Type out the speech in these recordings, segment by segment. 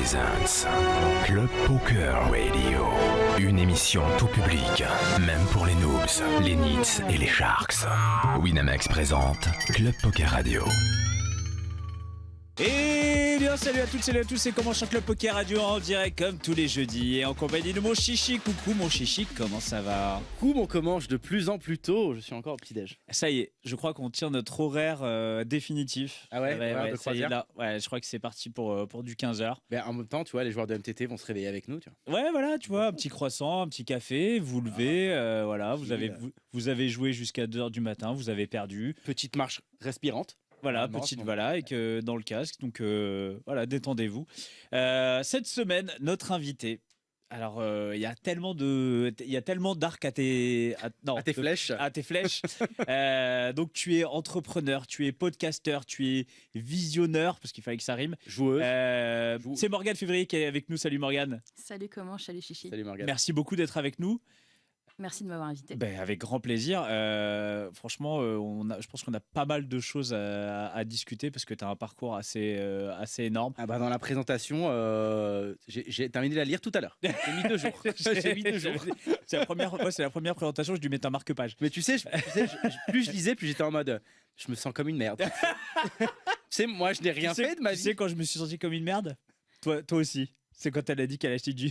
presents Club Poker Radio. Une émission tout public, même pour les noobs, les nits et les sharks. Winamax présente Club Poker Radio. Et bien salut à toutes, salut à tous, c'est Comment Chante Club Poker Radio en direct comme tous les jeudis et en compagnie de mon chichi. Coucou mon chichi, comment ça va? Coucou mon commence de plus en plus tôt, je suis encore au petit-déj. Ça y est, je crois qu'on tire notre horaire définitif. Ah ouais, de ça y est, là. Ouais, je crois que c'est parti pour du 15h. Ben, en même temps, tu vois, les joueurs de MTT vont se réveiller avec nous, tu vois. Ouais, voilà, tu vois, un petit croissant, un petit café, vous levez, voilà, vous avez joué jusqu'à 2h du matin, vous avez perdu. Petite marche respirante. Voilà, petite, voilà, et que dans le casque, donc voilà, détendez-vous. Cette semaine, notre invité. Alors, il y a tellement d'arcs à tes flèches. À tes flèches. Donc, tu es entrepreneur, tu es podcasteur, tu es visionneur, parce qu'il fallait que ça rime. Joueuse. C'est Morgane Février qui est avec nous. Salut Morgane. Salut, comment? Salut Chichi. Salut Morgane. Merci beaucoup d'être avec nous. Merci de m'avoir invité. Ben, avec grand plaisir. Franchement, je pense qu'on a pas mal de choses à discuter parce que tu as un parcours assez énorme. Ah bah dans la présentation, j'ai terminé de la lire tout à l'heure. J'ai mis 2 jours. C'est la première présentation, je lui mets un marque-page. Mais tu sais, plus je lisais, plus j'étais en mode je me sens comme une merde. Tu sais, moi je n'ai rien fait de ma vie. Tu sais quand je me suis senti comme une merde? Toi aussi. C'est quand elle a dit qu'elle a acheté du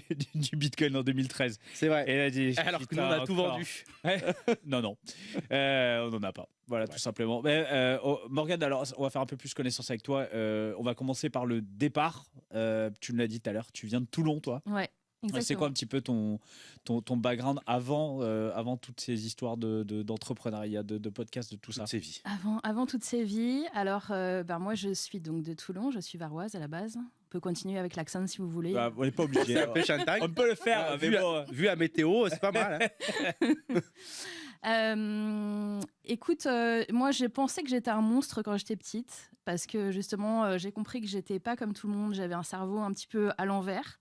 Bitcoin en 2013. C'est vrai. Et elle a dit, alors que tout le monde a tout vendu. Ouais. Non. On n'en a pas. Voilà, tout simplement. Morgane, alors, on va faire un peu plus connaissance avec toi. On va commencer par le départ. Tu me l'as dit tout à l'heure, tu viens de Toulon, toi. Ouais. Exactement. C'est quoi un petit peu ton background avant toutes ces histoires d'entrepreneuriat, de podcast, de tout ça? Toutes ces vies. Avant toutes ces vies, alors moi je suis donc de Toulon, je suis varoise à la base. On peut continuer avec l'accent si vous voulez. Bah, on n'est pas obligé. On peut le faire, mais bon. Vu à météo, c'est pas mal. Écoute, moi j'ai pensé que j'étais un monstre quand j'étais petite parce que justement j'ai compris que j'étais pas comme tout le monde, j'avais un cerveau un petit peu à l'envers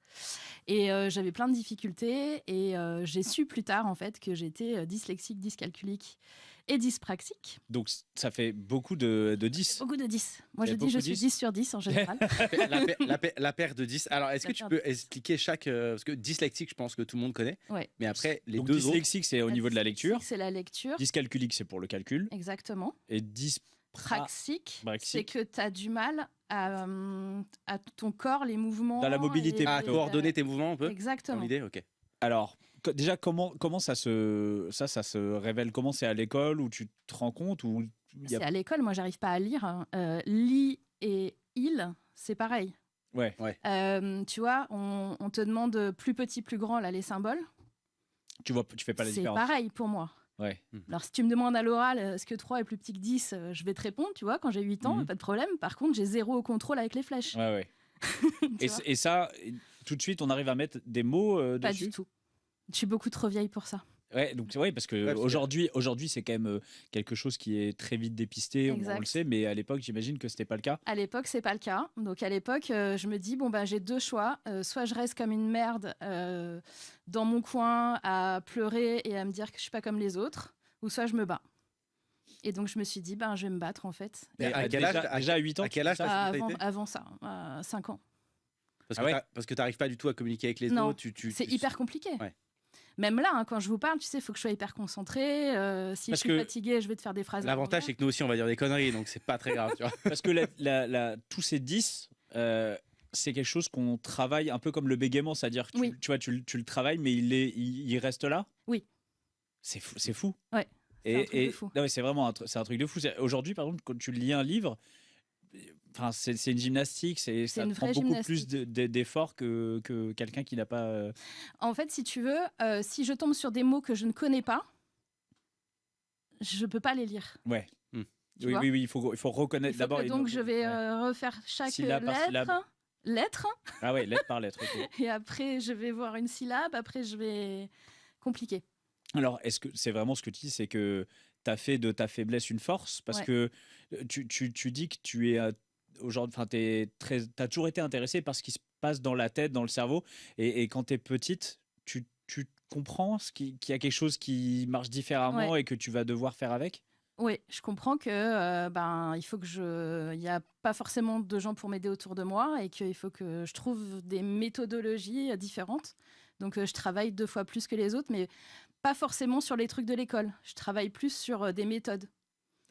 et j'avais plein de difficultés et j'ai su plus tard en fait que j'étais dyslexique, dyscalculique et dyspraxique. Donc ça fait beaucoup de 10. Beaucoup de 10. Moi je dis je suis 10 sur 10 en général. la paire de 10. Alors est-ce que tu peux expliquer chaque... parce que dyslexique je pense que tout le monde connaît. Ouais. Mais après les donc, deux dyslexique c'est au niveau de la lecture. C'est la lecture. Dyscalculique c'est pour le calcul. Exactement. Et dyspraxique, c'est que tu as du mal à ton corps, les mouvements. Dans la mobilité. À coordonner tes mouvements un peu. Exactement. Dans l'idée, ok. Alors, déjà, comment ça se révèle? Comment c'est à l'école où tu te rends compte ou C'est à l'école, moi j'arrive pas à lire. Li et il, c'est pareil. Ouais. Tu vois, on te demande plus petit, plus grand, là, les symboles. Tu fais pas la différence. C'est pareil pour moi. Ouais. Alors, si tu me demandes à l'oral, est-ce que 3 est plus petit que 10, je vais te répondre, tu vois, quand j'ai 8 ans, pas de problème. Par contre, j'ai 0 au contrôle avec les flèches. Ouais. et ça, tout de suite, on arrive à mettre des mots dessus? Pas du tout. Je suis beaucoup trop vieille pour ça. Ouais, donc c'est vrai parce que aujourd'hui c'est quand même quelque chose qui est très vite dépisté, on le sait, mais à l'époque j'imagine que c'était pas le cas. À l'époque c'est pas le cas, donc à l'époque je me dis j'ai 2 choix, soit je reste comme une merde dans mon coin à pleurer et à me dire que je suis pas comme les autres, ou soit je me bats. Et donc je me suis dit je vais me battre en fait. À quel âge? Déjà à 8 ans? À quel âge avant ça, 5 ans. Parce que tu n'arrives pas du tout à communiquer avec les autres. C'est hyper compliqué. Ouais. Même là, quand je vous parle, tu sais, il faut que je sois hyper concentrée. Si je suis fatiguée, je vais te faire des phrases. L'avantage, c'est que nous aussi, on va dire des conneries, donc c'est pas très grave. Tu vois. Parce que tous ces 10, c'est quelque chose qu'on travaille un peu comme le bégaiement, c'est-à-dire que tu vois, tu le travailles, mais il reste là. Oui. C'est fou. Ouais. C'est un truc de fou. Non, c'est vraiment un truc de fou. Aujourd'hui, par exemple, quand tu lis un livre, c'est une gymnastique, ça prend beaucoup plus d'efforts que quelqu'un qui n'a pas... En fait, si tu veux, si je tombe sur des mots que je ne connais pas, je ne peux pas les lire. Ouais. Oui, il faut reconnaître d'abord... Donc, je vais refaire chaque lettre. Ah ouais, lettre par lettre. Okay. Et après, je vais voir une syllabe. Après, je vais compliquer. Alors, est-ce que c'est vraiment ce que tu dis, c'est que tu as fait de ta faiblesse une force? Parce que tu dis que tu es... t'as toujours été intéressée par ce qui se passe dans la tête, dans le cerveau. Et quand tu es petite, tu comprends qu'il y a quelque chose qui marche différemment et que tu vas devoir faire avec? Oui, je comprends que il faut que il n'y a pas forcément de gens pour m'aider autour de moi et qu'il faut que je trouve des méthodologies différentes. Donc, je travaille 2 fois plus que les autres, mais pas forcément sur les trucs de l'école. Je travaille plus sur des méthodes.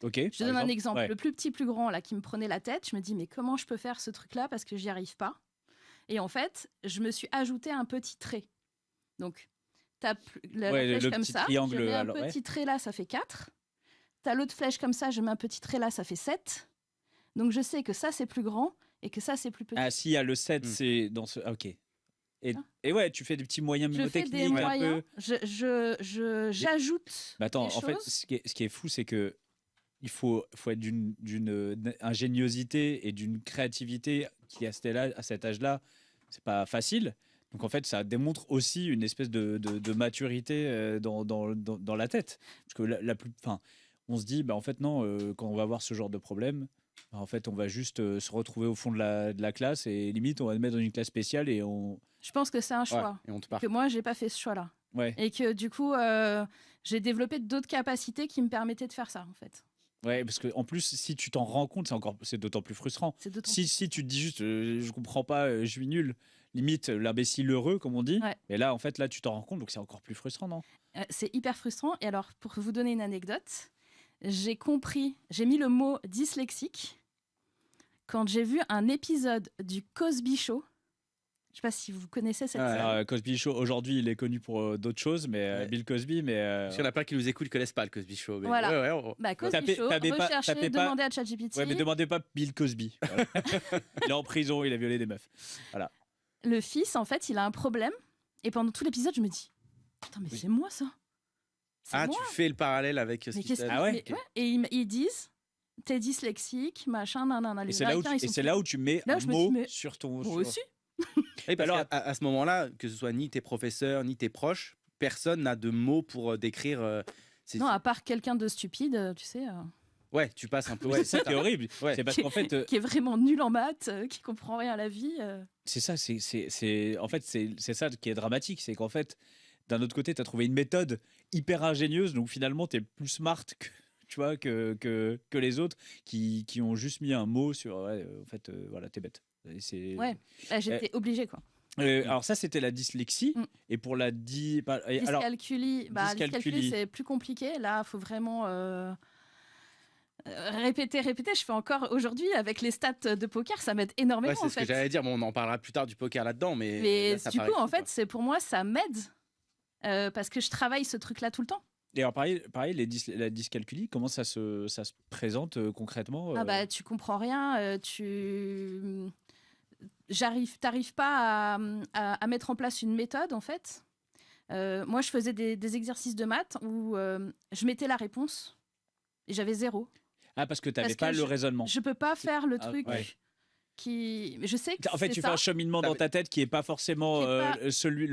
Ok. Je te donne un exemple. Ouais. Le plus petit, plus grand, là, qui me prenait la tête, je me dis, mais comment je peux faire ce truc-là parce que j'y arrive pas. Et en fait, je me suis ajouté un petit trait. Donc, tu as la flèche le comme petit ça, triangle, je mets un alors, ouais. petit trait là, ça fait 4. Tu as l'autre flèche comme ça, je mets un petit trait là, ça fait 7. Donc, je sais que ça, c'est plus grand et que ça, c'est plus petit. Ah, si, il y a le 7, c'est dans ce. Ah, ok. Et ouais, tu fais des petits moyens Je fais des mnémotechniques un moyens, peu. j'ajoute Mais attends, des en fait, choses. ce qui est fou, c'est que il faut être d'une ingéniosité et d'une créativité qui, à cet âge-là, c'est pas facile. Donc en fait, ça démontre aussi une espèce de maturité dans la tête. Parce que on se dit, bah, en fait, non, quand on va avoir ce genre de problème, bah, en fait, on va juste se retrouver au fond de la classe et limite, on va le mettre dans une classe spéciale et on. Je pense que c'est un choix. Et on te part. Que moi, j'ai pas fait ce choix-là. Ouais. Et que du coup, j'ai développé d'autres capacités qui me permettaient de faire ça, en fait. Ouais, parce que en plus, si tu t'en rends compte, c'est d'autant plus frustrant. C'est d'autant Si tu te dis juste, je comprends pas, je suis nul, limite l'imbécile heureux, comme on dit. Ouais. Et là, en fait, là, tu t'en rends compte, donc c'est encore plus frustrant, non? C'est hyper frustrant. Et alors, pour vous donner une anecdote, j'ai mis le mot dyslexique quand j'ai vu un épisode du Cosby Show. Je sais pas si vous connaissez cette série. Alors, Cosby Show, aujourd'hui, il est connu pour d'autres choses, mais Ouais. Bill Cosby, mais. Parce qu'il y en a plein qui nous écoutent, qui connaissent pas le Cosby Show. Mais Voilà. ouais. Cosby Tapez- Show, tapez pas- recherchez, tapez pas- demandez à ChatGPT. Ouais, mais demandez pas Bill Cosby. Voilà. Il est en prison, il a violé des meufs. Le fils, en fait, il a un problème. Et pendant tout l'épisode, je me dis, putain, mais c'est moi ça. C'est Ah, moi. tu fais le parallèle avec ce Mais qui qu'est-ce s'est- que- Ah ouais mais- Et ils disent, t'es dyslexique, machin, nanana. Et c'est là où tu mets Là, un je me dis, mot mais sur ton. moi sur- aussi. Oui, parce Alors- qu'à ce moment-là, que ce soit ni tes professeurs, ni tes proches, personne n'a de mots pour décrire. Non, à part quelqu'un de stupide, tu sais, Ouais, tu passes un peu. Ouais, c'est ça qui est horrible. Ouais. C'est parce qu'en fait, qui est vraiment nul en maths, qui comprend rien à la vie. c'est ça, en fait, c'est ça qui est dramatique, c'est qu'en fait, d'un autre côté, tu as trouvé une méthode hyper ingénieuse, donc finalement, tu es plus smart que, tu vois, que les autres qui ont juste mis un mot sur, ouais, en fait, voilà, t'es bête. Et c'est- Ouais, là, j'étais obligée, quoi. alors ça, c'était la dyslexie. Mm. Et pour la alors, Dyscalculie, dyscalculie. c'est plus compliqué. Là, il faut vraiment répéter. Je fais encore aujourd'hui avec les stats de poker, ça m'aide énormément. Ouais, c'est en ce fait. que j'allais dire. Bon, on en parlera plus tard du poker là-dedans, mais. Mais là, ça du paraît coup, en fou, quoi. fait, c'est pour moi, ça m'aide parce que je travaille ce truc-là tout le temps. et alors pareil, la dyscalculie, comment ça se présente concrètement Ah bah, tu comprends rien, t'arrives pas à mettre en place une méthode en fait. Moi, je faisais des exercices de maths où je mettais la réponse et j'avais 0. Ah, parce que tu n'avais parce que pas le raisonnement. Je peux pas faire le Ah, truc ouais. qui. Je sais que En fait, c'est tu ça. fais un cheminement dans ta tête qui est pas forcément Qui est pas- celui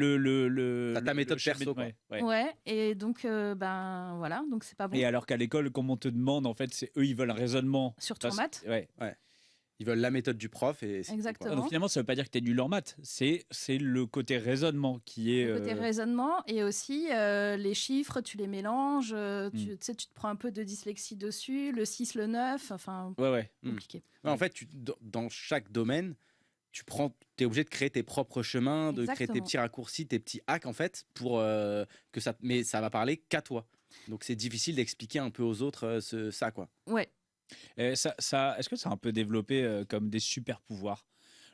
T'as ta méthode chemin- perso, quoi. ouais. Ouais, et donc ben voilà, donc c'est pas bon. Et alors qu'à l'école, comme on te demande, en fait, c'est eux, ils veulent un raisonnement. Surtout en maths. Ouais. Ils veulent la méthode du prof et. c'est tout, quoi. Exactement. Donc finalement, ça veut pas dire que tu es nul en maths. C'est le côté raisonnement qui est. Le côté raisonnement et aussi les chiffres, tu les mélanges, tu sais, tu te prends un peu de dyslexie dessus, le 6, le 9, enfin, Ouais. compliqué. Ouais, en fait, dans chaque domaine, t'es obligé de créer tes propres chemins, de créer tes Exactement. petits raccourcis, tes petits hacks en fait, pour que ça. Mais ça va parler qu'à toi. Donc c'est difficile d'expliquer un peu aux autres ça, quoi. Ouais. Est-ce que ça a un peu développé comme des super pouvoirs?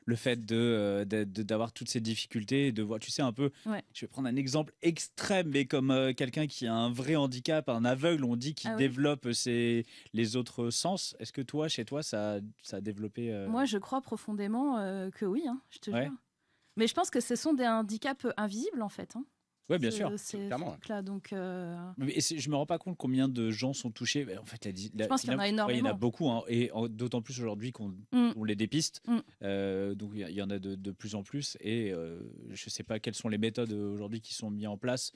Le fait d'avoir toutes ces difficultés, de voir, tu sais, un peu. Ouais. Je vais prendre un exemple extrême, mais comme quelqu'un qui a un vrai handicap, un aveugle, on dit qu'il Ah oui. développe les autres sens. Est-ce que toi, chez toi, ça a développé Moi, je crois profondément que oui, hein, je te Ouais. jure. Mais je pense que ce sont des handicaps invisibles en fait. Hein. Oui, bien sûr. clairement, ouais. Là, donc, Je me rends pas compte combien de gens sont touchés. En fait, je pense qu'il y en a il y en énormément. a beaucoup, hein, et d'autant plus aujourd'hui qu'on les dépiste. Donc il y en a de plus en plus. Et je sais pas quelles sont les méthodes aujourd'hui qui sont mises en place.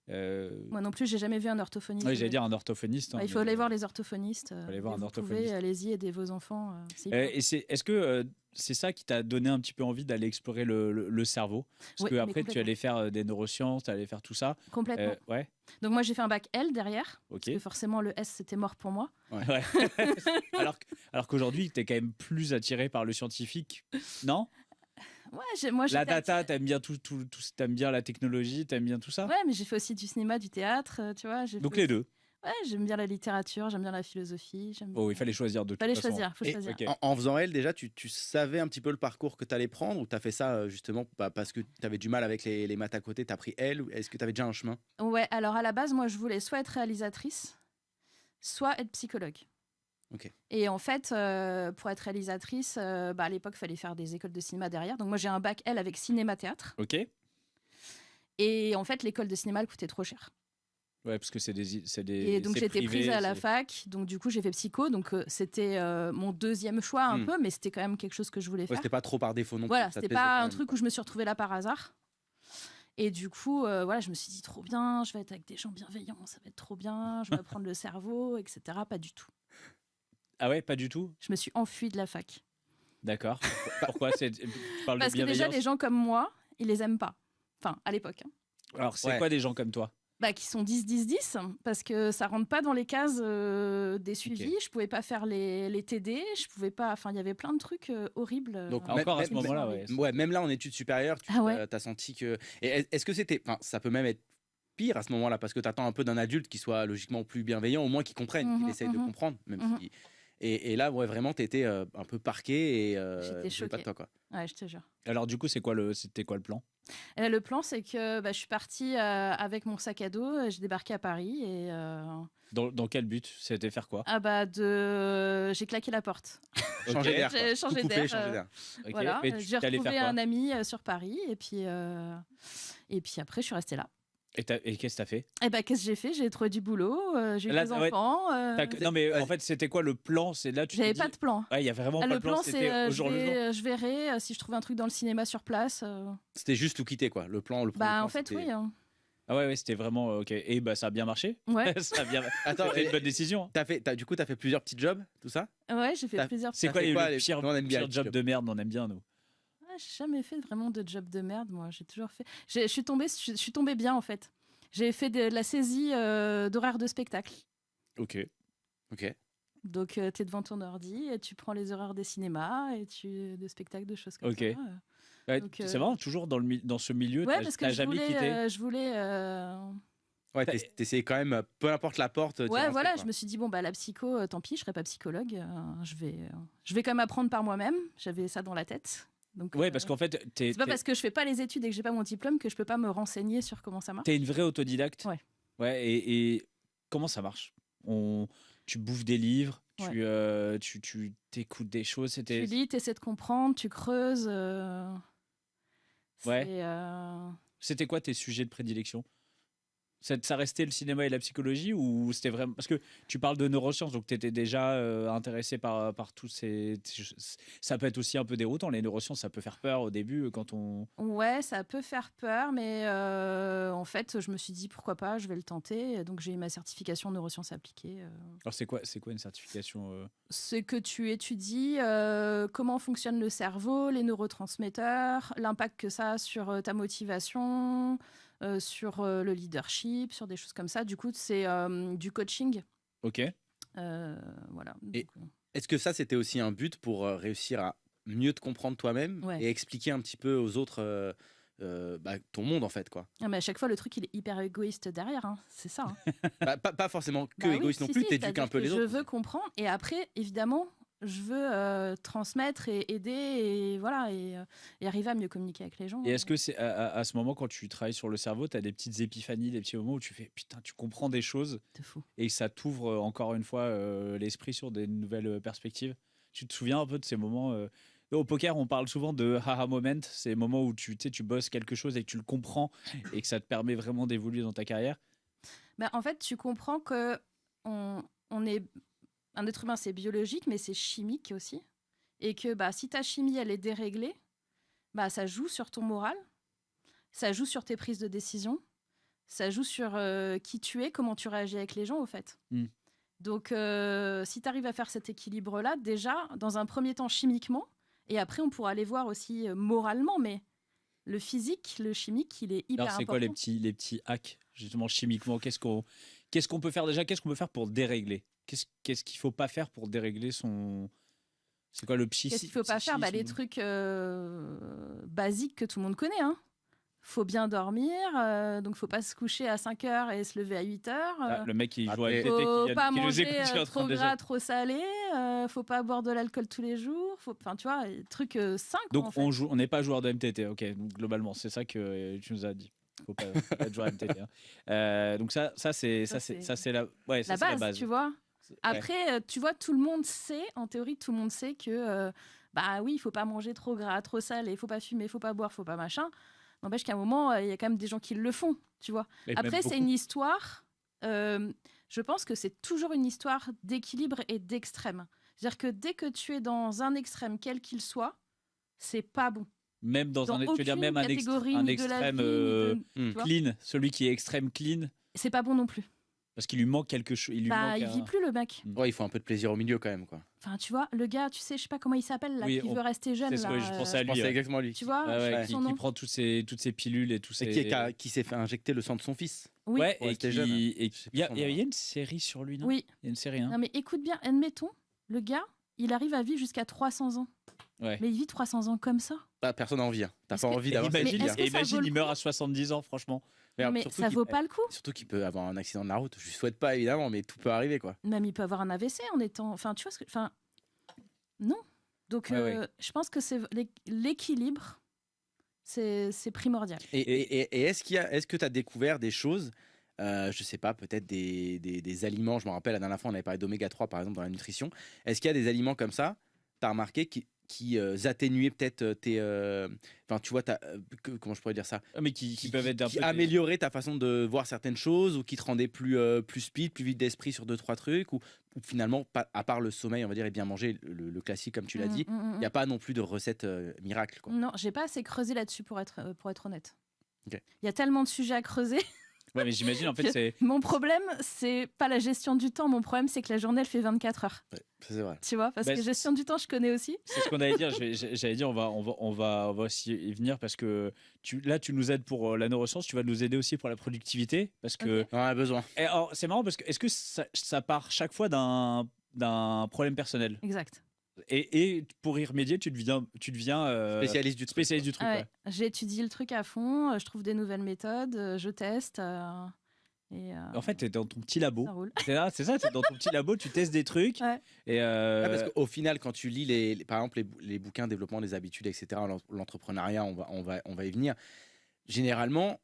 Moi non plus, j'ai jamais vu un orthophoniste. Oui, j'allais dire un orthophoniste. Hein, il faut aller voir les orthophonistes. aller voir et un vous orthophoniste. pouvez, allez-y, aider vos enfants. C'est hyper Et est-ce que c'est ça qui t'a donné un petit peu envie d'aller explorer le cerveau? Parce Oui, que mais après, tu complètement. allais faire des neurosciences, tu allais faire tout ça. complètement. Ouais, Donc moi, j'ai fait un bac L derrière. ok. Parce que forcément, le S, c'était mort pour moi. Ouais. alors qu'aujourd'hui, tu es quand même plus attiré par le scientifique, non? Ouais, moi, La j'étais data, t'aimes bien t'aimes bien la technologie, t'aimes bien tout ça? Ouais, mais j'ai fait aussi du cinéma, du théâtre, tu vois. Donc fait les aussi- deux. Ouais, j'aime bien la littérature, j'aime bien la philosophie. Oh, il fallait choisir de toute Fallait façon. choisir, faut Et- choisir. Ok. En faisant elle, déjà, tu savais un petit peu le parcours que tu allais prendre ou tu as fait ça justement parce que tu avais du mal avec les maths à côté, tu as pris elle ou est-ce que tu avais déjà un chemin? Ouais, alors à la base, moi, je voulais soit être réalisatrice, soit être psychologue. Ok. Et en fait, pour être réalisatrice, à l'époque, il fallait faire des écoles de cinéma derrière. Donc moi, j'ai un bac L avec cinéma-théâtre. Ok. Et en fait, l'école de cinéma, elle coûtait trop cher. Ouais, parce que c'est des. Et donc c'est j'étais privé, prise à la c'est- fac. Donc du coup, j'ai fait psycho. Donc c'était mon deuxième choix un Hmm. peu, mais c'était quand même quelque chose que je voulais Ouais, faire. c'était pas trop par défaut non Voilà, plus. ça te c'était plaisait pas quand un même, truc quoi. où je me suis retrouvée là par hasard. Et du coup, voilà, je me suis dit trop bien, je vais être avec des gens bienveillants, ça va être trop bien, je vais apprendre le cerveau, etc. Pas du tout. Ah ouais, pas du tout. Je me suis enfuie de la fac. D'accord. Pourquoi tu parles Parce de que déjà, bienveillance? les gens comme moi, ils les aiment pas. Enfin, à l'époque. Hein. Alors, c'est Ouais. quoi des gens comme toi? Qui sont 10-10-10, parce que ça rentre pas dans les cases des suivis. Je pouvais pas faire les TD, je pouvais pas. Enfin, il y avait plein de trucs horribles. Donc, Encore à même- ce moment-là, ouais. Ouais, même là en études supérieures, tu Ah ouais. as senti que. Et est-ce que c'était. Enfin, ça peut même être pire à ce moment-là parce que tu attends un peu d'un adulte qui soit logiquement plus bienveillant, au moins qui comprenne, qu'il essaye de comprendre. Même si... et là, ouais, vraiment, tu étais un peu parqué et. J'étais voulais pas choquée. de toi, quoi. Ouais, je te jure. Alors, du coup, c'était quoi le plan? Le plan, c'est que je suis partie avec mon sac à dos, j'ai débarqué à Paris et Dans quel but? C'était faire quoi? j'ai claqué la porte. Changer Ok. d'air. quoi. J'ai Tout changé couper, d'air, changer d'air. Ok. Voilà, Mais j'ai t'allais retrouvé faire quoi? un ami sur Paris et puis après, je suis restée là. Et qu'est-ce que t'as fait? Qu'est-ce que j'ai fait? J'ai trouvé du boulot, j'ai eu Là, des ouais, enfants. Non, mais en fait, c'était quoi le plan? C'est là, tu J'avais t'es pas dit- de plan. Ouais, il y a vraiment pas Le de plan. plan, C'était c'est au jour le jour. je verrai si je trouve un truc dans le cinéma sur place. C'était juste tout quitter, quoi. Le plan, le premier plan, En fait, c'était- oui. Hein. Ah ouais, c'était vraiment ok. Et ça a bien marché. Ouais, Ça a bien. Attends, C'était une bonne décision. du coup, tu as fait plusieurs petits jobs, tout ça? ouais, j'ai fait T'as- plusieurs. C'est Ça quoi fait les quoi, le les- pire, Nous, on aime bien pire les job jobs. de merde? On aime bien nous. J'ai jamais fait vraiment de job de merde, moi. J'ai toujours fait. Je suis tombée bien en fait. J'ai fait de la saisie d'horaires de spectacle. Ok. Ok. Donc, tu es devant ton ordi et tu prends les horaires des cinémas et de spectacles, de choses comme Ok. ça. Ouais, Donc, c'est vraiment toujours dans ce milieu. Ouais, parce que t'as je jamais quitté. voulais. Ouais, t'essayais quand même, peu importe la porte. t'y Ouais, rentrais, voilà, quoi. je me suis dit, bon, la psycho, tant pis, je serai pas psychologue. Je vais quand même apprendre par moi-même. J'avais ça dans la tête. Donc, Ouais, parce qu'en fait, c'est pas parce que je fais pas les études et que j'ai pas mon diplôme que je peux pas me renseigner sur comment ça marche. t'es une vraie autodidacte. Ouais. Ouais. Et comment ça marche? Tu bouffes des livres. Tu t'écoutes des choses. Tu lis, tu essaies de comprendre, tu creuses. Ouais. c'est, C'était quoi tes sujets de prédilection? Ça restait le cinéma et la psychologie ou c'était vraiment... Parce que tu parles de neurosciences, donc tu étais déjà intéressé par tous ces... Ça peut être aussi un peu déroutant, les neurosciences, ça peut faire peur au début quand on... Ouais, ça peut faire peur, mais en fait, je me suis dit pourquoi pas, je vais le tenter. Et donc, j'ai eu ma certification neurosciences appliquées. Alors c'est quoi une certification C'est que tu étudies comment fonctionne le cerveau, les neurotransmetteurs, l'impact que ça a sur ta motivation, sur le leadership, sur des choses comme ça. Du coup, c'est du coaching. Ok. Voilà. Et- Donc, Est-ce que ça, c'était aussi un but pour réussir à mieux te comprendre toi-même Ouais. et expliquer un petit peu aux autres ton monde, en fait, quoi? mais à chaque fois, le truc, il est hyper égoïste derrière. Hein. C'est ça. Hein. Pas forcément que Bah oui, égoïste non si, plus, si, t'éduques c'est-à-dire un peu que les autres. Je veux comprendre et après, évidemment, je veux transmettre et aider et voilà et arriver à mieux communiquer avec les gens. Et est-ce que c'est à ce moment, quand tu travailles sur le cerveau, tu as des petites épiphanies, des petits moments où tu fais putain, tu comprends des choses C'est fou. et ça t'ouvre encore une fois l'esprit sur des nouvelles perspectives? Tu te souviens un peu de ces moments au poker, on parle souvent de haha moment, ces moments où tu bosses quelque chose et que tu le comprends et que ça te permet vraiment d'évoluer dans ta carrière. En fait, tu comprends que on est un être humain, c'est biologique, mais c'est chimique aussi, et que si ta chimie elle est déréglée, ça joue sur ton moral, ça joue sur tes prises de décision, ça joue sur qui tu es, comment tu réagis avec les gens, au fait. Donc, si tu arrives à faire cet équilibre-là, déjà, dans un premier temps chimiquement, et après, on pourra aller voir aussi moralement, mais le physique, le chimique, il est hyper Alors, c'est important. quoi les petits hacks, justement, chimiquement? Qu'est-ce qu'on peut faire déjà? Qu'est-ce qu'on peut faire pour dérégler? Qu'est-ce qu'il ne faut pas faire pour dérégler son... C'est quoi le psychisme? Qu'est-ce qu'il ne faut pas faire? Les trucs basiques que tout le monde connaît. Faut bien dormir, donc faut pas se coucher à 5 heures et se lever à 8 heures. Le mec qui joue à Après, FTT, Faut pas qui nous manger écoute, qui est en train trop de gras, trop salé. Faut pas boire de l'alcool tous les jours. Enfin, tu vois, des trucs sains. Donc en fait. on n'est pas joueur de MTT, ok. Donc, globalement, c'est ça que tu nous as dit. Faut pas être joueur de MTT. Donc ça c'est la base. Tu vois. Après, tu vois, tout le monde sait, en théorie, tout le monde sait que bah oui, il faut pas manger trop gras, trop salé, il faut pas fumer, il faut pas boire, il faut pas machin. N'empêche qu'à un moment, il y a quand même des gens qui le font, tu vois. Après, c'est une histoire. Je pense que c'est toujours une histoire d'équilibre et d'extrême. C'est-à-dire que dès que tu es dans un extrême, quel qu'il soit, c'est pas bon. Même dans un, tu veux dire même un extrême clean, celui qui est extrême clean. C'est pas bon non plus. Parce qu'il lui manque quelque chose. Il vit plus, le mec. Ouais, il faut un peu de plaisir au milieu quand même, quoi. Enfin, tu vois, le gars, tu sais, je sais pas comment il s'appelle, là, qui veut rester jeune. C'est ce que je pensais à lui. Je pensais exactement à lui. Tu vois, qui prend toutes ces pilules et tout ces... Et qui s'est fait injecter le sang de son fils. Oui. Ouais, et qui jeune. Il y a une série sur lui, non? Oui. Il y a une série, hein. Non, mais écoute bien, admettons, le gars, il arrive à vivre jusqu'à 300 ans. Ouais. Mais il vit 300 ans comme ça. Personne n'a envie. T'as pas envie d'avoir cette vie. Imagine, il meurt à 70 ans, franchement. Mais ça vaut pas le coup. Surtout qu'il peut avoir un accident de la route. Je lui souhaite pas, évidemment, mais tout peut arriver, quoi. Même il peut avoir un AVC en étant... Enfin, tu vois ce que... Enfin, non. Donc, je pense que c'est l'équilibre, c'est primordial. Et est-ce que tu as découvert des choses, je sais pas, peut-être des aliments, je me rappelle, la dernière fois, on avait parlé d'oméga 3, par exemple, dans la nutrition. Est-ce qu'il y a des aliments comme ça, tu as remarqué, qui atténuaient peut-être tes... Enfin, tu vois, comment je pourrais dire ça, mais qui peuvent être qui amélioraient ta façon de voir certaines choses, ou qui te rendaient plus speed, plus vite d'esprit sur 2-3 trucs, ou finalement, à part le sommeil, on va dire, et bien manger, le classique, comme tu l'as dit, il n'y a pas non plus de recette miracle, quoi. Non, j'ai pas assez creusé là-dessus, pour être honnête. Okay. Il y a tellement de sujets à creuser. Ouais, mais j'imagine, en fait, c'est... Mon problème, c'est pas la gestion du temps. Mon problème, c'est que la journée, elle fait 24 heures. Ouais, c'est vrai. Tu vois, parce que gestion du temps, je connais aussi. C'est ce qu'on allait dire. J'allais dire, on va aussi y venir, parce que tu nous aides pour la neuroscience, tu vas nous aider aussi pour la productivité, parce que... On a besoin. Et alors, c'est marrant, parce que est-ce que ça part chaque fois d'un problème personnel? Exact. Et pour y remédier, tu deviens spécialiste du truc. Ouais. J'ai étudié le truc à fond, je trouve des nouvelles méthodes, je teste. En fait, tu es dans ton petit labo. Ça roule. C'est ça, tu es dans ton petit labo, tu testes des trucs. Ouais. Et parce qu'au final, quand tu lis, par exemple, les bouquins développement des habitudes, etc., l'entrepreneuriat, on va y venir. Généralement,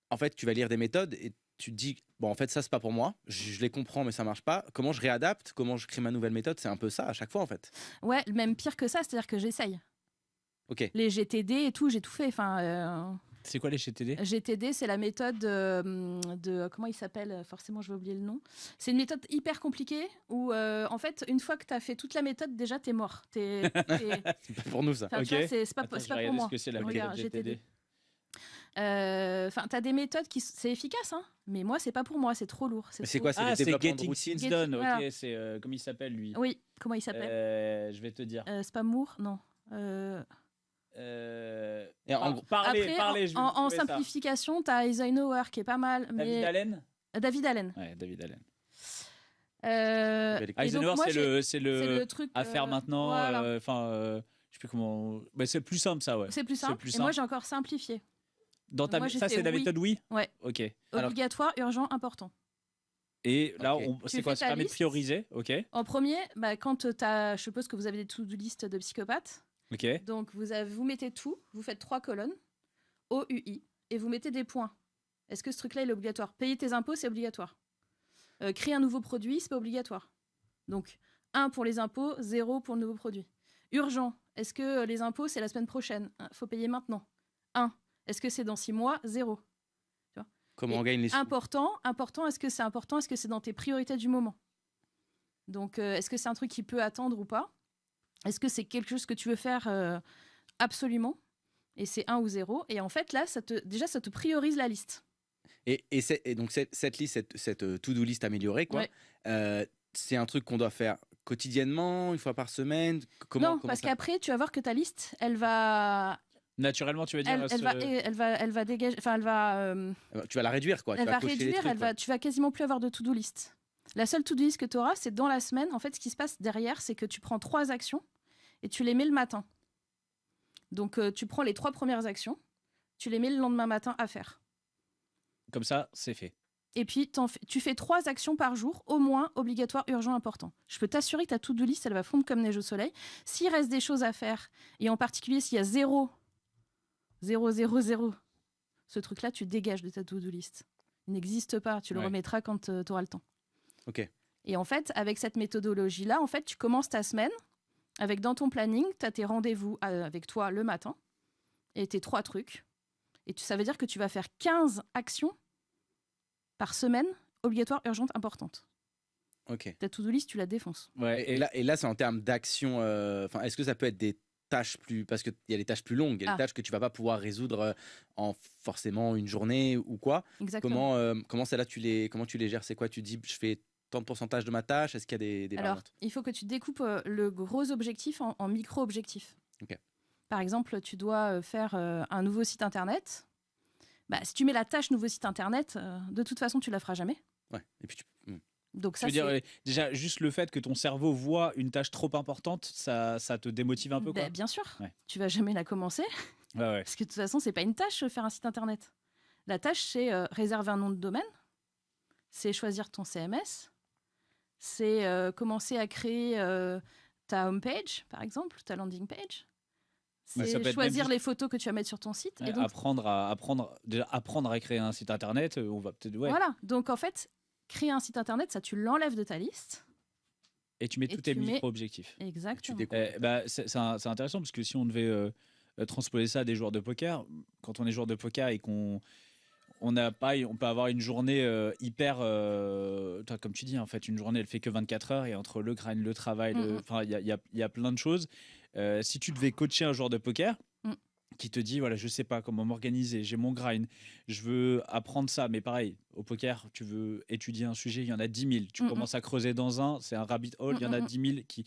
en fait, tu vas lire des méthodes et tu te dis, bon, en fait, ça, c'est pas pour moi. Je les comprends, mais ça marche pas. Comment je réadapte? Comment je crée ma nouvelle méthode? C'est un peu ça à chaque fois, en fait. Ouais, même pire que ça, c'est-à-dire que j'essaye. Ok. Les GTD et tout, j'ai tout fait. Enfin, c'est quoi les GTD? GTD, c'est la méthode de comment il s'appelle? Forcément, je vais oublier le nom. C'est une méthode hyper compliquée où, en fait, une fois que tu as fait toute la méthode, déjà, t'es mort. C'est pas pour nous, ça. Okay. C'est pas pour moi. Ce que c'est la Regarde, GTD. Enfin, t'as des méthodes qui c'est efficace, hein, mais moi c'est pas pour moi, c'est trop lourd. C'est quoi? C'est Getting Things Done. Ok, c'est comment il s'appelle lui? Oui, comment il s'appelle? Je vais te dire. Spamour, non. Et parlez. En simplification, t'as Eisenhower qui est pas mal. David Allen. David Allen. Ouais, David Allen. Eisenhower, c'est le truc à faire maintenant. Enfin, je sais plus comment. Mais c'est plus simple, ça, ouais. C'est plus simple. Et moi, j'ai encore simplifié. Ça, c'est la méthode oui. Ouais. Ok. Obligatoire, urgent, important. Et là, c'est quoi? Ça permet de prioriser. Ok. En premier, quand je suppose que vous avez des to-do list de psychopathes. Ok. Donc vous mettez tout, vous faites 3 colonnes, OUI, et vous mettez des points. Est-ce que ce truc-là il est obligatoire? Payer tes impôts, c'est obligatoire. Créer un nouveau produit, c'est pas obligatoire. Donc 1 pour les impôts, 0 pour le nouveau produit. Urgent. Est-ce que les impôts c'est la semaine prochaine? Faut payer maintenant. 1. Est-ce que c'est dans 6 mois? 0. Tu vois? Comment on gagne les sous? Important. Est-ce que c'est important? Est-ce que c'est dans tes priorités du moment? Donc, est-ce que c'est un truc qui peut attendre ou pas? Est-ce que c'est quelque chose que tu veux faire absolument? Et c'est 1 ou 0. Et en fait, là, ça te priorise la liste. Et donc cette liste, cette to-do list améliorée, quoi, c'est un truc qu'on doit faire quotidiennement, une fois par semaine? Non, parce qu'après, tu vas voir que ta liste, elle va... Naturellement, tu vas dire. Elle va dégager... Enfin, elle va... Tu vas la réduire, quoi. Elle va réduire, tu vas quasiment plus avoir de to-do list. La seule to-do list que tu auras, c'est dans la semaine. En fait, ce qui se passe derrière, c'est que tu prends 3 actions et tu les mets le matin. Donc, tu prends les 3 premières actions, tu les mets le lendemain matin à faire. Comme ça, c'est fait. Et puis, tu fais 3 actions par jour, au moins, obligatoire, urgent, important. Je peux t'assurer que ta to-do list, elle va fondre comme neige au soleil. S'il reste des choses à faire, et en particulier s'il y a 0, ce truc-là, tu dégages de ta to-do list. Il n'existe pas, tu le remettras quand tu auras le temps. Ok. Et en fait, avec cette méthodologie-là, en fait, tu commences ta semaine avec dans ton planning, tu as tes rendez-vous avec toi le matin et tes 3 trucs. Et ça veut dire que tu vas faire 15 actions par semaine, obligatoires, urgentes, importantes. Ok. Ta to-do list, tu la défonces. Ouais, et là c'est en termes d'action. Est-ce que ça peut être des tâches plus... Parce qu'il y a des tâches plus longues, il y a des tâches que tu vas pas pouvoir résoudre en forcément une journée ou quoi. Exactement. Comment celles-là, comment tu les gères? C'est quoi? Tu dis, je fais tant de pourcentage de ma tâche? Est-ce qu'il y a des Alors, variantes? il faut que tu découpes le gros objectif en micro-objectifs. Ok. Par exemple, tu dois faire un nouveau site internet. Si tu mets la tâche nouveau site internet, de toute façon, tu la feras jamais. Ouais. Et puis Donc ça, je veux dire, déjà, juste le fait que ton cerveau voit une tâche trop importante, ça te démotive un peu, quoi. Bien sûr. Tu vas jamais la commencer. Parce que de toute façon, c'est pas une tâche faire un site internet. La tâche, c'est réserver un nom de domaine. C'est choisir ton CMS. C'est commencer à créer ta homepage, par exemple, ta landing page. C'est choisir les photos que tu vas mettre sur ton site. Et donc, apprendre à créer un site internet, on va peut-être... Voilà, donc en fait, créer un site internet, ça tu l'enlèves de ta liste. Et tu mets tous tes micro-objectifs. Exactement. C'est intéressant parce que si on devait transposer ça à des joueurs de poker, quand on est joueur de poker et qu'on peut avoir une journée hyper... comme tu dis, en fait, une journée, elle fait que 24 heures et entre le grind, le travail, il y a plein de choses. Si tu devais coacher un joueur de poker qui te dit, voilà, je sais pas comment m'organiser, j'ai mon grind, je veux apprendre ça, mais pareil, au poker, tu veux étudier un sujet, il y en a 10 000. Tu commences à creuser dans un, c'est un rabbit hole, il y en a 10 000 qui...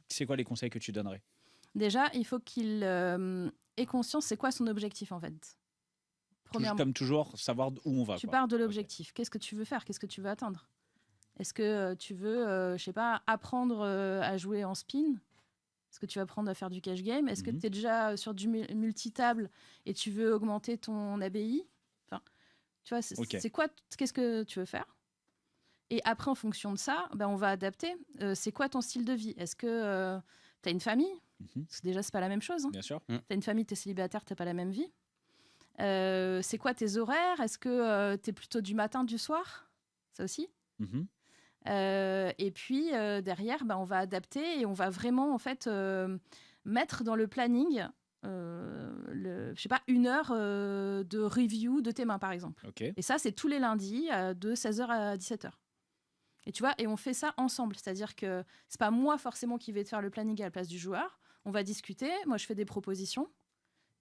C'est quoi les conseils que tu donnerais? Déjà, il faut qu'il ait conscience, c'est quoi son objectif, en fait. Comme toujours, savoir où on va. Tu pars de l'objectif. Qu'est-ce que tu veux faire? Qu'est-ce que tu veux atteindre? Est-ce que tu veux, je sais pas, apprendre à jouer en spin? Est-ce que tu vas apprendre à faire du cash game? Est-ce que tu es déjà sur du multitable et tu veux augmenter ton ABI? Enfin, tu vois, c'est quoi? Qu'est-ce que tu veux faire? Et après, en fonction de ça, on va adapter. C'est quoi ton style de vie? Est-ce que tu as une famille? Parce que déjà, c'est pas la même chose. Hein. Bien sûr. Tu as une famille, tu es célibataire, tu n'as pas la même vie. C'est quoi tes horaires? Est-ce que tu es plutôt du matin, du soir? Ça aussi. Et puis derrière, on va adapter et on va vraiment en fait mettre dans le planning, je sais pas, 1 heure de review de tes mains par exemple. Et ça, c'est tous les lundis de 16h à 17h. Et tu vois, et on fait ça ensemble, c'est-à-dire que c'est pas moi forcément qui vais te faire le planning à la place du joueur. On va discuter. Moi, je fais des propositions.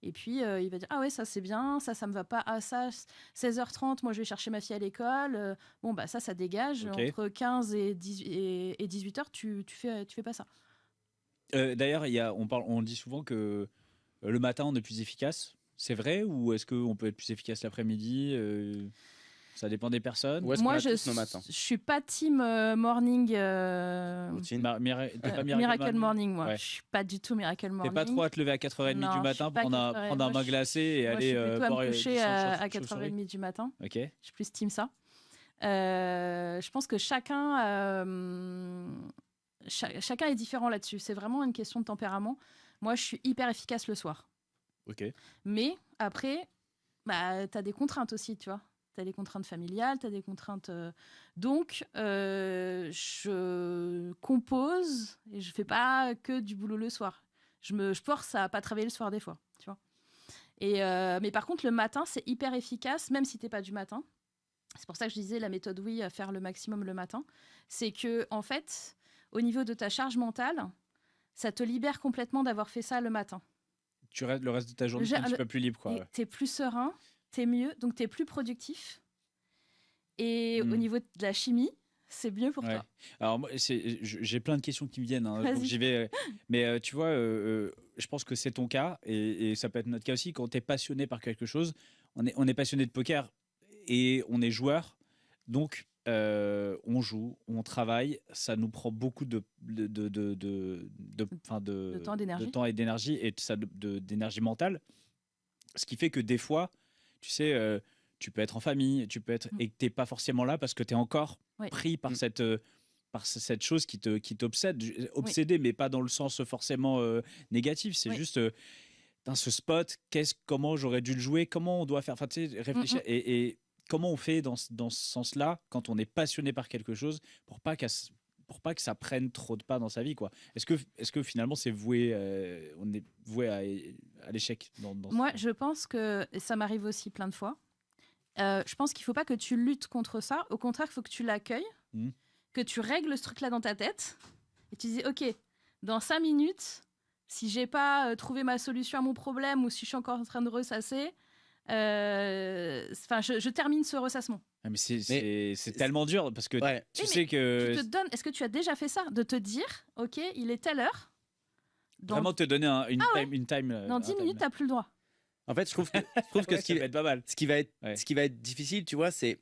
Et puis, il va dire, ah ouais, ça c'est bien, ça me va pas. Ah ça, 16h30, moi je vais chercher ma fille à l'école. Ça dégage. Entre 15 et 18h, tu fais pas ça. D'ailleurs, on dit souvent que le matin, on est plus efficace. C'est vrai ou est-ce qu'on peut être plus efficace l'après-midi? Ça dépend des personnes. Moi, je suis pas team morning. Miracle morning, moi. Ouais. Je suis pas du tout Miracle morning. T'es pas trop à te lever à 4h30 du matin, prendre un bain glacé et aller boire me coucher à 4h30 du matin. Ok. Je suis plus team ça. Je pense que chacun est différent là-dessus. C'est vraiment une question de tempérament. Moi, je suis hyper efficace le soir. Ok. Mais après, t'as des contraintes aussi, tu vois. Tu as des contraintes familiales, tu as des contraintes... Donc, je compose et je fais pas que du boulot le soir. Je force à pas travailler le soir des fois, tu vois. Mais par contre, le matin, c'est hyper efficace, même si tu n'es pas du matin. C'est pour ça que je disais la méthode oui, à faire le maximum le matin. C'est que, en fait, au niveau de ta charge mentale, ça te libère complètement d'avoir fait ça le matin. Le reste de ta journée, tu es un petit peu plus libre, quoi. Tu es plus serein. t'es mieux, donc t'es plus productif. Et au niveau de la chimie, c'est mieux pour toi. Alors, moi, j'ai plein de questions qui me viennent. Hein, donc j'y vais. Mais tu vois, je pense que c'est ton cas et ça peut être notre cas aussi. Quand tu es passionné par quelque chose, on est passionné de poker et on est joueur. Donc, on joue, on travaille. Ça nous prend beaucoup de temps et d'énergie et d'énergie mentale. Ce qui fait que des fois, tu sais, tu peux être en famille, tu peux être et que tu n'es pas forcément là parce que tu es encore pris par cette chose qui t'obsède, obsédé, mais pas dans le sens forcément négatif. C'est juste ce spot, comment j'aurais dû le jouer, comment on doit faire, tu sais, réfléchir et comment on fait dans ce sens-là quand on est passionné par quelque chose pour pas que ça prenne trop de pas dans sa vie, quoi. Est-ce que finalement c'est voué, on est voué à l'échec dans Moi, je pense que ça m'arrive aussi plein de fois. Je pense qu'il ne faut pas que tu luttes contre ça. Au contraire, il faut que tu l'accueilles, que tu règles ce truc-là dans ta tête et tu dis, OK, dans 5 minutes, si je n'ai pas trouvé ma solution à mon problème ou si je suis encore en train de ressasser, je termine ce ressassement. Mais c'est tellement dur parce que tu sais que... Est-ce que tu as déjà fait ça? De te dire, OK, il est telle heure. Vraiment te donner une time. Dans 10 minutes, tu n'as plus le droit. En fait, je trouve que ce qui va être difficile, tu vois, c'est...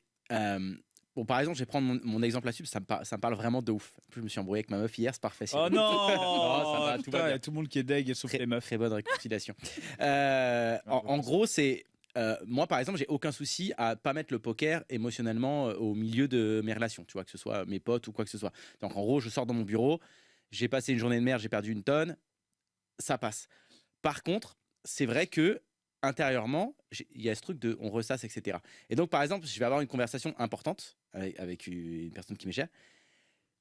Bon, par exemple, je vais prendre mon exemple là-dessus, ça me parle vraiment de ouf. En plus, je me suis embrouillé avec ma meuf hier, c'est parfait. Oh non, ça va, tout va bien. Tout le monde qui est deg, sauf les meufs. Très bonne réconciliation. En gros, c'est... moi, par exemple, j'ai aucun souci à pas mettre le poker émotionnellement au milieu de mes relations, tu vois, que ce soit mes potes ou quoi que ce soit. Donc, en gros, je sors dans mon bureau, j'ai passé une journée de merde, j'ai perdu une tonne, ça passe. Par contre, c'est vrai que intérieurement, il y a ce truc de on ressasse, etc. Et donc, par exemple, je vais avoir une conversation importante avec une personne qui m'est chère.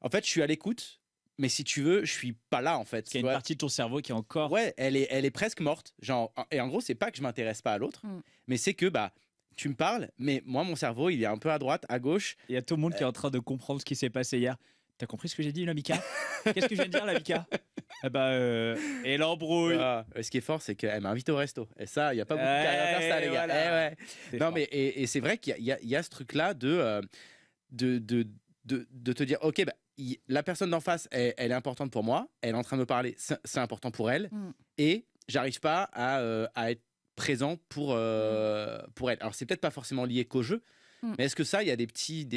En fait, je suis à l'écoute, mais si tu veux, je suis pas là, en fait. Il y a une partie de ton cerveau qui est encore... Ouais, elle est presque morte. Genre, et en gros, c'est pas que je m'intéresse pas à l'autre, mais c'est que, tu me parles, mais moi, mon cerveau, il est un peu à droite, à gauche. Il y a tout le monde qui est en train de comprendre ce qui s'est passé hier. T'as compris ce que j'ai dit, la Mika? Qu'est-ce que je viens de dire, la Mika? Et l'embrouille. Ce qui est fort, c'est qu'elle m'a invité au resto. Et ça, il n'y a pas beaucoup de carrière à faire ça, les gars. Voilà. Non, mais et c'est vrai qu'il y a ce truc-là de te dire, OK, la personne d'en face, elle est importante pour moi. Elle est en train de me parler, c'est important pour elle. Et j'arrive pas à être présent pour elle. Alors, c'est peut-être pas forcément lié qu'au jeu, mais est-ce que ça, il y a des petits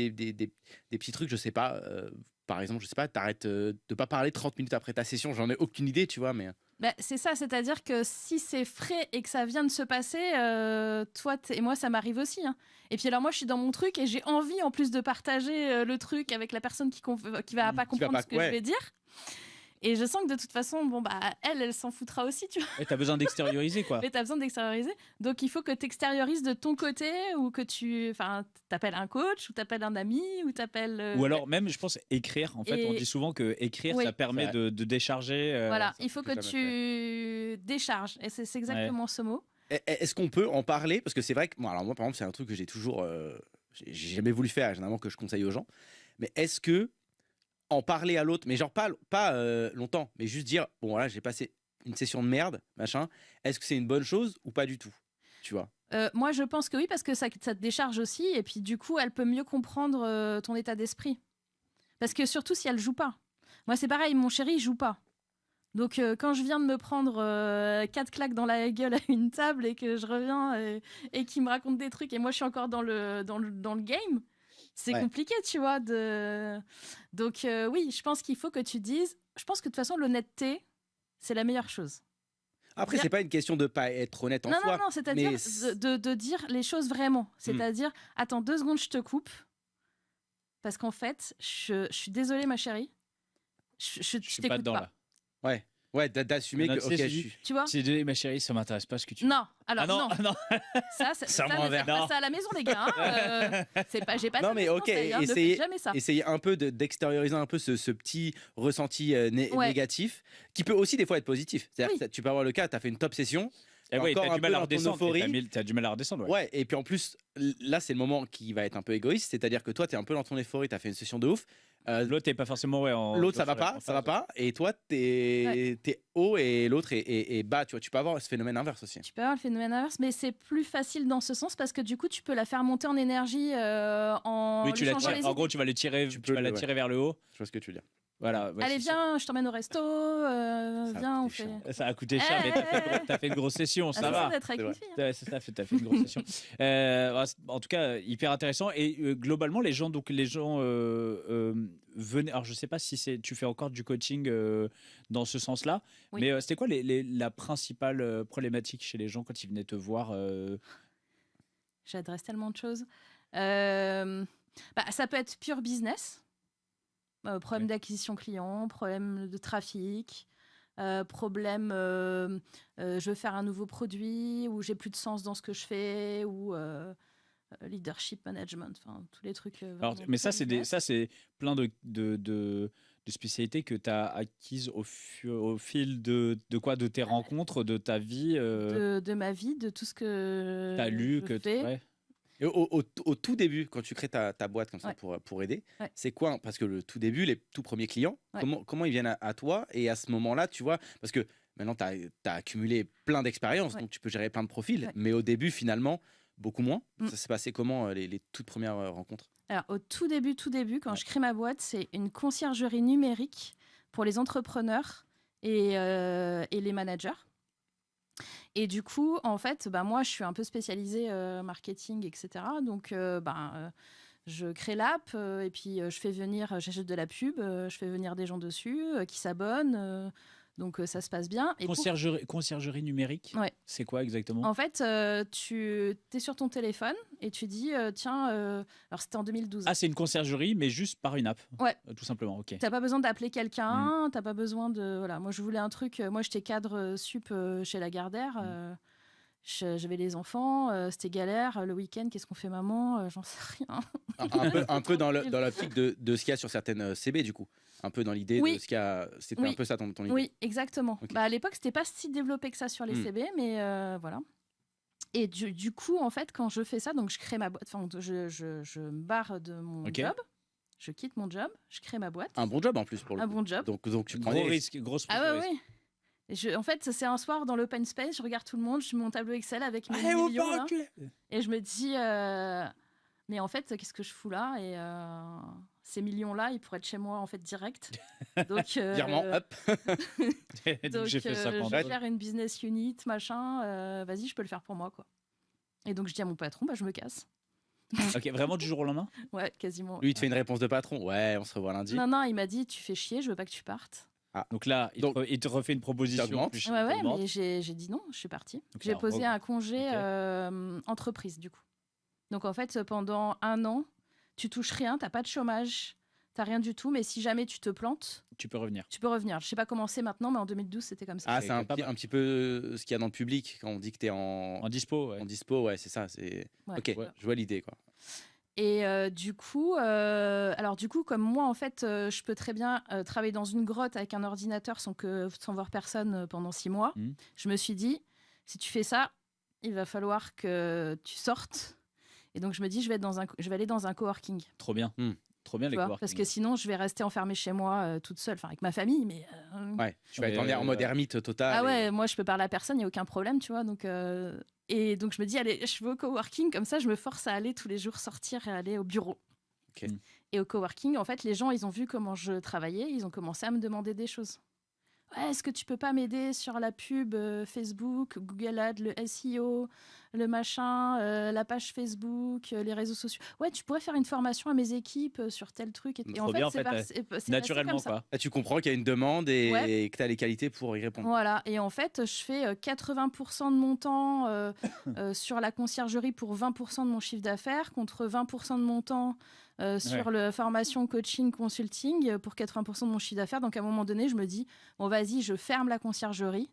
trucs, je sais pas... par exemple, je sais pas, t'arrêtes de pas parler 30 minutes après ta session, j'en ai aucune idée, tu vois, mais... c'est ça, c'est-à-dire que si c'est frais et que ça vient de se passer, toi et moi, ça m'arrive aussi. Hein. Et puis alors moi, je suis dans mon truc et j'ai envie, en plus de partager le truc avec la personne qui va pas comprendre ce que je vais dire. Et je sens que de toute façon, elle s'en foutra aussi, tu vois. Et t'as besoin d'extérioriser, quoi. Mais t'as besoin d'extérioriser. Donc, il faut que t'extériorises de ton côté ou que t'appelles un coach ou t'appelles un ami ou t'appelles... Ou alors même, je pense, écrire. En fait, on dit souvent que écrire, ça permet de décharger. Voilà, il faut que tu décharges. Et c'est exactement ce mot. Est-ce qu'on peut en parler? Parce que c'est vrai que moi, par exemple, c'est un truc que j'ai toujours... j'ai jamais voulu faire, généralement, que je conseille aux gens. Mais est-ce que en parler à l'autre, mais genre pas longtemps, mais juste dire, bon voilà, j'ai passé une session de merde, machin, est-ce que c'est une bonne chose ou pas du tout, tu vois? Moi, je pense que oui, parce que ça te décharge aussi, et puis du coup, elle peut mieux comprendre ton état d'esprit. Parce que surtout si elle joue pas. Moi, c'est pareil, mon chéri, il joue pas. Donc, quand je viens de me prendre 4 claques dans la gueule à une table et que je reviens et qu'il me raconte des trucs, et moi, je suis encore dans le game, c'est compliqué, tu vois. Donc, oui, je pense qu'il faut que tu dises... Je pense que de toute façon, l'honnêteté, c'est la meilleure chose. Après, c'est pas une question de pas être honnête en soi. Non, c'est-à-dire de dire les choses vraiment. C'est-à-dire, attends 2 secondes, je te coupe. Parce qu'en fait, je suis désolée, ma chérie. Je t'écoute pas. Ouais, d'assumer que, ok, tu vois. C'est désolé, ma chérie, ça m'intéresse pas ce que tu... Non, alors non. Ça, ça à la maison, les gars. J'ai pas. Non, mais ok, ne faites jamais ça. Essayez un peu d'extérioriser un peu ce petit ressenti négatif, qui peut aussi des fois être positif. C'est-à-dire, tu peux avoir le cas, tu as fait une top session. T'as du mal à redescendre. T'as du mal à redescendre. Ouais, et puis en plus, là, c'est le moment qui va être un peu égoïste. C'est-à-dire que toi, t'es un peu dans ton euphorie, t'as fait une session de ouf. L'autre t'es pas forcément L'autre ça va pas. Et toi t'es haut et l'autre est bas. Tu vois, tu peux avoir ce phénomène inverse aussi. Tu peux avoir le phénomène inverse, mais c'est plus facile dans ce sens parce que du coup tu peux la faire monter en énergie en. Oui, lui changeant les en idées. gros, tu vas la tirer vers le haut. Je vois ce que tu veux dire. Voilà. Ouais, Allez, viens, je t'emmène au resto. Viens, on fait. Ça a coûté cher, mais t'as fait une grosse session, ça va. D'être avec une fille. Ouais, c'est ça, t'as fait une grosse session. En tout cas, hyper intéressant. Et globalement, les gens venaient. Alors, je sais pas si tu fais encore du coaching dans ce sens-là, Oui. mais c'était quoi la principale problématique chez les gens quand ils venaient te voir J'adresse tellement de choses. Ça peut être pure business. Problème d'acquisition client, problème de trafic, problème je veux faire un nouveau produit ou j'ai plus de sens dans ce que je fais ou leadership management, enfin tous les trucs. Alors, mais ça c'est plein de spécialités que tu as acquises au fil de tes rencontres, de ta vie, de ma vie, de tout ce que tu as lu, je fais. Ouais. Et au tout début, quand tu crées ta boîte comme ça pour aider, c'est quoi? Parce que le tout début, les tout premiers clients, comment ils viennent à toi? Et à ce moment-là, tu vois, parce que maintenant, tu as accumulé plein d'expériences, donc tu peux gérer plein de profils. Mais au début, finalement, beaucoup moins. Ça s'est passé comment, les toutes premières rencontres? Alors, au tout début, quand je crée ma boîte, c'est une conciergerie numérique pour les entrepreneurs et les managers. Et du coup, en fait, moi, je suis un peu spécialisée marketing, etc. Donc, je crée l'app et puis j'achète de la pub, je fais venir des gens dessus qui s'abonnent. Donc, ça se passe bien. Et conciergerie numérique, c'est quoi exactement? En fait, tu es sur ton téléphone et tu dis, tiens, alors c'était en 2012. Ah, c'est une conciergerie, mais juste par une app. Ouais. Tout simplement, ok. T'as pas besoin d'appeler quelqu'un, t'as pas besoin de... Voilà, moi je voulais un truc, moi j'étais cadre sup chez Lagardère, j'avais les enfants, c'était galère, le week-end, qu'est-ce qu'on fait maman, j'en sais rien. un peu dans l'optique de ce qu'il y a sur certaines CB du coup. Un peu dans l'idée de ce qu'il y a... C'était un peu ça ton idée. Oui, exactement. Okay. À l'époque, c'était pas si développé que ça sur les CB, mais voilà. Et du coup, en fait, quand je fais ça, donc je crée ma boîte, enfin, je me barre de mon job, je quitte mon job, je crée ma boîte. Un bon job en plus pour le coup. Un bon job. Donc tu prends gros risque, grosse prise de risque. Oui. En fait, c'est un soir dans l'open space, je regarde tout le monde, je mets mon tableau Excel avec mes millions là, et je me dis, mais en fait, qu'est-ce que je fous là? Et ces millions-là, ils pourraient être chez moi en fait direct. Donc, virement, hop. donc j'ai fait ça je vais faire une business unit, machin. Vas-y, je peux le faire pour moi, quoi. Et donc je dis à mon patron, je me casse. Ok, vraiment du jour au lendemain? Ouais, quasiment. Lui, il te fait une réponse de patron. Ouais, on se revoit lundi. Non, il m'a dit, tu fais chier, je veux pas que tu partes. Ah. Donc là, il te refait une proposition. Ouais, mais j'ai dit non, je suis partie. J'ai posé un congé entreprise, du coup. Donc en fait, pendant 1 an, tu touches rien, t'as pas de chômage, t'as rien du tout, mais si jamais tu te plantes, tu peux revenir. Je sais pas comment c'est maintenant, mais en 2012, c'était comme ça. Ah, c'est un petit peu ce qu'il y a dans le public quand on dit que t'es en dispo. En dispo, ouais, c'est ça. Ok, je vois l'idée, quoi. Et du coup, comme moi, en fait, je peux très bien travailler dans une grotte avec un ordinateur sans voir personne pendant 6 mois. Je me suis dit, si tu fais ça, il va falloir que tu sortes. Et donc, je me dis, je vais aller dans un coworking. Trop bien. Trop bien les coworking. Parce que sinon, je vais rester enfermée chez moi toute seule, avec ma famille. Mais ouais, tu vas être en mode ermite total. Ah ouais, moi, je peux parler à personne, il n'y a aucun problème, tu vois. Donc, et donc, je me dis, allez, je vais au coworking, comme ça, je me force à aller tous les jours sortir et aller au bureau. Okay. Et au coworking, en fait, les gens, ils ont vu comment je travaillais, ils ont commencé à me demander des choses. Ouais, est-ce que tu peux pas m'aider sur la pub Facebook, Google Ads, le SEO, le machin, la page Facebook, les réseaux sociaux. Ouais, tu pourrais faire une formation à mes équipes sur tel truc. Et en fait, c'est naturellement quoi. Là, tu comprends qu'il y a une demande et que tu as les qualités pour y répondre. Voilà, et en fait, je fais 80% de mon temps sur la conciergerie pour 20% de mon chiffre d'affaires, contre 20% de mon temps sur la formation coaching consulting pour 80% de mon chiffre d'affaires. Donc à un moment donné, je me dis, bon vas-y, je ferme la conciergerie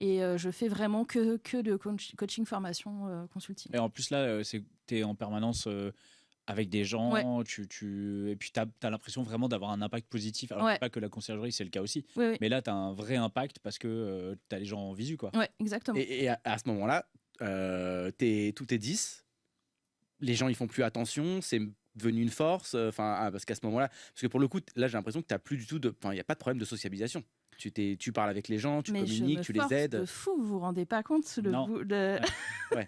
et je fais vraiment que de coaching formation consulting. Et en plus là, tu es en permanence avec des gens, et puis tu as l'impression vraiment d'avoir un impact positif. Alors pas que la conciergerie, c'est le cas aussi, mais là tu as un vrai impact parce que tu as les gens en visu, quoi. Ouais, exactement. Et à ce moment-là, tout est 10, les gens ils font plus attention, c'est devenu une force, parce qu'à ce moment-là, parce que pour le coup, là, j'ai l'impression que t'as plus du tout il y a pas de problème de sociabilisation. Tu parles avec les gens, tu communiques, tu les aides. De fou, vous vous rendez pas compte Ouais.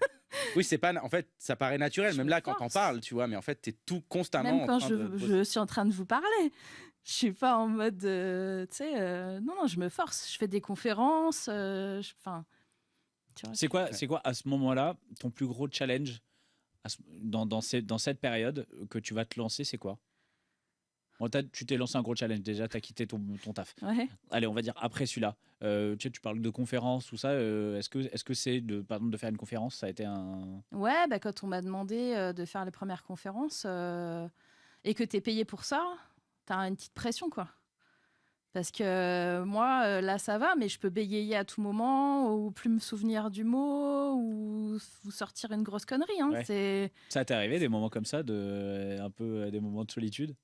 Oui, c'est pas. En fait, ça paraît naturel, même là quand t'en parles, tu vois. Mais en fait, t'es tout constamment. Même quand je suis en train de vous parler, je suis pas en mode, non, je me force. Je fais des conférences. C'est quoi à ce moment-là ton plus gros challenge dans cette période que tu vas te lancer, c'est quoi? Bon, tu t'es lancé un gros challenge déjà, tu as quitté ton taf. Ouais. Allez, on va dire après celui-là. Tu parles de conférences, tout ça. Est-ce que c'est par exemple de faire une conférence, ça a été un... Ouais, quand on m'a demandé de faire les premières conférences et que tu es payé pour ça, tu as une petite pression, quoi. Parce que moi, là, ça va, mais je peux bégayer à tout moment ou plus me souvenir du mot ou vous sortir une grosse connerie. Hein. Ouais. Ça t'est arrivé des moments comme ça, un peu des moments de solitude?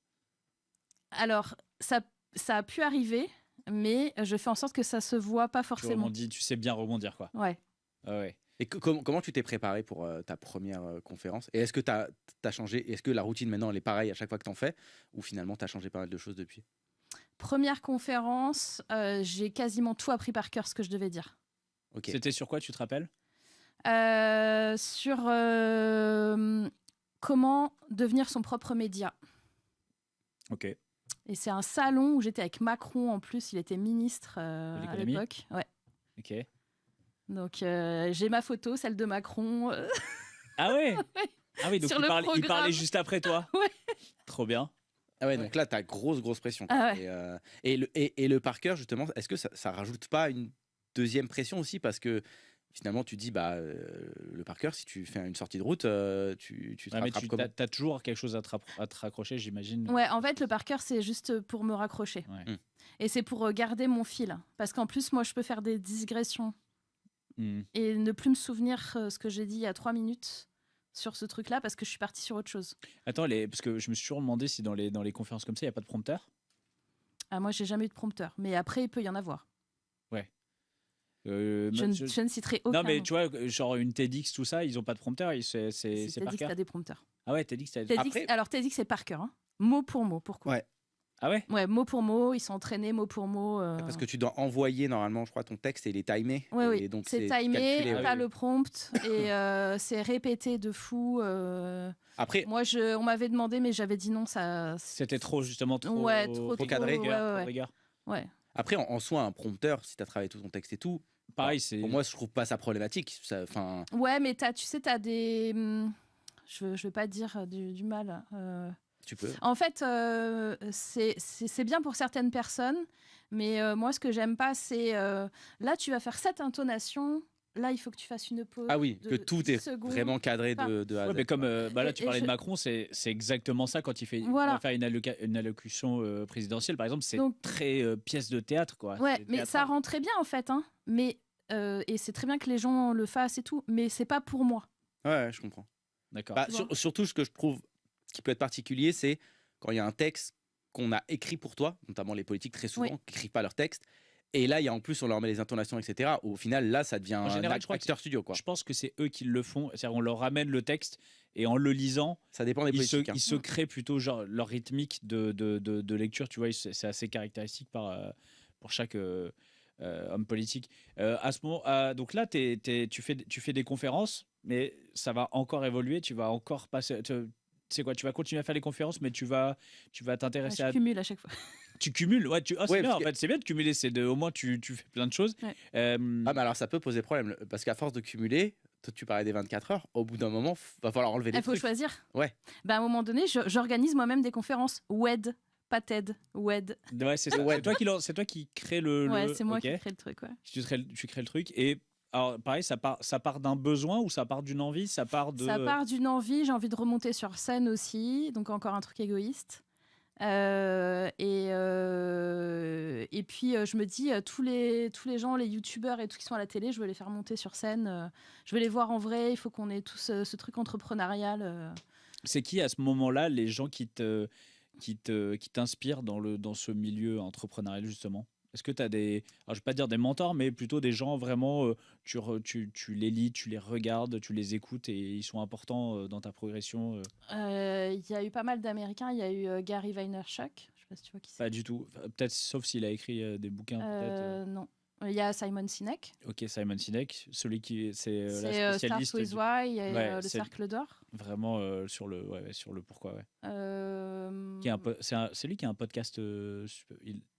Alors, ça a pu arriver, mais je fais en sorte que ça se voit pas forcément. Tu sais bien rebondir, quoi. Ouais. Ah ouais. Et comment tu t'es préparé pour ta première conférence? Et est-ce que t'as changé? Est-ce que la routine maintenant elle est pareille à chaque fois que t'en fais? Ou finalement t'as changé pas mal de choses depuis? Première conférence, j'ai quasiment tout appris par cœur ce que je devais dire. Okay. C'était sur quoi, tu te rappelles? Sur comment devenir son propre média. Ok. Et c'est un salon où j'étais avec Macron en plus, il était ministre à l'époque. Ouais. Ok. Donc j'ai ma photo, celle de Macron. Ah ouais. Ouais. Ah oui, donc il parlait juste après toi. Ouais. Trop bien. Ah ouais, donc là t'as grosse pression. Ah ouais. Et le par cœur justement, est-ce que ça rajoute pas une deuxième pression aussi, parce que finalement tu dis le par cœur, si tu fais une sortie de route, tu te rattrapes comment? T'as toujours quelque chose à te raccrocher, j'imagine. Ouais, en fait le par cœur c'est juste pour me raccrocher. Ouais. Et c'est pour garder mon fil, parce qu'en plus moi je peux faire des digressions et ne plus me souvenir ce que j'ai dit il y a 3 minutes sur ce truc-là, parce que je suis partie sur autre chose. Attends, parce que je me suis toujours demandé si dans les conférences comme ça, il n'y a pas de prompteur. Ah, moi, j'ai jamais eu de prompteur. Mais après, il peut y en avoir. Ouais. Je ne citerai aucun. Non, mais tu vois, genre une TEDx, tout ça, ils n'ont pas de prompteur. C'est par TEDx, cœur. t'as des prompteurs. Ah ouais, TEDx, Alors, TEDx, c'est par cœur. Hein. Mot pour mot. Pourquoi? Ouais. Ah ouais? Ouais, mot pour mot. Ils sont entraînés mot pour mot. Parce que tu dois envoyer normalement, je crois, ton texte et il est timé. Oui, et donc c'est timé, t'as le prompt et c'est répété de fou. Après, moi, on m'avait demandé, mais j'avais dit non. C'était trop, justement, trop cadré. Ouais. Après, en soi, un prompteur, si tu as travaillé tout ton texte et tout, pareil, pour moi, je trouve pas ça problématique. Ouais, mais tu sais, t'as des... Je vais pas dire du mal. Tu peux. En fait, c'est bien pour certaines personnes, mais moi, ce que j'aime pas, c'est là, tu vas faire cette intonation. Là, il faut que tu fasses une pause. Ah oui, que tout est vraiment cadré de A à Z. Mais comme là, tu parlais de Macron, c'est exactement ça quand il va faire une allocution présidentielle, par exemple. C'est très pièce de théâtre, quoi. Ouais, mais ça rend très bien, en fait. Hein. Mais, et c'est très bien que les gens le fassent et tout, mais c'est pas pour moi. Ouais, je comprends. D'accord. Surtout, ce que je trouve qui peut être particulier, c'est quand il y a un texte qu'on a écrit pour toi, notamment les politiques très souvent n'écrivent pas leur texte. Et là, il y a en plus, on leur met les intonations, etc. Au final, là, ça devient un acteur studio, quoi. Je pense que c'est eux qui le font. C'est-à-dire, on leur ramène le texte et en le lisant, ça dépend des politiques. Ils se créent plutôt genre leur rythmique de lecture. Tu vois, c'est assez caractéristique pour chaque homme politique. À ce moment, donc là, tu fais des conférences, mais ça va encore évoluer. Tu vas encore passer. C'est quoi? Tu vas continuer à faire les conférences, mais tu vas t'intéresser à. Je cumule à chaque fois. Tu cumules, ouais. C'est bien, en fait. C'est bien de cumuler. Au moins, tu fais plein de choses. Ouais. Mais alors, ça peut poser problème. Parce qu'à force de cumuler, toi, tu parlais des 24 heures, au bout d'un moment, va falloir enlever des trucs. Il faut choisir. Ouais. À un moment donné, j'organise moi-même des conférences. WED, pas TED, WED. Ouais, c'est ça. C'est toi qui crée le. Ouais, c'est moi qui crée le truc. Ouais. Tu crées le truc. Et alors, pareil, ça part d'un besoin ou ça part d'une envie? Ça part d'une envie. J'ai envie de remonter sur scène aussi. Donc, encore un truc égoïste. Et puis je me dis tous les gens, les youtubeurs et tout qui sont à la télé, je veux les faire monter sur scène, je veux les voir en vrai, il faut qu'on ait tous ce truc entrepreneurial. C'est qui à ce moment-là les gens qui t'inspirent dans ce milieu entrepreneurial justement? Est-ce que tu as des, alors, je vais pas dire des mentors, mais plutôt des gens vraiment, tu les lis, tu les regardes, tu les écoutes et ils sont importants dans ta progression Il y a eu pas mal d'Américains. Il y a eu Gary Vaynerchuk. Je sais pas si tu vois qui c'est. Pas du tout. Enfin, peut-être, sauf s'il a écrit des bouquins, peut-être. Non. Il y a Simon Sinek. Ok, Simon Sinek, celui qui c'est la C'est spécialiste Start with Why et Ouais, le c'est Cercle d'Or. vraiment sur le pourquoi. Ouais. Euh, C'est lui qui a un podcast.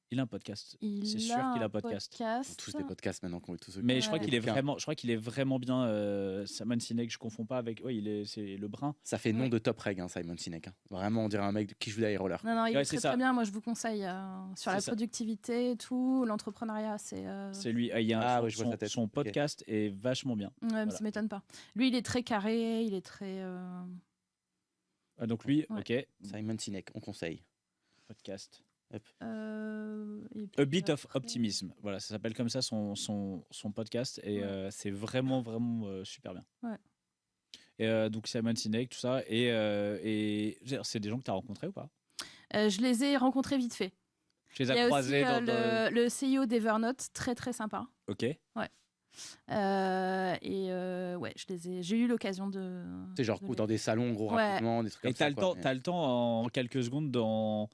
Il a un podcast. C'est sûr qu'il a un podcast. Ils ont tous des podcasts maintenant qu'on est tous. Mais je crois Ouais. qu'il est vraiment bien. Simon Sinek, je confonds pas avec. Ouais, c'est le brun. Ça fait nom de top reg, hein, Simon Sinek. Hein. Vraiment, on dirait un mec qui joue des roller. Non, il Ouais, est c'est très, ça. très bien. Moi, je vous conseille sur la C'est ça. productivité et tout, l'entrepreneuriat. C'est lui. Il y a ouais, je vois sa tête. son Ok. podcast est vachement bien. Ouais, mais ça m'étonne pas. Lui, il est très carré, il est très. Donc lui, Ouais. ok, Simon Sinek, on conseille. podcast. et puis A Bit of après- Optimism. Voilà, ça s'appelle comme ça son podcast et Ouais. c'est vraiment super bien. Ouais. Et donc Simon Sinek, tout ça et je veux dire, c'est des gens que tu as rencontrés ou pas? Je les ai rencontrés vite fait. Tu les Il y as a croisés aussi dans le CEO d'Evernote, très très sympa. Ok. Ouais, j'ai eu l'occasion de. C'est genre de les- dans des salons, gros, Ouais. rapidement, des trucs Et comme ça. quoi. t'as le temps en quelques secondes d'en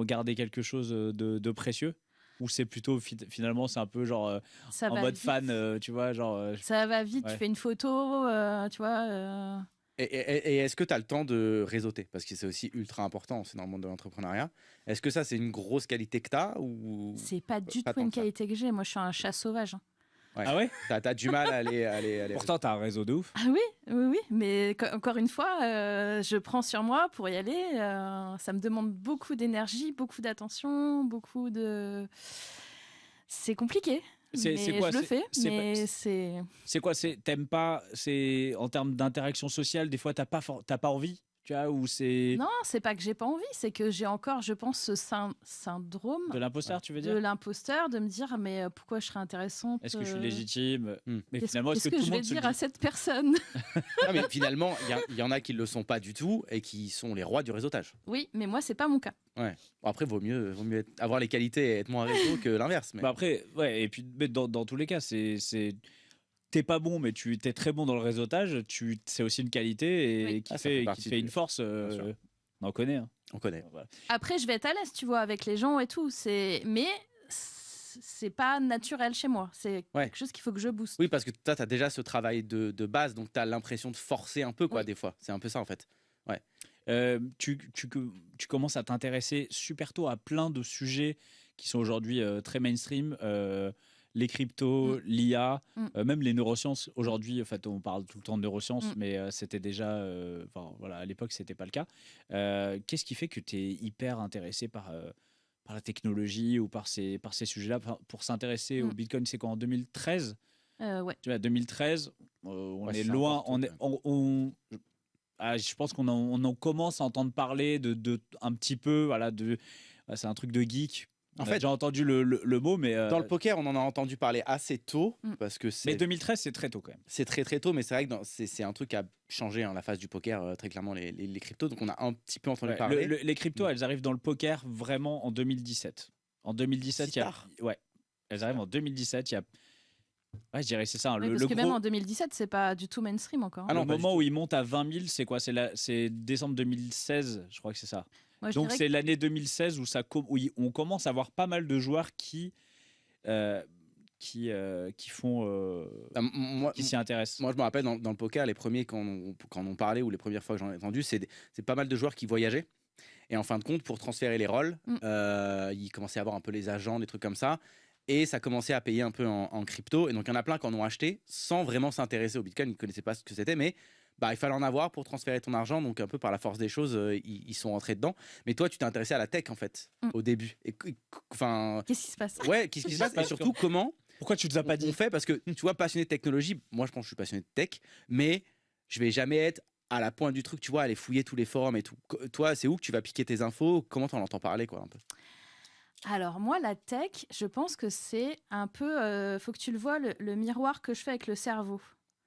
garder quelque chose de précieux? Ou c'est plutôt finalement c'est un peu genre Ça en va mode vite. fan, tu vois, genre Ça va vite, Ouais. tu fais une photo, tu vois. Et est-ce que tu as le temps de réseauter? Parce que c'est aussi ultra important, c'est dans le monde de l'entrepreneuriat. Est-ce que ça, c'est une grosse qualité que tu as ou C'est pas du pas tout une tant que ça. qualité que j'ai. Moi, je suis un chat sauvage. Hein. Ouais. Ah ouais? T'as du mal à aller Pourtant t'as un réseau de ouf. Ah oui. Mais encore une fois, je prends sur moi pour y aller. Ça me demande beaucoup d'énergie, beaucoup d'attention, beaucoup de. C'est compliqué. C'est mais quoi, je le fais, c'est mais c'est. C'est quoi? T'aimes pas? C'est en termes d'interaction sociale, des fois t'as pas envie, tu vois, ou c'est Non, c'est pas que j'ai pas envie, c'est que j'ai encore, je pense, ce syndrome de l'imposteur, tu veux de dire? l'imposteur, de me dire mais pourquoi je serais intéressante Est-ce que je suis légitime? Mais Qu'est-ce finalement, est-ce qu'est-ce que que tout je le vais monde se le dire à dit? cette personne? Non, mais finalement, il y en a qui le sont pas du tout et qui sont les rois du réseautage. Oui, mais moi, c'est pas mon cas. Bon, après, vaut mieux avoir les qualités et être moins réseau que l'inverse. Mais... Bah après, ouais, et puis mais dans tous les cas, t'es pas bon, mais tu t'es très bon dans le réseautage. C'est aussi une qualité et Oui. qui Ah, ça fait fait partie une force. Bien sûr. On en connaît. Hein. On connaît. Voilà. Après, je vais être à l'aise, tu vois, avec les gens et tout. Mais c'est pas naturel chez moi. C'est Ouais. quelque chose qu'il faut que je booste. Oui, parce que toi, tu as déjà ce travail de base, donc tu as l'impression de forcer un peu, quoi, Oui. des fois. C'est un peu ça, en fait. Tu commences à t'intéresser super tôt à plein de sujets qui sont aujourd'hui très mainstream. Les cryptos, l'IA, même les neurosciences. Aujourd'hui, en fait, on parle tout le temps de neurosciences, mais c'était déjà. Voilà, à l'époque, c'était pas le cas. Qu'est-ce qui fait que tu es hyper intéressé par la technologie ou par ces sujets-là? Pour s'intéresser au Bitcoin, c'est quoi, en 2013? Ouais. Tu vois, 2013, on Ouais, est c'est loin. important, Je pense qu'on en commence à entendre parler de un petit peu. Voilà, c'est un truc de geek. En On a fait, déjà entendu le mot, mais. Dans le poker, on en a entendu parler assez tôt, parce que Mais 2013, c'est très tôt quand même. c'est très très tôt, mais c'est vrai que c'est un truc qui a changé la phase du poker, très clairement, les cryptos. Donc on a un petit peu entendu Ouais, parler. les cryptos, elles arrivent dans le poker vraiment en 2017. En 2017, Si tard. ouais, elles arrivent en 2017. Ouais, je dirais c'est ça. Oui, parce que même en 2017, c'est pas du tout mainstream encore. Ah non, le pas du moment tout. où il monte à 20 000, c'est quoi? C'est décembre 2016, je crois que c'est ça. Moi, je Donc dirais c'est l'année 2016 où on commence à voir pas mal de joueurs qui font Moi, qui s'y intéressent. Moi, je me rappelle dans le poker, les premiers quand on parlait ou les premières fois que j'en ai entendu, c'est pas mal de joueurs qui voyageaient. Et en fin de compte, pour transférer les rôles, ils commençaient à avoir un peu les agents, des trucs comme ça. Et ça commençait à payer un peu en crypto. Et donc, il y en a plein qui en ont acheté sans vraiment s'intéresser au Bitcoin. Ils ne connaissaient pas ce que c'était, mais il fallait en avoir pour transférer ton argent. Donc, un peu par la force des choses, ils sont rentrés dedans. Mais toi, tu t'es intéressé à la tech, en fait, au début. Enfin, Qu'est-ce qui se passe? ouais, qu'est-ce qui se passe? Et surtout, comment Pourquoi tu nous as pas on dit? fait? Parce que, tu vois, passionné de technologie, moi, je pense que je suis passionné de tech, mais je vais jamais être à la pointe du truc, tu vois, aller fouiller tous les forums et tout. Toi, c'est où que tu vas piquer tes infos? Comment t'en entends parler, quoi, un peu? Alors moi, la tech, je pense que c'est un peu, faut que tu le vois, le miroir que je fais avec le cerveau.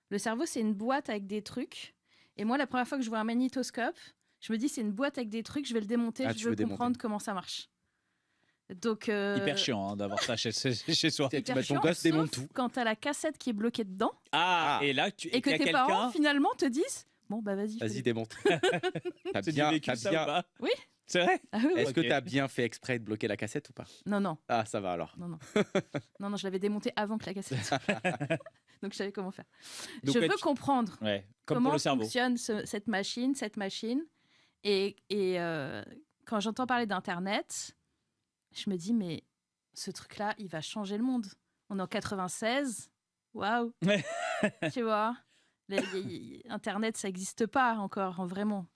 Le cerveau, c'est une boîte avec des trucs. Et moi, la première fois que je vois un magnétoscope, je me dis c'est une boîte avec des trucs, je vais le démonter, Ah, je tu veux veux démonter. comprendre comment ça marche. Donc, Hyper chiant d'avoir ça chez soi. Tu hyper mets ton chiant, gosse démonte sauf tout. quand t'as la cassette qui est bloquée dedans Et là, et que qu'il y a tes parents quelqu'un. finalement te disent bon bah vas-y. Vas-y, démonte. T'as C'est du bien, vécu, t'as ça, bien- ou pas Oui. C'est vrai? Ah oui, oui. Est-ce que Ok. t'as bien fait exprès de bloquer la cassette ou pas? Non. Ah, ça va alors. Non, je l'avais démonté avant que la cassette. Donc je savais comment faire. Donc, je ouais, veux comprendre Ouais, comme comment pour le cerveau. fonctionne cette machine. Et quand j'entends parler d'Internet, je me dis, mais ce truc-là, il va changer le monde. On est en 96. Waouh. Ouais. Tu vois, Internet, ça n'existe pas encore, vraiment.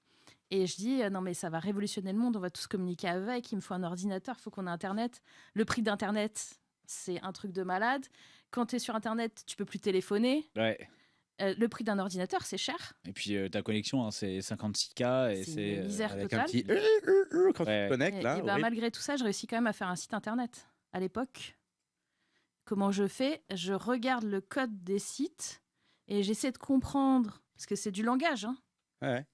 Et je dis, non, mais ça va révolutionner le monde. On va tous communiquer avec. Il me faut un ordinateur, il faut qu'on ait Internet. Le prix d'Internet, c'est un truc de malade. Quand tu es sur Internet, tu peux plus téléphoner. Ouais. Le prix d'un ordinateur, c'est cher. Et puis ta connexion, c'est 56K et C'est une misère Avec totale. un petit quand Ouais. tu te connectes, là. Et ben, horrible. malgré tout ça, je réussis quand même à faire un site internet. À l'époque, comment je fais? Je regarde le code des sites et j'essaie de comprendre, parce que c'est du langage. Hein. Ouais.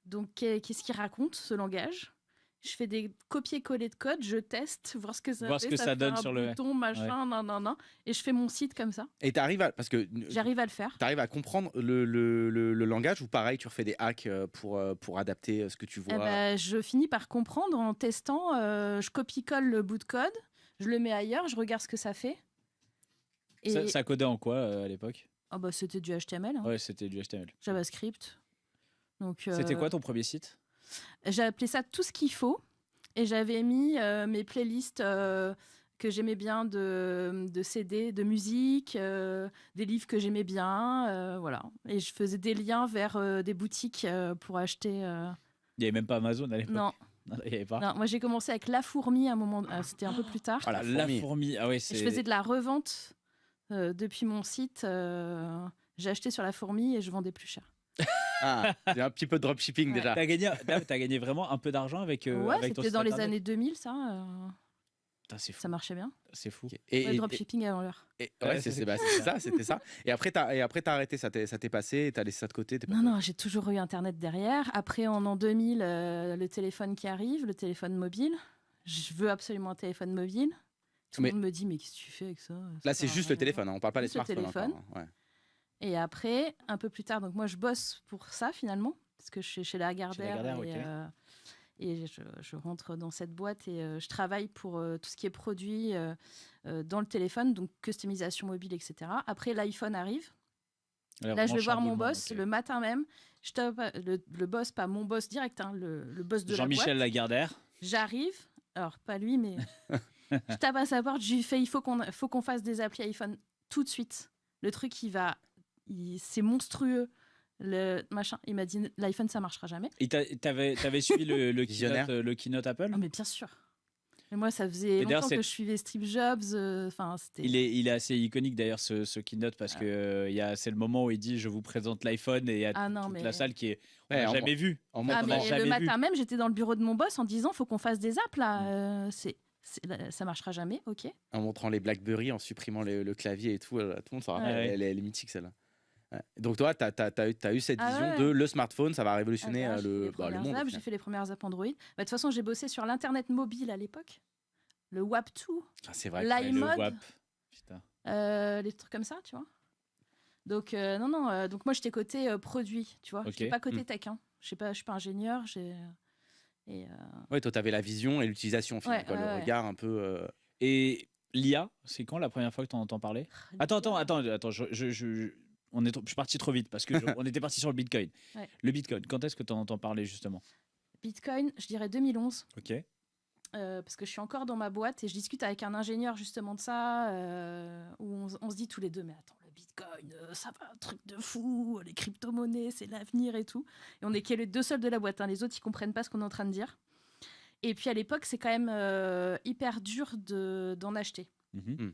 Donc, qu'est-ce qu'il raconte, ce langage? Je fais des copier-coller de code, je teste, voir ce que ça Voir ce fait. que ça fait donne un sur le- bouton, machin, non. Et je fais mon site comme ça. Et t'arrives à. Parce que. J'arrive à le faire. T'arrives à comprendre le langage ou pareil, tu refais des hacks pour adapter ce que tu vois. Eh ben, je finis par comprendre en testant. Je copie-colle le bout de code, je le mets ailleurs, je regarde ce que ça fait. Et Ça codait en quoi à l'époque? ah bah, c'était du HTML, hein. Ouais, c'était du HTML. JavaScript. Donc, C'était quoi ton premier site? j'ai appelé ça Tout ce qu'il faut. Et j'avais mis mes playlists que j'aimais bien de CD, de musique, des livres que j'aimais bien. Voilà. Et je faisais des liens vers des boutiques pour acheter. Il n'y avait même pas Amazon à l'époque. Non, Il y avait pas. non, moi j'ai commencé avec La Fourmi à un moment. C'était un peu plus tard. Ah, la La fourmi. fourmi. Ah ouais, Et c'est. je faisais de la revente depuis mon site. J'ai acheté sur La Fourmi et je vendais plus cher. Ah, c'est un petit peu de dropshipping Ouais. déjà. T'as gagné vraiment un peu d'argent avec. Ouais, avec ton c'était site dans les internet. années 2000, ça. Putain, c'est fou. Ça marchait bien. C'est fou. Ok. Ouais, dropshipping avant l'heure. Ouais, Ouais, c'était ça, c'était ça. Et après, t'as arrêté, ça t'est passé, t'as laissé ça de côté. Non, j'ai toujours eu Internet derrière. Après, en an 2000, le téléphone qui arrive, le téléphone mobile. Je veux absolument un téléphone mobile. Tout le Mais- monde me dit, mais qu'est-ce que tu fais avec ça? Là, c'est juste le téléphone, hein, on parle pas des Juste le smartphones. téléphone. encore, hein. Ouais. Et après, un peu plus tard, donc moi, je bosse pour ça, finalement, parce que je suis chez Lagardère. Lagardère, Et je rentre dans cette boîte et je travaille pour tout ce qui est produit dans le téléphone, donc customisation mobile, etc. Après, l'iPhone arrive. Là, je vais voir mon boss le matin même. Je tape le boss, pas mon boss direct, hein, le boss de la boîte. Jean-Michel Lagardère. J'arrive, alors pas lui, mais je tape à sa porte, je lui fais il faut qu'on fasse des applis iPhone tout de suite. Le truc, c'est monstrueux. Le machin, il m'a dit l'iPhone ça marchera jamais. Et t'avais suivi le Visionnaire. keynote Apple? Ah, mais bien sûr. Mais moi, ça faisait Et d'ailleurs, longtemps que je suivais Steve Jobs. Enfin, c'était. Il est assez iconique d'ailleurs ce keynote parce que c'est le moment où il dit je vous présente l'iPhone et il y a Ah non, toute mais- la salle qui est on Ouais, n'a en- jamais vu. En On mode- Ah, on mais n'a jamais le vu. matin même, j'étais dans le bureau de mon boss en disant faut qu'on fasse des apps là. Ça marchera jamais, ok. en montrant les BlackBerry, en supprimant le clavier et tout, tout le monde s'en rappelle, Ouais. elle est mythique celle-là. Ouais. Donc toi, t'as eu cette Ah vision ouais. de le smartphone, ça va révolutionner Ah, j'ai fait les le premières monde. au apps, final. j'ai fait les premières apps Android. Bah, de toute façon, j'ai bossé sur l'internet mobile à l'époque, le WAP2, Ah, c'est vrai. Là, Ouais, il le mode. WAP. Putain. les trucs comme ça, tu vois. Donc non, donc moi j'étais côté produit, tu vois. Ok. J'étais pas côté tech. Hein. Je suis pas ingénieur. Ouais, toi, t'avais la vision et l'utilisation, finalement, Ouais, quoi, le ouais. regard un peu. Et l'IA, c'est quand la première fois que tu en entends parler? Attends, je suis parti trop vite parce que on était parti sur le Bitcoin. Ouais. Le Bitcoin, quand est-ce que tu en entends parler justement? Bitcoin, je dirais 2011. Ok. Parce que je suis encore dans ma boîte et je discute avec un ingénieur justement de ça, où on se dit tous les deux, mais attends, le Bitcoin, ça va, un truc de fou, les crypto-monnaies, c'est l'avenir et tout. Et on est que les deux seuls de la boîte, hein, les autres, ils comprennent pas ce qu'on est en train de dire. Et puis à l'époque, c'est quand même hyper dur d'en acheter. Mhm.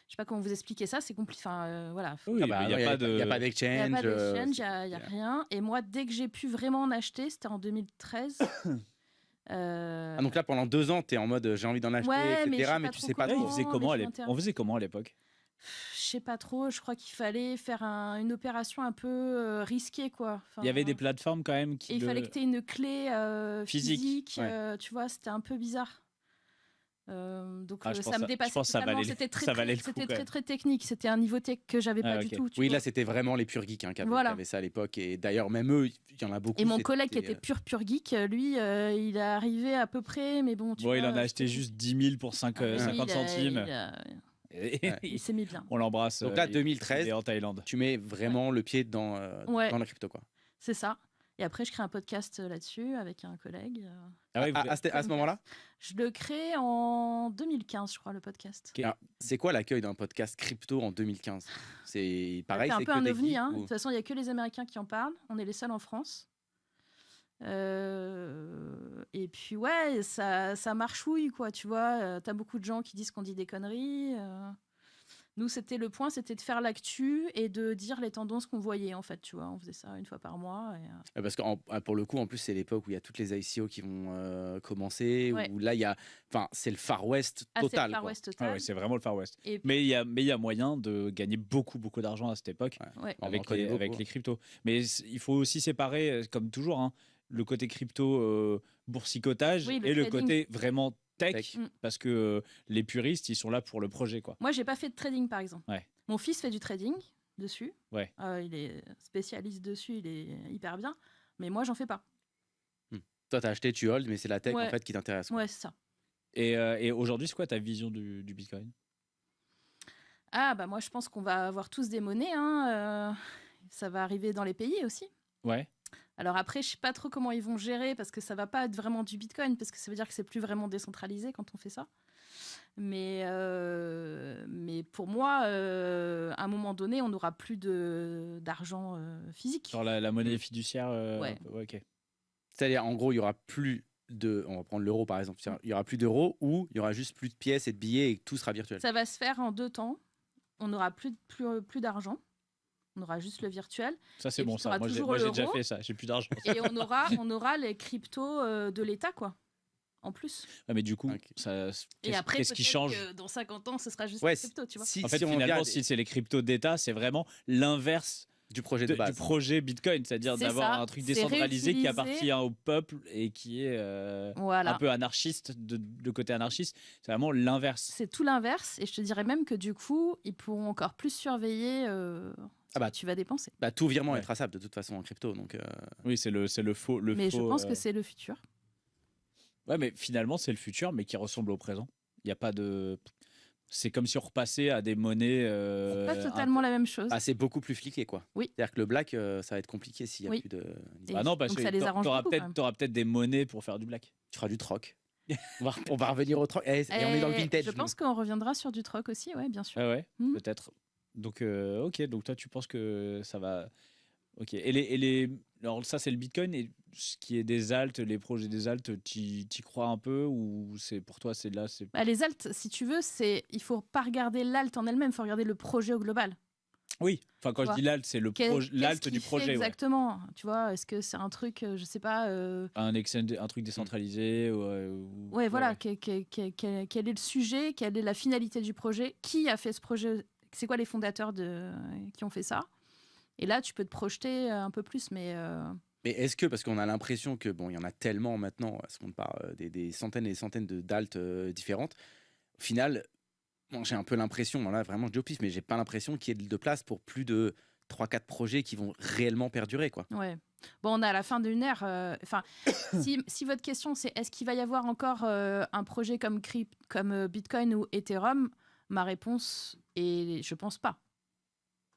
Je sais pas comment vous expliquer ça, c'est compliqué. Enfin, voilà. Oui, Ah bah, il y a pas de. y a pas Il n'y a d'exchange. pas d'exchange, il n'y a rien. Et moi, dès que j'ai pu vraiment en acheter, c'était en 2013. Ah, donc là, pendant 2 ans, t'es en mode j'ai envie d'en acheter, Ouais, mais je etc. sais Mais pas tu trop sais pas Ouais, trop. comment. on faisait comment à l'époque? Je sais pas trop, je crois qu'il fallait faire une opération un peu risquée, quoi. Enfin, Il y avait des plateformes quand même qui. Et il fallait que tu aies une clé physique, ouais. tu vois, c'était un peu bizarre. Donc je ça pense me dépassait je pense que ça totalement. valait C'était ça valait le coup, c'était quand très même. très technique. C'était un niveau tech que j'avais pas du ok. tout. Tu Oui, vois. là, c'était vraiment les purs geeks qui Voilà. avaient ça à l'époque. Et d'ailleurs, même eux, il y en a beaucoup. Et mon collègue qui c'était, était pur geek, lui, il est arrivé à peu près, mais bon, tu Bon, vois. il en a acheté c'était- juste 10 000 pour 50 centimes. Et il s'est mis bien. on l'embrasse. Donc là, il 2013, est en Thaïlande. tu mets vraiment le pied dans la crypto, quoi. C'est ça. Et après, je crée un podcast là-dessus avec un collègue. Ah ouais, À ce moment-là, Je le crée en 2015, je crois, le podcast. Ok. alors, c'est quoi l'accueil d'un podcast crypto en 2015? C'est pareil, C'est un c'est peu que un des ovni. geeks Hein. De ou- toute façon, il n'y a que les Américains qui en parlent. On est les seuls en France. Et puis, ouais, ça marchouille, quoi. Tu vois, t'as beaucoup de gens qui disent qu'on dit des conneries. Nous, le point, c'était de faire l'actu et de dire les tendances qu'on voyait, en fait. Tu vois, on faisait ça une fois par mois. Parce que pour le coup, en plus, c'est l'époque où il y a toutes les ICO qui vont commencer, Ouais. où là, c'est le Far West Ah, c'est le total. Far quoi. West Ah total. ouais, c'est vraiment le Far West. Et Mais il y a moyen de gagner beaucoup d'argent à cette époque Ouais. On en avec connaît beaucoup. les cryptos. Mais il faut aussi séparer, comme toujours, hein, le côté crypto boursicotage Oui, le et le trading. côté vraiment tech, Tech. parce que les puristes, ils sont là pour le projet, quoi. Moi, j'ai pas fait de trading, par exemple. Ouais. Mon fils fait du trading dessus. Ouais. Il est spécialiste dessus, il est hyper bien. Mais moi, j'en fais pas. Toi, t'as acheté, tu hold, mais c'est la tech Ouais. en fait qui t'intéresse. quoi. Ouais, c'est ça. Et aujourd'hui, c'est quoi ta vision du Bitcoin? Ah, bah moi, je pense qu'on va avoir tous des monnaies. Hein. Ça va arriver dans les pays aussi. Ouais. Alors après, je sais pas trop comment ils vont gérer parce que ça va pas être vraiment du Bitcoin parce que ça veut dire que c'est plus vraiment décentralisé quand on fait ça. Mais pour moi, à un moment donné, on n'aura plus d'argent physique. Genre la monnaie fiduciaire. Ouais. Ok. C'est-à-dire, en gros, il y aura plus de. On va prendre l'euro par exemple. C'est-à-dire, il y aura plus d'euros ou il y aura juste plus de pièces et de billets et tout sera virtuel. Ça va se faire en 2 temps. On n'aura plus d'argent. On aura juste le virtuel. Ça, c'est Et bon, puis, ça. t'auras Moi, j'ai toujours déjà l'euro. fait ça. J'ai plus d'argent. Et on aura les cryptos de l'État, quoi. En plus. Ah, mais du coup, Ok. Et après, qu'est-ce qui peut-être change? que dans 50 ans, ce sera juste Ouais, les cryptos, tu vois. si, En fait, si on finalement, vient si c'est les cryptos d'État, c'est vraiment l'inverse du projet de base. du projet Bitcoin, c'est-à-dire C'est d'avoir ça, un truc c'est décentralisé qui réutilisé. appartient au peuple et qui est Voilà. un peu anarchiste, de côté anarchiste. C'est vraiment l'inverse. C'est tout l'inverse. Et je te dirais même que du coup, ils pourront encore plus surveiller ce que tu vas dépenser. Bah, tout virement Ouais. est traçable de toute façon en crypto. Donc, Oui, c'est le faux. Mais je faux, pense que c'est le futur. Ouais, mais finalement, c'est le futur, mais qui ressemble au présent. Il n'y a pas de. C'est comme si on repassait à des monnaies. Pas totalement la même chose. ah, c'est beaucoup plus fliqué quoi. Oui. C'est-à-dire que le black, ça va être compliqué s'il n'y a Oui. plus de. Et Ah non, parce donc que ça les arrange t'auras beaucoup, quand même. peut-être des monnaies pour faire du black. Tu feras du troc. On va revenir au troc. Et on est dans le vintage. Je pense qu'on reviendra sur du troc aussi, ouais, bien sûr. Ah ouais, Hmm. peut-être. Donc, ok, donc toi, tu penses que ça va. Ok. Alors, ça, c'est le Bitcoin. Et ce qui est des alts, les projets des alts, t'y crois un peu? Ou c'est pour toi, c'est là. Bah, les alts, si tu veux, il faut pas regarder l'alt en elle-même, il faut regarder le projet au global. Oui, enfin, quand Tu je dis l'alt, c'est Qu'est-ce l'alt qu'il du fait projet. Ouais. exactement. Tu vois, est-ce que c'est un truc, je sais pas. Un truc décentralisé. Ouais, voilà. Quel est le sujet? Quelle est la finalité du projet? Qui a fait ce projet? C'est quoi les fondateurs qui ont fait ça? Et là, tu peux te projeter un peu plus, mais. Mais est-ce que, parce qu'on a l'impression que, bon, il y en a tellement maintenant, parce qu'on parle des centaines et des centaines d'alts différentes, au final, bon, j'ai un peu l'impression, bon, là vraiment je dis au pif, mais j'ai pas l'impression qu'il y ait de place pour plus de 3-4 projets qui vont réellement perdurer, quoi. Ouais. Bon, on est à la fin d'une ère. Enfin, si votre question c'est est-ce qu'il va y avoir encore un projet comme Bitcoin ou Ethereum, ma réponse est je pense pas.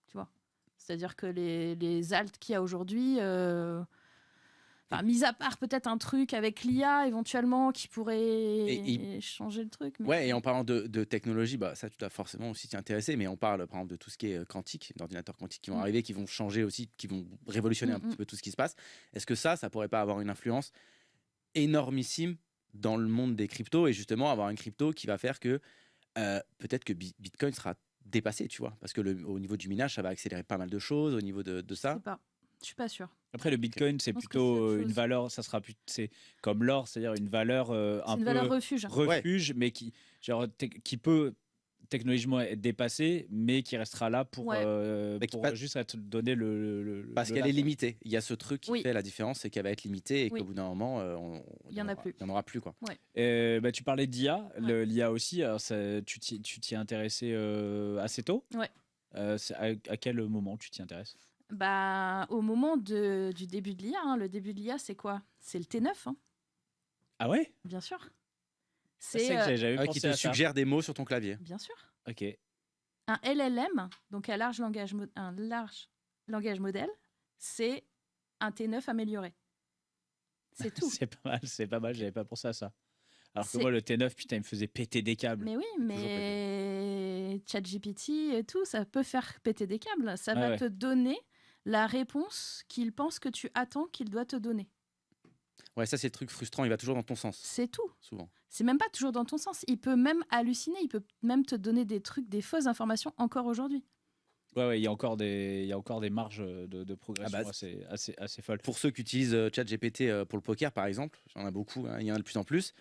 Tu vois. C'est-à-dire que les alts qu'il y a aujourd'hui, mis à part peut-être un truc avec l'IA éventuellement qui pourrait changer le truc. Mais... Ouais, et en parlant de technologie, bah, ça tu dois forcément aussi t'y intéresser, mais on parle par exemple de tout ce qui est quantique, d'ordinateurs quantiques qui vont arriver, qui vont changer aussi, qui vont révolutionner un petit peu tout ce qui se passe. Est-ce que ça pourrait pas avoir une influence énormissime dans le monde des cryptos et justement avoir une crypto qui va faire que peut-être que Bitcoin sera dépassé, tu vois, parce que au niveau du minage, ça va accélérer pas mal de choses au niveau de ça. Je suis pas sûre. Après, le Bitcoin, c'est plutôt une valeur, c'est comme l'or, c'est-à-dire une valeur un peu valeur refuge. mais qui peut technologiquement être dépassée, mais qui restera là pour, juste être donné parce qu'elle est limitée. Il y a ce truc qui fait la différence, c'est qu'elle va être limitée et qu'au bout d'un moment, il n'y en aura plus. Quoi. Tu parlais d'IA, l'IA aussi, alors tu t'y es intéressé assez tôt. Ouais. À quel moment tu t'y intéresses? Au moment du début de l'IA. Hein. Le début de l'IA, c'est quoi? C'est le T9. Hein. Ah ouais? Bien sûr. C'est que j'avais pensé qui te à ça. suggère des mots sur ton clavier. Bien sûr. Ok. Un LLM, donc un large langage modèle, c'est un T9 amélioré. C'est tout. c'est pas mal, j'avais pas pensé à ça. Alors que moi, le T9, putain, il me faisait péter des câbles. Mais oui, mais ChatGPT et tout, ça peut faire péter des câbles. Ça va te donner la réponse qu'il pense que tu attends qu'il doit te donner. Ouais, ça c'est le truc frustrant, il va toujours dans ton sens. C'est tout. Souvent. C'est même pas toujours dans ton sens. Il peut même halluciner, il peut même te donner des trucs, des fausses informations encore aujourd'hui. Ouais, il y a encore des marges de progression assez folles. Pour ceux qui utilisent ChatGPT pour le poker, par exemple, j'en ai beaucoup, hein, il y en a de plus en plus.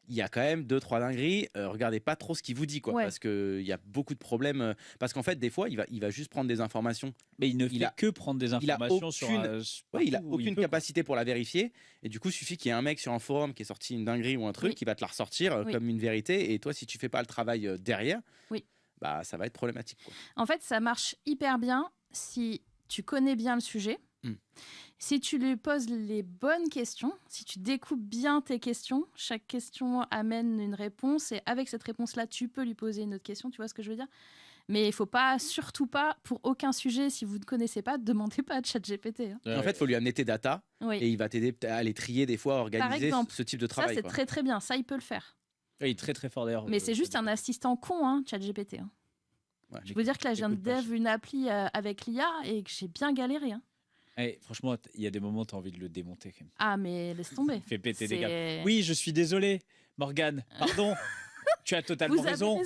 Il y a quand même 2-3 dingueries. Regardez pas trop ce qu'il vous dit, quoi, parce qu'il y a beaucoup de problèmes. Parce qu'en fait, des fois, il va juste prendre des informations. Mais il ne fait que prendre des informations il a aucune capacité pour la vérifier. Et du coup, il suffit qu'il y ait un mec sur un forum qui ait sorti une dinguerie ou un truc qui va te la ressortir comme une vérité. Et toi, si tu fais pas le travail derrière, bah, ça va être problématique, quoi. En fait, ça marche hyper bien si tu connais bien le sujet. Si tu lui poses les bonnes questions, si tu découpes bien tes questions, chaque question amène une réponse et avec cette réponse-là, tu peux lui poser une autre question, tu vois ce que je veux dire? Mais il ne faut pas, surtout pas, pour aucun sujet, si vous ne connaissez pas, demandez pas à ChatGPT. Hein. En fait, il faut lui amener tes datas et il va t'aider à les trier des fois, à organiser ce type de travail. Ça, c'est très très bien, ça, il peut le faire. Il est très très fort d'ailleurs. Mais c'est juste un assistant con, hein, ChatGPT. Hein. Ouais, je peux dire que là, je viens de dev une appli avec l'IA et que j'ai bien galéré. Hein. Franchement, il y a des moments où tu as envie de le démonter quand même. Ah, mais laisse tomber. Il fait péter des câbles. Oui, je suis désolé, Morgane. Pardon. Tu as totalement raison.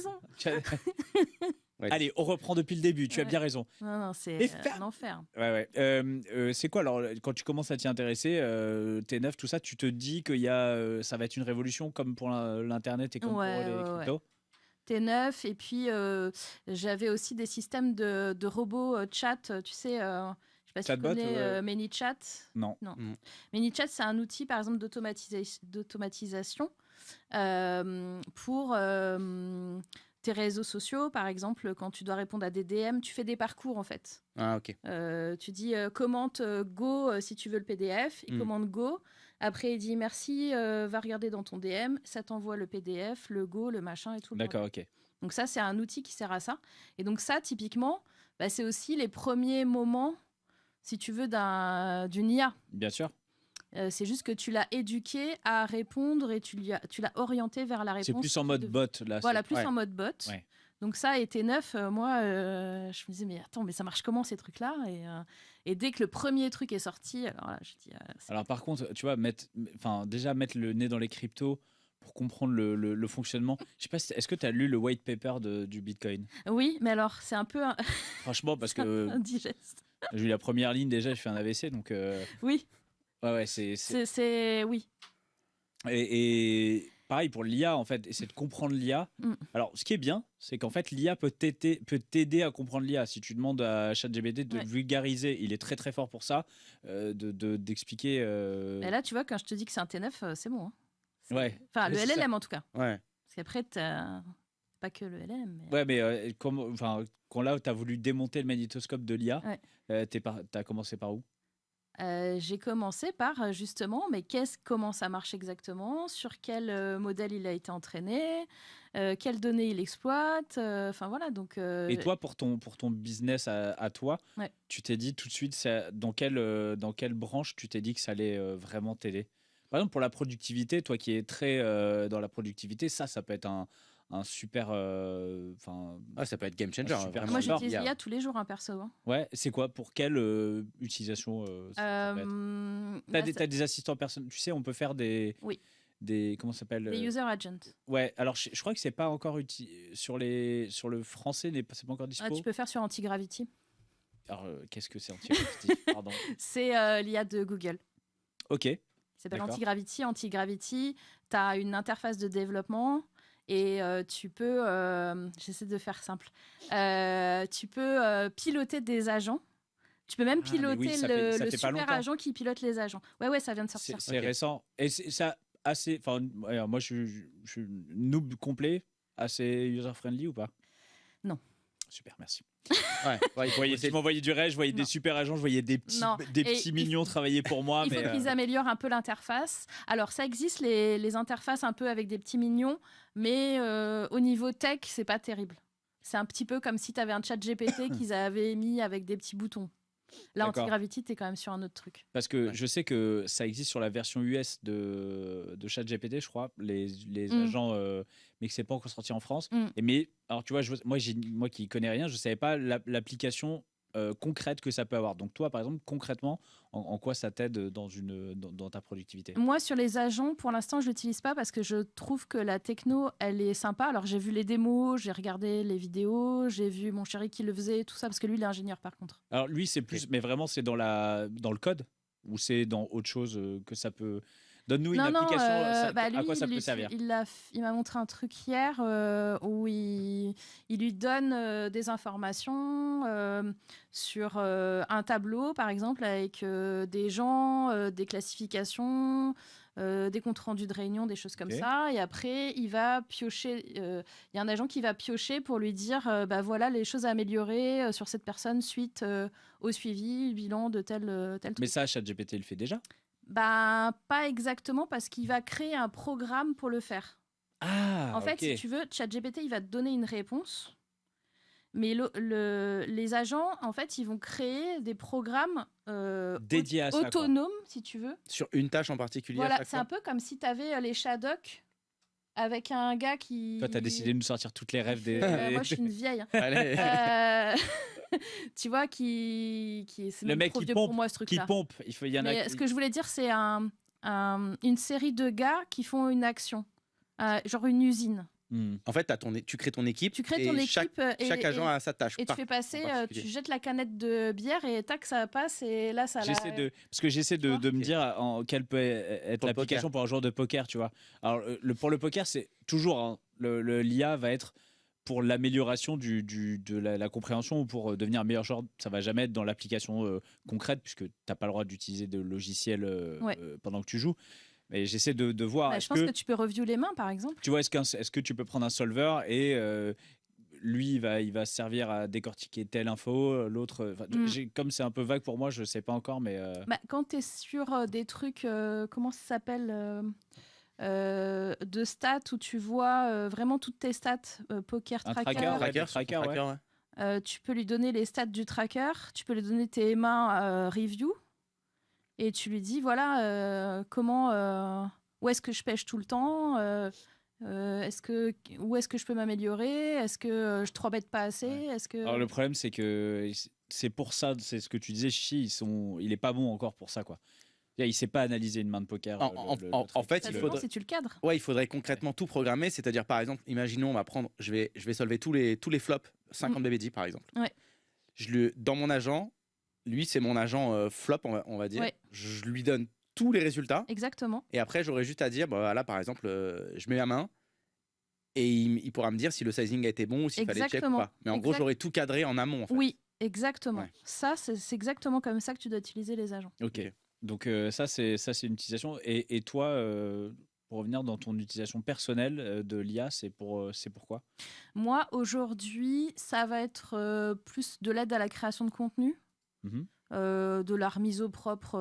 Allez, on reprend depuis le début. Tu as bien raison. Non, c'est un enfer. Ouais. C'est quoi alors, quand tu commences à t'y intéresser, T9, tout ça, tu te dis que ça va être une révolution comme pour l'Internet et comme pour les cryptos? T9, et puis j'avais aussi des systèmes de robots chat, tu sais. Je ne sais pas si tu connais ManyChat. Non. ManyChat, c'est un outil, par exemple, d'automatisation pour tes réseaux sociaux. Par exemple, quand tu dois répondre à des DM, tu fais des parcours, en fait. Ah, ok. Tu dis commente Go si tu veux le PDF. Il commande Go. Après, il dit merci, va regarder dans ton DM. Ça t'envoie le PDF, le Go, le machin et tout. D'accord, ok. Donc ça, c'est un outil qui sert à ça. Et donc ça, typiquement, c'est aussi les premiers moments, si tu veux, d'une IA. Bien sûr. C'est juste que tu l'as éduqué à répondre et tu l'as orienté vers la réponse. C'est plus en mode bot, là. Voilà, plus en mode bot. Ouais. Donc ça, et T9, moi, je me disais, mais attends, mais ça marche comment ces trucs-là? Et dès que le premier truc est sorti, alors là, je dis... alors par contre, tu vois, déjà mettre le nez dans les cryptos pour comprendre le fonctionnement. Je sais pas, est-ce que tu as lu le white paper du Bitcoin? Oui, mais alors, c'est un peu... Franchement, parce que... indigeste. J'ai eu la première ligne déjà, je fais un AVC, donc... Oui. Ouais, oui. Et pareil pour l'IA, en fait, essayer de comprendre l'IA. Alors, ce qui est bien, c'est qu'en fait, l'IA peut t'aider à comprendre l'IA. Si tu demandes à ChatGPT de vulgariser, il est très très fort pour ça, d'expliquer... Et là, tu vois, quand je te dis que c'est un T9, c'est bon. Hein. Ouais. Enfin, le LLM, en tout cas. Ouais. Parce qu'après, t'as... pas que le LLM. Mais... Ouais, mais quand là, tu as voulu démonter le magnétoscope de l'IA, t'as commencé par où? J'ai commencé par justement, mais comment ça marche exactement, sur quel modèle il a été entraîné, quelles données il exploite, enfin voilà. Donc. Et toi, pour ton business à toi, tu t'es dit tout de suite dans quelle branche tu t'es dit que ça allait vraiment t'aider? Par exemple, pour la productivité, toi qui es très dans la productivité, ça peut être un super... ça peut être game changer. Moi, j'utilise l'IA tous les jours, perso. Hein. Ouais, c'est quoi? Pour quelle utilisation ça peut être? T'as des assistants personnels. Tu sais, on peut faire des... Oui. Comment ça s'appelle? Des user agents. Ouais, alors je crois que c'est pas encore sur le français, c'est pas encore dispo. Tu peux faire sur Antigravity. Alors, qu'est-ce que c'est Antigravity? Pardon. C'est l'IA de Google. Ok. Ça s'appelle Antigravity. Antigravity, tu as une interface de développement Et tu peux, j'essaie de faire simple, tu peux piloter des agents. Tu peux même piloter le super agent qui pilote les agents. Ouais, ça vient de sortir. C'est récent. Et c'est ça assez. Enfin, moi, je suis noob complet, assez user-friendly ou pas? Non. Super, merci. Tu m'envoyais du rêve, je voyais des super agents, je voyais des petits mignons travailler pour moi. Il faut qu'ils améliorent un peu l'interface. Alors, ça existe, les interfaces un peu avec des petits mignons, mais au niveau tech, c'est pas terrible. C'est un petit peu comme si tu avais un chat GPT qu'ils avaient mis avec des petits boutons. Là, Antigravity, t'es quand même sur un autre truc. Parce que je sais que ça existe sur la version US de ChatGPT, je crois, les agents, mais que c'est pas encore sorti en France. Mais alors, tu vois, moi qui connais rien, je savais pas l'application concrète que ça peut avoir. Donc toi, par exemple, concrètement, en quoi ça t'aide dans ta productivité? Moi, sur les agents, pour l'instant, je l'utilise pas parce que je trouve que la techno, elle est sympa. Alors, j'ai vu les démos, j'ai regardé les vidéos, j'ai vu mon chéri qui le faisait, tout ça, parce que lui, il est ingénieur, par contre. Alors, lui, c'est plus... Mais vraiment, c'est dans le code? Ou c'est dans autre chose que ça peut... Donne-nous une application, à quoi ça peut servir? Il m'a montré un truc hier où il lui donne des informations sur un tableau, par exemple, avec des gens, des classifications, des comptes rendus de réunion, des choses comme ça. Et après, il va piocher. Il y a un agent qui va piocher pour lui dire voilà les choses à améliorer sur cette personne suite au suivi, bilan de tel truc. Mais ça, ChatGPT le fait déjà? Pas exactement, parce qu'il va créer un programme pour le faire. En fait, si tu veux, ChatGPT, il va te donner une réponse. Mais les agents, en fait, ils vont créer des programmes dédiés à ça, autonomes, si tu veux. Sur une tâche en particulier. Voilà, c'est un peu comme si tu avais les Shadok avec un gars qui... Toi, tu as décidé de nous sortir toutes les rêves des... moi, je suis une vieille. Tu vois, c'est le mec trop qui vieux pompe, pour moi, ce truc-là. qui pompe. Ce que je voulais dire, c'est une série de gars qui font une action, genre une usine. En fait, tu crées ton équipe. Tu crées ton équipe chaque agent a sa tâche. Et tu fais passer, tu jettes la canette de bière et tac, ça passe et là, ça... Parce que j'essaie de me dire quelle peut être l'application pour un joueur de poker, tu vois. Alors, pour le poker, c'est toujours... l'IA va être pour l'amélioration de la compréhension ou pour devenir meilleur joueur. Ça va jamais être dans l'application concrète puisque tu n'as pas le droit d'utiliser de logiciel pendant que tu joues. Mais j'essaie de voir. Je pense que tu peux review les mains, par exemple. Tu vois, est-ce que tu peux prendre un solver et lui, il va servir à décortiquer telle info, l'autre. Comme c'est un peu vague pour moi, je sais pas encore, mais. Quand tu es sur des trucs, comment ça s'appelle de stats où tu vois vraiment toutes tes stats, poker tracker. Tu peux lui donner les stats du tracker, tu peux lui donner tes mains review. Et tu lui dis, voilà, où est-ce que je pêche tout le temps où est-ce que je peux m'améliorer? Est-ce que je 3-bête pas assez? Alors, le problème, c'est que c'est pour ça, c'est ce que tu disais, Chichi, il est pas bon encore pour ça, quoi. Il sait pas analyser une main de poker. En fait, si tu le cadres. Ouais, il faudrait concrètement tout programmer. C'est-à-dire, par exemple, imaginons, on va prendre, je vais solver tous les flops, 50 BBD par exemple. Ouais. Dans mon agent, lui, c'est mon agent flop, on va dire. Ouais. Je lui donne tous les résultats. Exactement. Et après, j'aurais juste à dire, là, par exemple, je mets ma main et il pourra me dire si le sizing a été bon ou s'il fallait check ou pas. Mais en gros, j'aurais tout cadré en amont. En fait. Oui, exactement. Ouais. Ça, c'est exactement comme ça que tu dois utiliser les agents. Ok. Donc ça, c'est une utilisation. Et toi, pour revenir dans ton utilisation personnelle de l'IA, c'est pourquoi? Moi, aujourd'hui, ça va être plus de l'aide à la création de contenu. De la remise au propre,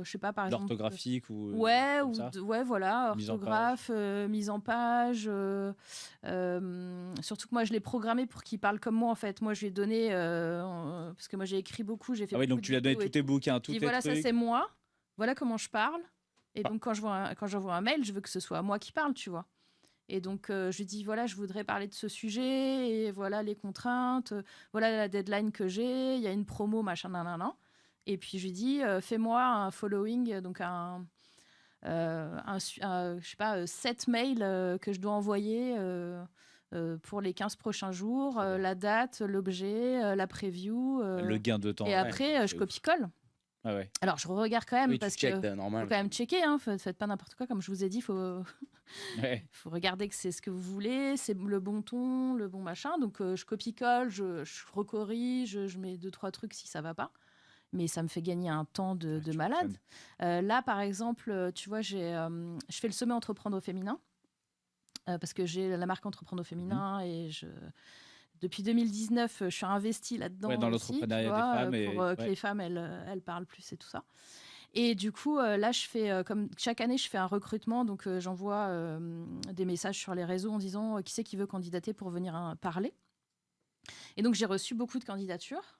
je sais pas, par exemple. L'orthographique ou. Ouais, voilà, orthographe, mise en page. Surtout que moi, je l'ai programmé pour qu'il parle comme moi, en fait. Moi, je lui ai donné. Parce que moi, j'ai écrit beaucoup, j'ai fait. Ah oui, donc tu lui as donné tous tes bouquins, tous tes trucs. Voilà, ça, c'est moi. Voilà comment je parle. Et donc, quand j'envoie un mail, je veux que ce soit moi qui parle, tu vois. Et donc, je lui dis, voilà, je voudrais parler de ce sujet, et voilà les contraintes, voilà la deadline que j'ai, il y a une promo, machin, nanana. Et puis, je lui dis, fais-moi un following, donc je sais pas, 7 mails que je dois envoyer pour les 15 prochains jours, la date, l'objet, la preview. Le gain de temps. Et après, je copie-colle. Ah ouais. Alors, je regarde quand même Oui, parce tu check, que normal. faut quand même checker. Faites pas n'importe quoi. Comme je vous ai dit, faut Ouais. faut regarder que c'est ce que vous voulez, c'est le bon ton, le bon machin. Donc, je copie-colle, je recorrige, je mets 2-3 trucs si ça va pas. Mais ça me fait gagner un temps de Tu malade. m'étonnes. Là, par exemple, tu vois, je fais le sommet entreprendre au féminin parce que j'ai la marque entreprendre au féminin et depuis 2019, je suis investie là-dedans Ouais, dans aussi, tu l'entrepreneuriat des vois, femmes et pour que ouais. les femmes, elles parlent plus et tout ça. Et du coup, là, je fais, comme chaque année, je fais un recrutement. Donc, j'envoie des messages sur les réseaux en disant qui c'est qui veut candidater pour venir parler. Et donc, j'ai reçu beaucoup de candidatures.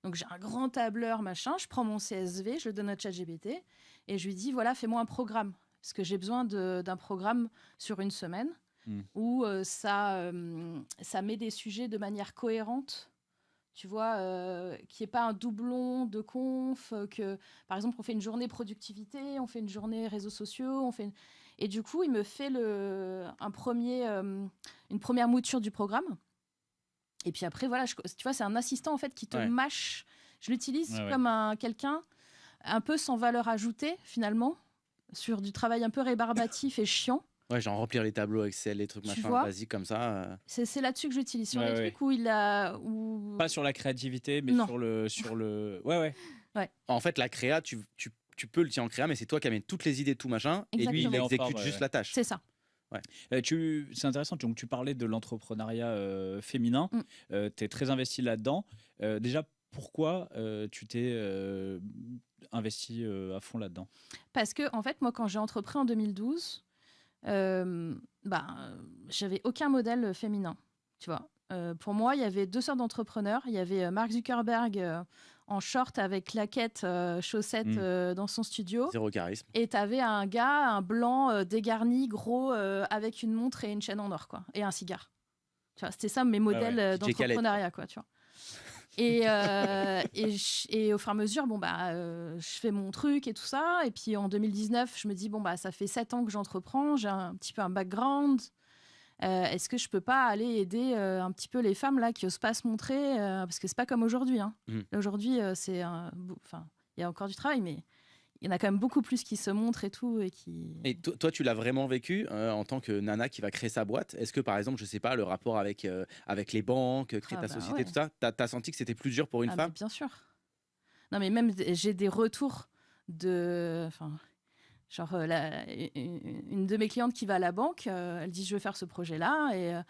Donc, j'ai un grand tableur, machin. Je prends mon CSV, je le donne à ChatGPT et je lui dis, voilà, fais-moi un programme. Parce que j'ai besoin d'un programme sur une semaine où ça met des sujets de manière cohérente. Tu vois, qu'il n'y ait pas un doublon de conf, que, par exemple, on fait une journée productivité, on fait une journée réseaux sociaux, et du coup, il me fait une première mouture du programme. Et puis après, voilà, tu vois, c'est un assistant en fait qui te mâche. Je l'utilise comme quelqu'un un peu sans valeur ajoutée finalement, sur du travail un peu rébarbatif et chiant. Ouais, genre remplir les tableaux Excel, les trucs machin basiques comme ça. C'est là-dessus que j'utilise. Sur les trucs où il a. Pas sur la créativité, mais non. sur le. Ouais. En fait, la créa, tu peux le tirer en créa, mais c'est toi qui amènes toutes les idées, tout machin, Exactement. et lui, il exécute juste la tâche. C'est ça. Ouais. C'est intéressant, donc tu parlais de l'entrepreneuriat féminin, tu es très investi là-dedans. Déjà, pourquoi tu t'es investi à fond là-dedans? Parce que, en fait, moi, quand j'ai entrepris en 2012, j'avais aucun modèle féminin, tu vois. Pour moi, il y avait 2 sortes d'entrepreneurs. Il y avait Mark Zuckerberg en short avec claquettes, chaussettes dans son studio. Zéro charisme. Et tu avais un gars, un blanc dégarni, gros, avec une montre et une chaîne en or, quoi, et un cigare. Tu vois, c'était ça mes modèles d'entrepreneuriat, quoi, tu vois. Et au fur et à mesure, je fais mon truc et tout ça. Et puis en 2019, je me dis, ça fait 7 ans que j'entreprends, j'ai un petit peu un background. Est-ce que je peux pas aller aider un petit peu les femmes là qui osent pas se montrer parce que c'est pas comme aujourd'hui. Hein. Aujourd'hui, il y a encore du travail, mais il y en a quand même beaucoup plus qui se montrent et tout Et toi, tu l'as vraiment vécu en tant que nana qui va créer sa boîte. Est-ce que par exemple, je sais pas, le rapport avec les banques, créer ta société, tout ça, t'as senti que c'était plus dur pour une femme? Bien sûr. Non, mais même j'ai des retours de. Genre, une de mes clientes qui va à la banque, elle dit je veux faire ce projet-là. Et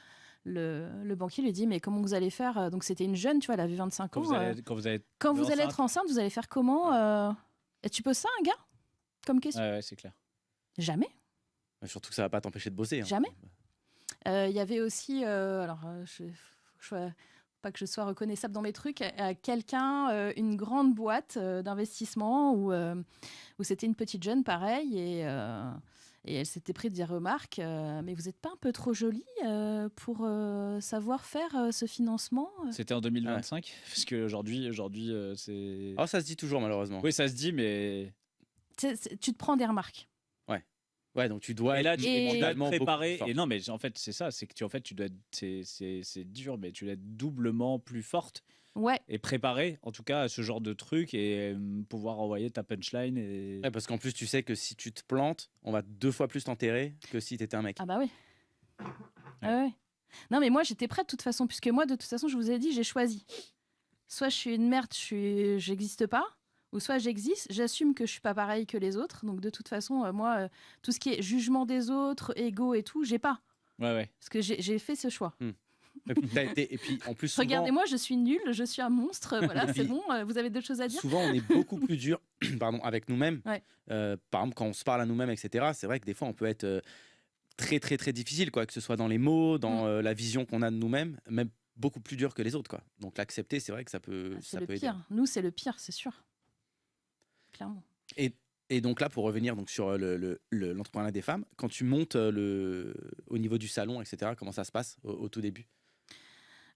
le banquier lui dit mais comment vous allez faire? Donc, c'était une jeune, tu vois, elle avait 25 ans. Quand vous allez être enceinte, vous allez faire comment? Et tu poses ça, un gars? Comme question? Ouais, c'est clair. Jamais. Surtout que ça va pas t'empêcher de bosser. Hein. Jamais. Il y avait aussi. Pas que je sois reconnaissable dans mes trucs, à quelqu'un, une grande boîte d'investissement où c'était une petite jeune, pareil, et elle s'était pris des remarques. Mais vous n'êtes pas un peu trop jolie pour savoir faire ce financement? C'était en 2025, parce qu'aujourd'hui, c'est... Oh, ça se dit toujours, malheureusement. Oui, ça se dit, mais... Tu te prends des remarques. Ouais, donc tu dois être préparé. Et non, mais en fait, c'est ça, c'est que tu dois être, c'est dur, mais tu dois être doublement plus forte. Ouais. Et préparée, en tout cas, à ce genre de truc et pouvoir envoyer ta punchline. Ouais, parce qu'en plus, tu sais que si tu te plantes, on va 2 fois plus t'enterrer que si t'étais un mec. Ah bah oui. Ouais. Non, mais moi, j'étais prête de toute façon, puisque moi, de toute façon, je vous ai dit, j'ai choisi. Soit je suis une merde, j'existe pas. Ou soit j'existe, j'assume que je suis pas pareil que les autres. Donc de toute façon, moi, tout ce qui est jugement des autres, ego et tout, j'ai pas. Ouais. Parce que j'ai fait ce choix. Et puis en plus, souvent... Regardez-moi, je suis nulle, je suis un monstre. Voilà, c'est bon. Vous avez d'autres choses à dire? Souvent, on est beaucoup plus dur, avec nous-mêmes. Ouais. Par exemple, quand on se parle à nous-mêmes, etc. C'est vrai que des fois, on peut être très, très, très difficile, quoi. Que ce soit dans les mots, dans la vision qu'on a de nous-mêmes, même beaucoup plus dur que les autres, quoi. Donc l'accepter, c'est vrai que ça peut, c'est ça le peut pire. aider. Nous, c'est le pire, c'est sûr. Clairement. Et donc là, pour revenir donc sur l'entrepreneuriat des femmes, quand tu montes au niveau du salon, etc., comment ça se passe au tout début?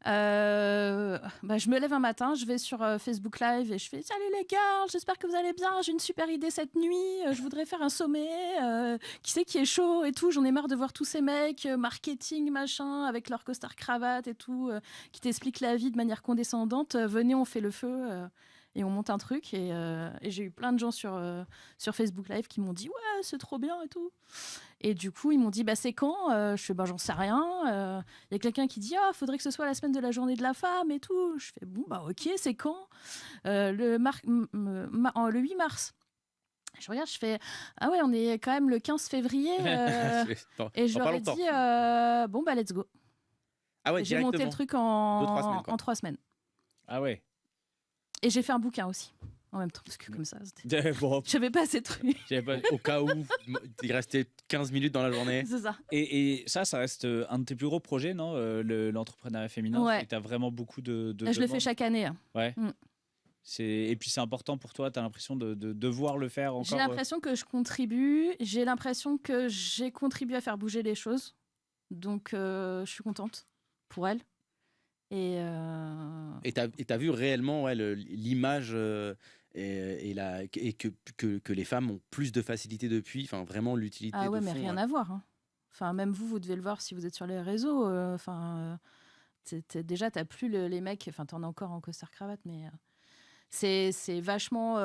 Je me lève un matin, je vais sur Facebook Live et je fais « Salut les gars, j'espère que vous allez bien, j'ai une super idée cette nuit, je voudrais faire un sommet, qui c'est qui est chaud et tout, j'en ai marre de voir tous ces mecs, marketing, machin, avec leur costard cravate et tout, qui t'expliquent la vie de manière condescendante, venez, on fait le feu. » et on monte un truc. Et j'ai eu plein de gens sur Facebook Live qui m'ont dit ouais, c'est trop bien et tout. Et du coup, ils m'ont dit c'est quand Je fais j'en sais rien. Il y a quelqu'un qui dit faudrait que ce soit la semaine de la journée de la femme et tout. Je fais ok, c'est quand le 8 mars. Je regarde, je fais ah ouais, on est quand même le 15 février. Et je leur ai dit let's go. Ah ouais, j'ai monté le truc en 3 semaines. Ah ouais. Et j'ai fait un bouquin aussi en même temps, parce que comme ça, bon. j'avais pas assez de trucs. Au cas où il restait 15 minutes dans la journée. C'est ça. Et ça reste un de tes plus gros projets, non l'entrepreneuriat féminin. Ouais. Tu as vraiment beaucoup de je le fais chaque année. Ouais. Et puis c'est important pour toi, tu as l'impression de devoir le faire encore. J'ai l'impression que je contribue, j'ai l'impression que j'ai contribué à faire bouger les choses. Donc je suis contente pour elle. Et t'as vu réellement l'image et que les femmes ont plus de facilité depuis, enfin vraiment l'utilité. Ah ouais, de mais fond, rien à voir. Hein. Enfin, même vous devez le voir si vous êtes sur les réseaux. Déjà, t'as plus les mecs. Enfin, t'en as encore en costard cravate, mais c'est vachement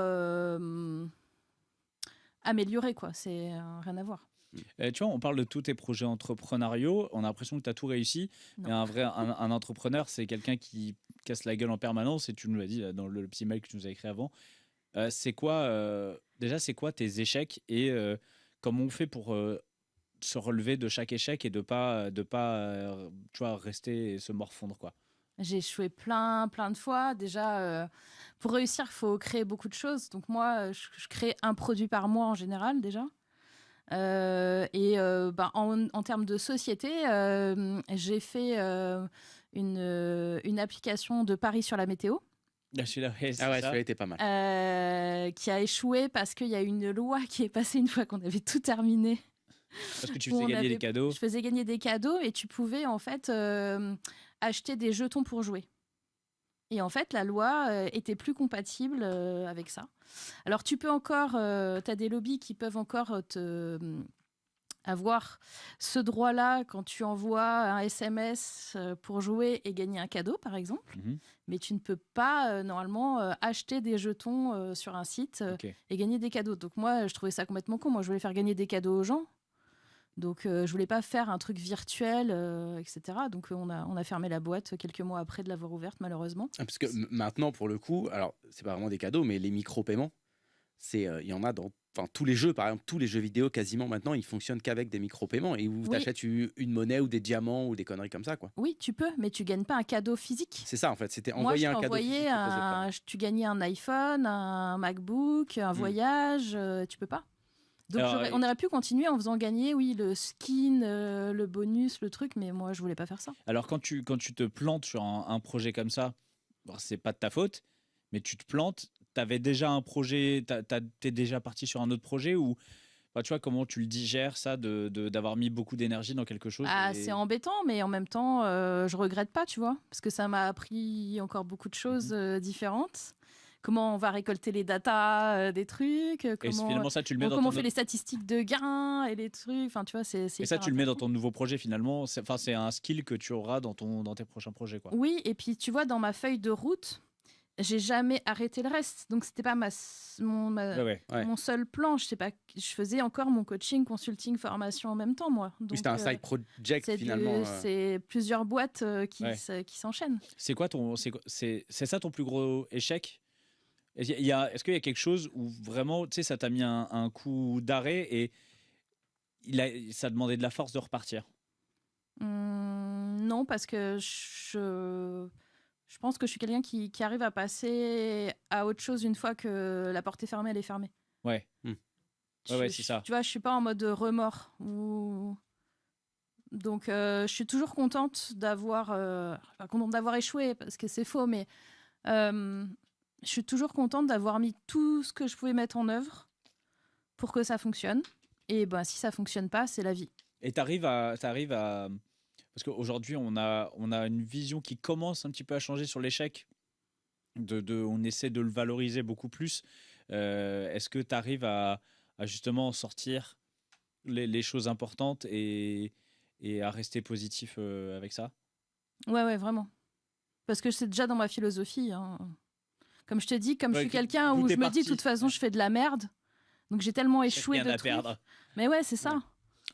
amélioré, quoi. C'est rien à voir. Tu vois, on parle de tous tes projets entrepreneuriaux, on a l'impression que tu as tout réussi. Non. Mais un entrepreneur, c'est quelqu'un qui casse la gueule en permanence, et tu nous l'as dit dans le petit mail que tu nous as écrit avant. C'est quoi tes échecs, et comment on fait pour se relever de chaque échec et de pas tu vois, rester et se morfondre, quoi. J'ai échoué plein de fois. Déjà, pour réussir, il faut créer beaucoup de choses. Donc moi, je crée un produit par mois en général, déjà. En termes de société, j'ai fait une application de paris sur la météo. Celui-là était pas mal. Qui a échoué parce qu'il y a une loi qui est passée une fois qu'on avait tout terminé. Parce que tu faisais gagner des cadeaux. Je faisais gagner des cadeaux et tu pouvais en fait acheter des jetons pour jouer. Et en fait, la loi était plus compatible avec ça. Alors, tu peux encore, tu as des lobbies qui peuvent encore avoir ce droit-là quand tu envoies un SMS pour jouer et gagner un cadeau, par exemple. Mm-hmm. Mais tu ne peux pas, normalement, acheter des jetons sur un site et gagner des cadeaux. Donc moi, je trouvais ça complètement con. Moi, je voulais faire gagner des cadeaux aux gens. Donc, je voulais pas faire un truc virtuel, etc. Donc, on a fermé la boîte quelques mois après de l'avoir ouverte, malheureusement. Parce que maintenant, pour le coup, alors, c'est pas vraiment des cadeaux, mais les micro-paiements, il y en a dans tous les jeux, par exemple, tous les jeux vidéo, quasiment maintenant, ils fonctionnent qu'avec des micro-paiements. Et où tu achètes une monnaie ou des diamants ou des conneries comme ça, quoi. Oui, tu peux, mais tu gagnes pas un cadeau physique. C'est ça, en fait. C'était envoyer un cadeau physique. Tu gagnais un iPhone, un MacBook, un voyage, tu peux pas. Donc on aurait pu continuer en faisant gagner, le skin, le bonus, le truc, mais moi je voulais pas faire ça. Alors quand tu te plantes sur un projet comme ça, c'est pas de ta faute, mais tu te plantes, t'avais déjà un projet, t'es déjà parti sur un autre projet, ou tu vois, comment tu le digères, ça, d'avoir mis beaucoup d'énergie dans quelque chose? C'est embêtant, mais en même temps je regrette pas, tu vois, parce que ça m'a appris encore beaucoup de choses différentes. Comment on va récolter les datas des trucs, finalement, ça, tu le mets comment on fait les statistiques de gains et les trucs. Enfin, tu vois, c'est et ça, tu le mets dans ton nouveau projet, finalement. C'est un skill que tu auras dans tes prochains projets, quoi. Oui, et puis tu vois, dans ma feuille de route, j'ai jamais arrêté le reste. Donc, c'était pas mon seul plan. Je faisais encore mon coaching, consulting, formation en même temps, moi. Donc, c'était un side project, finalement. C'est plusieurs boîtes qui s'enchaînent. C'est quoi c'est ça ton plus gros échec? Est-ce qu'il y a quelque chose où vraiment, tu sais, ça t'a mis un coup d'arrêt et ça demandait de la force de repartir? Non, parce que je pense que je suis quelqu'un qui arrive à passer à autre chose une fois que la porte est fermée, elle est fermée. Ouais. C'est ça. Tu vois, je suis pas en mode remords. Donc, je suis toujours contente d'avoir échoué, parce que c'est faux, mais je suis toujours contente d'avoir mis tout ce que je pouvais mettre en œuvre pour que ça fonctionne. Et si ça fonctionne pas, c'est la vie. Et t'arrives à parce qu'aujourd'hui on a une vision qui commence un petit peu à changer sur l'échec. On essaie de le valoriser beaucoup plus. Est-ce que tu arrives à justement sortir les choses importantes et à rester positif avec ça? Ouais, vraiment. Parce que c'est déjà dans ma philosophie. Hein. Comme je te dis, comme je Ouais, suis quelqu'un d'où où t'es je me dis, de parti. toute façon, je fais de la merde. Donc j'ai tellement échoué Rien de à trucs. perdre. Mais ouais, c'est ça. Ouais.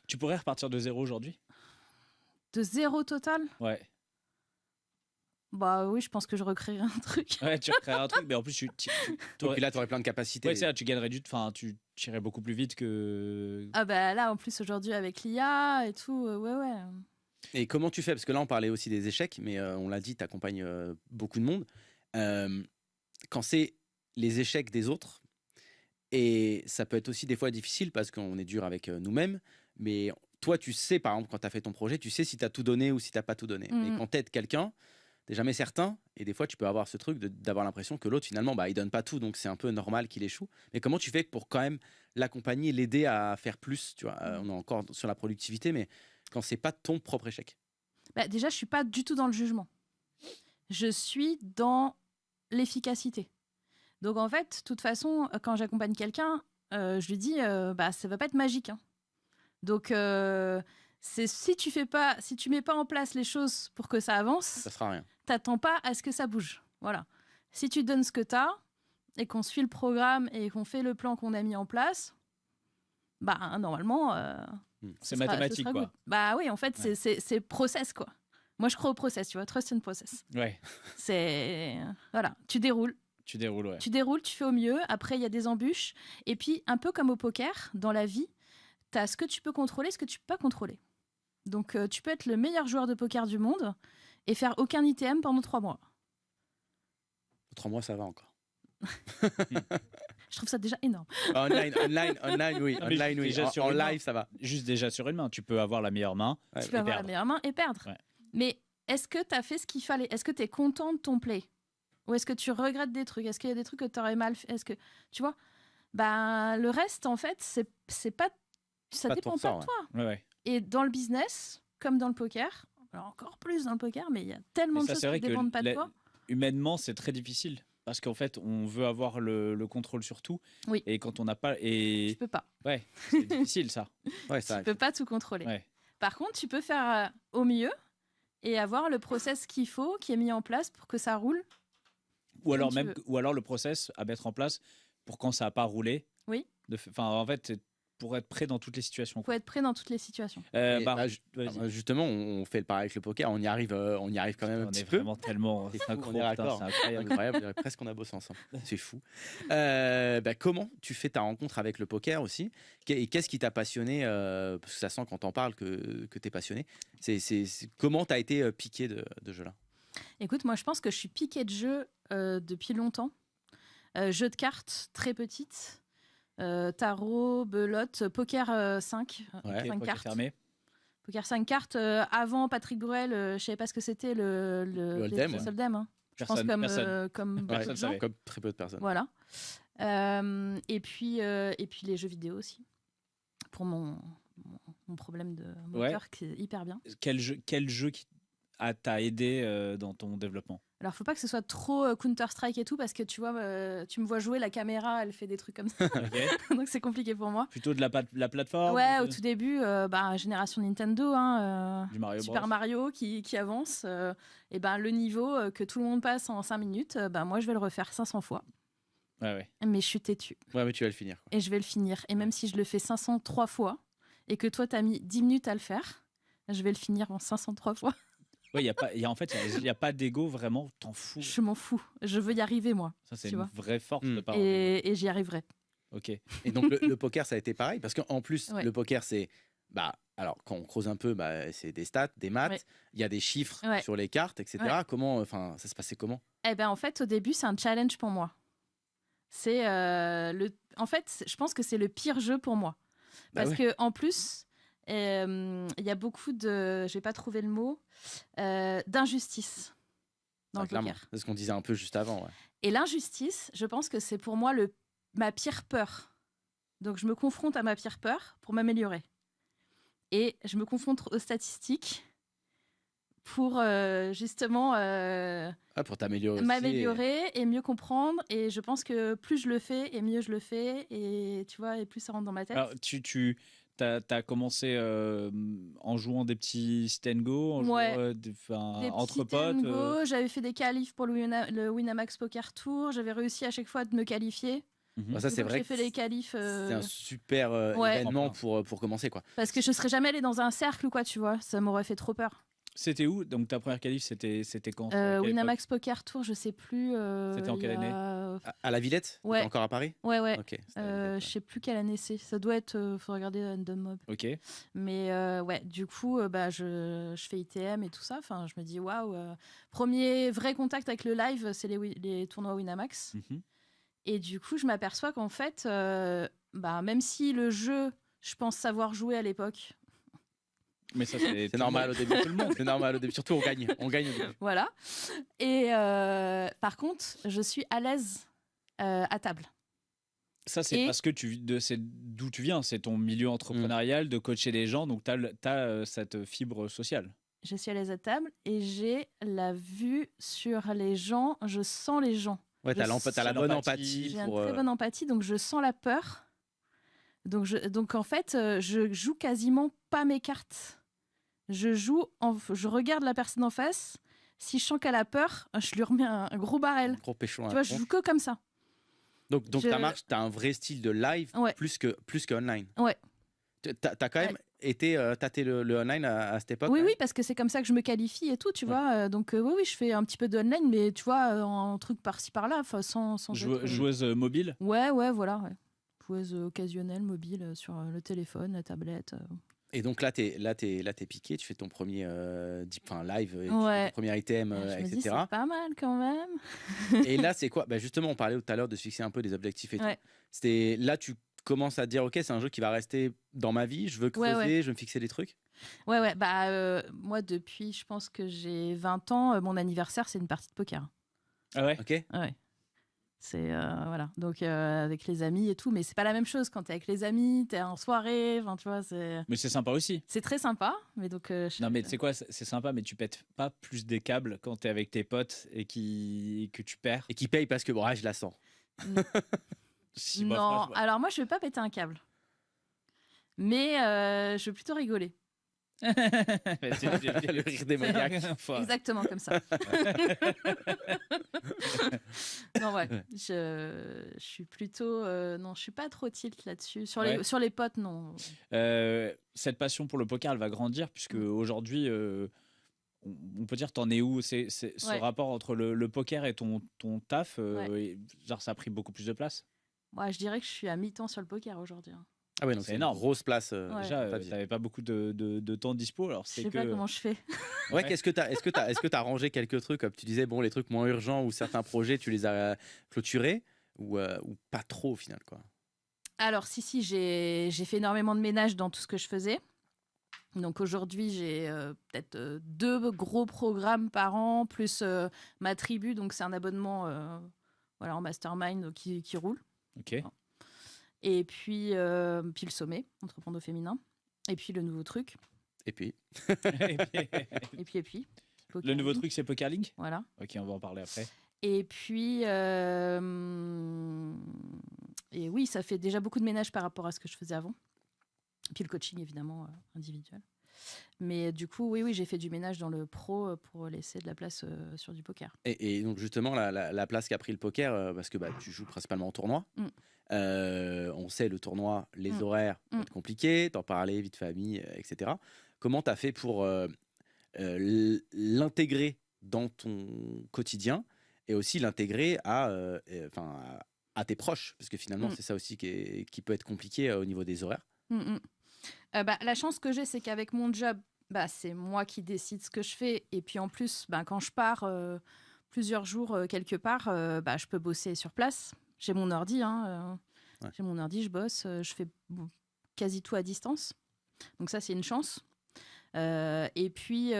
Tu pourrais repartir de zéro aujourd'hui? De zéro total. Ouais. Bah oui, je pense que je recréerai un truc. Ouais, tu recréerais un truc, mais en plus, Et puis là, tu aurais plein de capacités. ouais, c'est ça, tu gagnerais enfin, tu irais beaucoup plus vite que. Ah bah là, en plus, aujourd'hui, avec l'IA et tout, ouais. Et comment tu fais? Parce que là, on parlait aussi des échecs, mais on l'a dit, tu accompagnes beaucoup de monde. Quand c'est les échecs des autres, et ça peut être aussi des fois difficile parce qu'on est dur avec nous-mêmes, mais toi, tu sais, par exemple, quand tu as fait ton projet, tu sais si tu as tout donné ou si tu n'as pas tout donné. Mais quand tu aides quelqu'un, tu n'es jamais certain, et des fois, tu peux avoir ce truc d'avoir l'impression que l'autre, finalement, bah, il donne pas tout, donc c'est un peu normal qu'il échoue. Mais comment tu fais pour quand même l'accompagner, l'aider à faire plus, tu vois? On est encore sur la productivité, mais quand c'est pas ton propre échec. Bah, déjà, je suis pas du tout dans le jugement. Je suis dans l'efficacité. Donc en fait, de toute façon, quand j'accompagne quelqu'un, je lui dis, bah ça va pas être magique. Hein. Donc si tu mets pas en place les choses pour que ça avance, Ça sera rien. t'attends pas à ce que ça bouge. Voilà. Si tu donnes ce que t'as et qu'on suit le programme et qu'on fait le plan qu'on a mis en place, bah normalement. C'est mathématique, quoi. Good. Bah oui, en fait, Ouais. c'est process, quoi. Moi, je crois au process, tu vois, trust in process. Ouais, C'est. Voilà, tu déroules, tu déroules, ouais. tu fais au mieux. Après, il y a des embûches. Et puis, un peu comme au poker, dans la vie, tu as ce que tu peux contrôler, ce que tu peux pas contrôler. Donc, tu peux être le meilleur joueur de poker du monde et faire aucun ITM pendant 3 mois. 3 mois, ça va encore. Je trouve ça déjà énorme. Online, oui. Non, mais Online, oui. déjà sur En une main. live, ça va. Juste déjà sur une main, tu peux avoir la meilleure main. Ouais, Tu peux et avoir la perdre. meilleure main et perdre. Ouais. Mais est-ce que tu as fait ce qu'il fallait? Est-ce que tu es content de ton play? Ou est-ce que tu regrettes des trucs? Est-ce qu'il y a des trucs que tu aurais mal fait? Est-ce que tu vois? Bah le reste en fait, c'est pas ça Pas de dépend ton pas ressort, de toi. Ouais. Et dans le business, comme dans le poker, alors encore plus dans le poker, mais il y a tellement Mais de ça, choses c'est vrai qui que dépendent pas de toi. humainement, c'est très difficile. Parce qu'en fait, on veut avoir le contrôle sur tout. Oui. Et quand on n'a pas. Tu Et peux pas. ouais, c'est difficile, ça. Ouais, ça Tu arrive. peux pas tout contrôler. Ouais. Par contre, tu peux faire au mieux et avoir le process qu'il faut, qui est mis en place pour que ça roule. Ou alors, tu même, veux. ou alors le process à mettre en place pour quand ça n'a pas roulé. Oui. Enfin, en fait, c'est pour être prêt dans toutes les situations. Il faut être prêt dans toutes les situations. Et Bah, là, vas-y. justement, on fait le pareil avec le poker. On y arrive quand même un On petit est peu. vraiment tellement C'est fou, synchro, on est putain, raccord. c'est incroyable. Incroyable, on dirait presque qu'on a bossé ensemble. C'est fou. Comment tu fais ta rencontre avec le poker aussi? Et qu'est-ce qui t'a passionné? Parce que ça sent quand t'en parles que t'es passionné. Comment t'as été piqué de jeu-là? Écoute, moi, je pense que je suis piquée de jeu depuis longtemps. Jeu de cartes, très petite. Tarot, belote, poker 5. Ouais. 5 Poker cartes. fermé. Poker 5 cartes. Avant Patrick Bruel, je savais pas ce que c'était le Hold'em, les ouais. Hold'em, hein. Je pense comme beaucoup Personne de gens. savait. Comme très peu de personnes. Voilà. Et puis les jeux vidéo aussi. Pour mon problème de moteur qui est hyper bien. Quel jeu t'a aidé dans ton développement? Alors, faut pas que ce soit trop Counter-Strike et tout, parce que tu vois, tu me vois jouer, la caméra, elle fait des trucs comme ça. Ok. Donc, c'est compliqué pour moi. Plutôt de la plateforme? Ouais, ou au de- tout début, génération Nintendo, hein, Du Mario Super Bros. Mario qui avance. Et ben, le niveau que tout le monde passe en 5 minutes, moi, je vais le refaire 500 fois. Ouais. Mais je suis têtue. Ouais, mais tu vas le finir, quoi. Et je vais le finir. Et même si je le fais 503 fois, et que toi, t'as mis 10 minutes à le faire, je vais le finir en 503 fois. Ouais, en fait, il n'y a pas d'ego vraiment, t'en fous. Je m'en fous. Je veux y arriver, moi. Ça, c'est tu une vois. vraie force Mm. de pas avoir d'ego. Et j'y arriverai. Ok. Et donc, le poker, ça a été pareil. Parce qu'en plus, Ouais. le poker, c'est. Alors, quand on creuse un peu, c'est des stats, des maths. Ouais. Il y a des chiffres Ouais. sur les cartes, etc. Ouais. Comment. Ça se passait comment? Eh ben en fait, au début, c'est un challenge pour moi. C'est En fait, je pense que c'est le pire jeu pour moi, Bah parce ouais. que en plus, il y a beaucoup de, je vais pas trouver le mot, d'injustice dans Ah, le clairement. poker. C'est ce qu'on disait un peu juste avant. Ouais. Et l'injustice, je pense que c'est pour moi ma pire peur. Donc je me confronte à ma pire peur pour m'améliorer. Et je me confronte aux statistiques pour justement Pour t'améliorer aussi. m'améliorer et mieux comprendre. Et je pense que plus je le fais, et mieux je le fais. Et tu vois, et plus ça rentre dans ma tête. Alors, t'as commencé en jouant des petits stand-go, en Ouais. jouant, Des entre petits potes. tango, j'avais fait des qualifs pour le Winamax Poker Tour, j'avais réussi à chaque fois de me qualifier. Bah, ça, c'est vrai J'ai que fait les qualifs. c'est un super Ouais. événement pour commencer, quoi. Parce que je serais jamais allée dans un cercle ou quoi, tu vois. Ça m'aurait fait trop peur. C'était où? Donc ta première qualif, c'était quand? À quelle Winamax Poker Tour, je sais plus. C'était en quelle année? À la Villette? Ouais. T'es encore à Paris? Ouais. Ok. C'était à la Villette, Je sais plus quelle année c'est. Ça doit être. Faut regarder Random Mob. Ok. Mais ouais, du coup, je fais ITM et tout ça. Enfin, je me dis waouh. Premier vrai contact avec le live, c'est les tournois Winamax. Mhm. Et du coup, je m'aperçois qu'en fait, même si le jeu, je pense savoir jouer à l'époque. Mais ça, c'est C'est normal au début. Tout le monde. C'est normal au début. Surtout, on gagne. On gagne au début. Voilà. Et par contre, je suis à l'aise à table. Ça, c'est Et- parce que c'est d'où tu viens. C'est ton milieu entrepreneurial, de coacher les gens. Donc, tu as cette fibre sociale. Je suis à l'aise à table et j'ai la vue sur les gens. Je sens les gens. Ouais, t'as la bonne l'empathie. empathie. J'ai une pour, très bonne empathie, donc je sens la peur. Donc en fait, je joue quasiment pas mes cartes. Je regarde la personne en face. Si je sens qu'elle a peur, je lui remets un gros barrel. gros péchon. Tu vois, je joue que comme ça. Donc je- ta marche, t'as un vrai style de live Ouais. plus que online. Ouais. T'as quand même été tâter le online à cette époque. Oui, quand oui, parce que c'est comme ça que je me qualifie et tout, tu Ouais. vois. Donc oui, je fais un petit peu de online, mais tu vois, un truc par-ci par-là, sans être- Joueuse mobile. Ouais, voilà. Ouais. Joueuse occasionnelle, mobile, sur le téléphone, la tablette. Et donc là, t'es piqué, tu fais ton premier live, et tu fais Ouais. ton premier ITM, Je me dis, etc. c'est pas mal quand même. Et là, c'est quoi? Bah, justement, on parlait tout à l'heure de se fixer un peu des objectifs et Ouais. tout. C'était là, tu commences à te dire, ok, c'est un jeu qui va rester dans ma vie, je veux creuser, Ouais. je veux me fixer des trucs. Ouais. Moi, depuis, je pense que j'ai 20 ans, mon anniversaire, c'est une partie de poker. Ah ouais. Ok. Ouais. C'est voilà. Donc avec les amis et tout, mais c'est pas la même chose quand t'es avec les amis, t'es en soirée, enfin tu vois, Mais c'est sympa aussi. c'est très sympa. Mais donc Non, mais tu sais quoi, c'est sympa, mais tu pètes pas plus des câbles quand t'es avec tes potes et que tu perds. Et qui paye parce que, bon, je la sens. Si, bah, non. franchement- Alors moi, je vais pas péter un câble, mais je vais plutôt rigoler. Le rire démoniaque. Exactement comme ça. Non, ouais. Je suis plutôt. Non, je suis pas trop tilt là-dessus. Ouais. Sur les potes, non. Cette passion pour le poker, elle va grandir puisque aujourd'hui, on peut dire, t'en es où? C'est ce Ouais. rapport entre le poker et ton taf, genre ça a pris beaucoup plus de place. Moi, je dirais que je suis à mi-temps sur le poker aujourd'hui. Hein. Ah ouais, donc C'est c'est énorme. une grosse place. Ouais. Déjà, dans ta vie. t'avais pas beaucoup de temps dispo, alors Je c'est sais que pas comment je fais. Ouais, est-ce que t'as rangé quelques trucs, comme tu disais, bon, les trucs moins urgents ou certains projets, tu les as clôturés ou pas trop au final, quoi. Alors, si, j'ai fait énormément de ménage dans tout ce que je faisais. Donc aujourd'hui, j'ai peut-être 2 gros programmes par an, plus ma tribu. Donc c'est un abonnement en mastermind qui roule. Ok. Et puis le sommet, entreprendre au féminin. Et puis le nouveau truc. Et puis, Et puis. Le nouveau Poker truc, c'est Poker Link. Voilà. Ok, on va en parler après. Et puis, et oui, ça fait déjà beaucoup de ménage par rapport à ce que je faisais avant. Puis le coaching, évidemment, individuel. Mais du coup, oui, j'ai fait du ménage dans le pro pour laisser de la place sur du poker. et donc justement, la place qu'a pris le poker, parce que tu joues principalement en tournoi. Mm. On sait, le tournoi, les Mm. horaires peuvent Mm. être compliqués, t'en parlais, vie de famille, etc. Comment t'as fait pour l'intégrer dans ton quotidien et aussi l'intégrer à tes proches? Parce que finalement, Mm. c'est ça aussi qui peut être compliqué au niveau des horaires. La chance que j'ai, c'est qu'avec mon job, c'est moi qui décide ce que je fais. Et puis en plus, quand je pars plusieurs jours quelque part, je peux bosser sur place. J'ai mon ordi, Ouais. J'ai mon ordi, je bosse, je fais quasi tout à distance. Donc ça, c'est une chance. Et puis,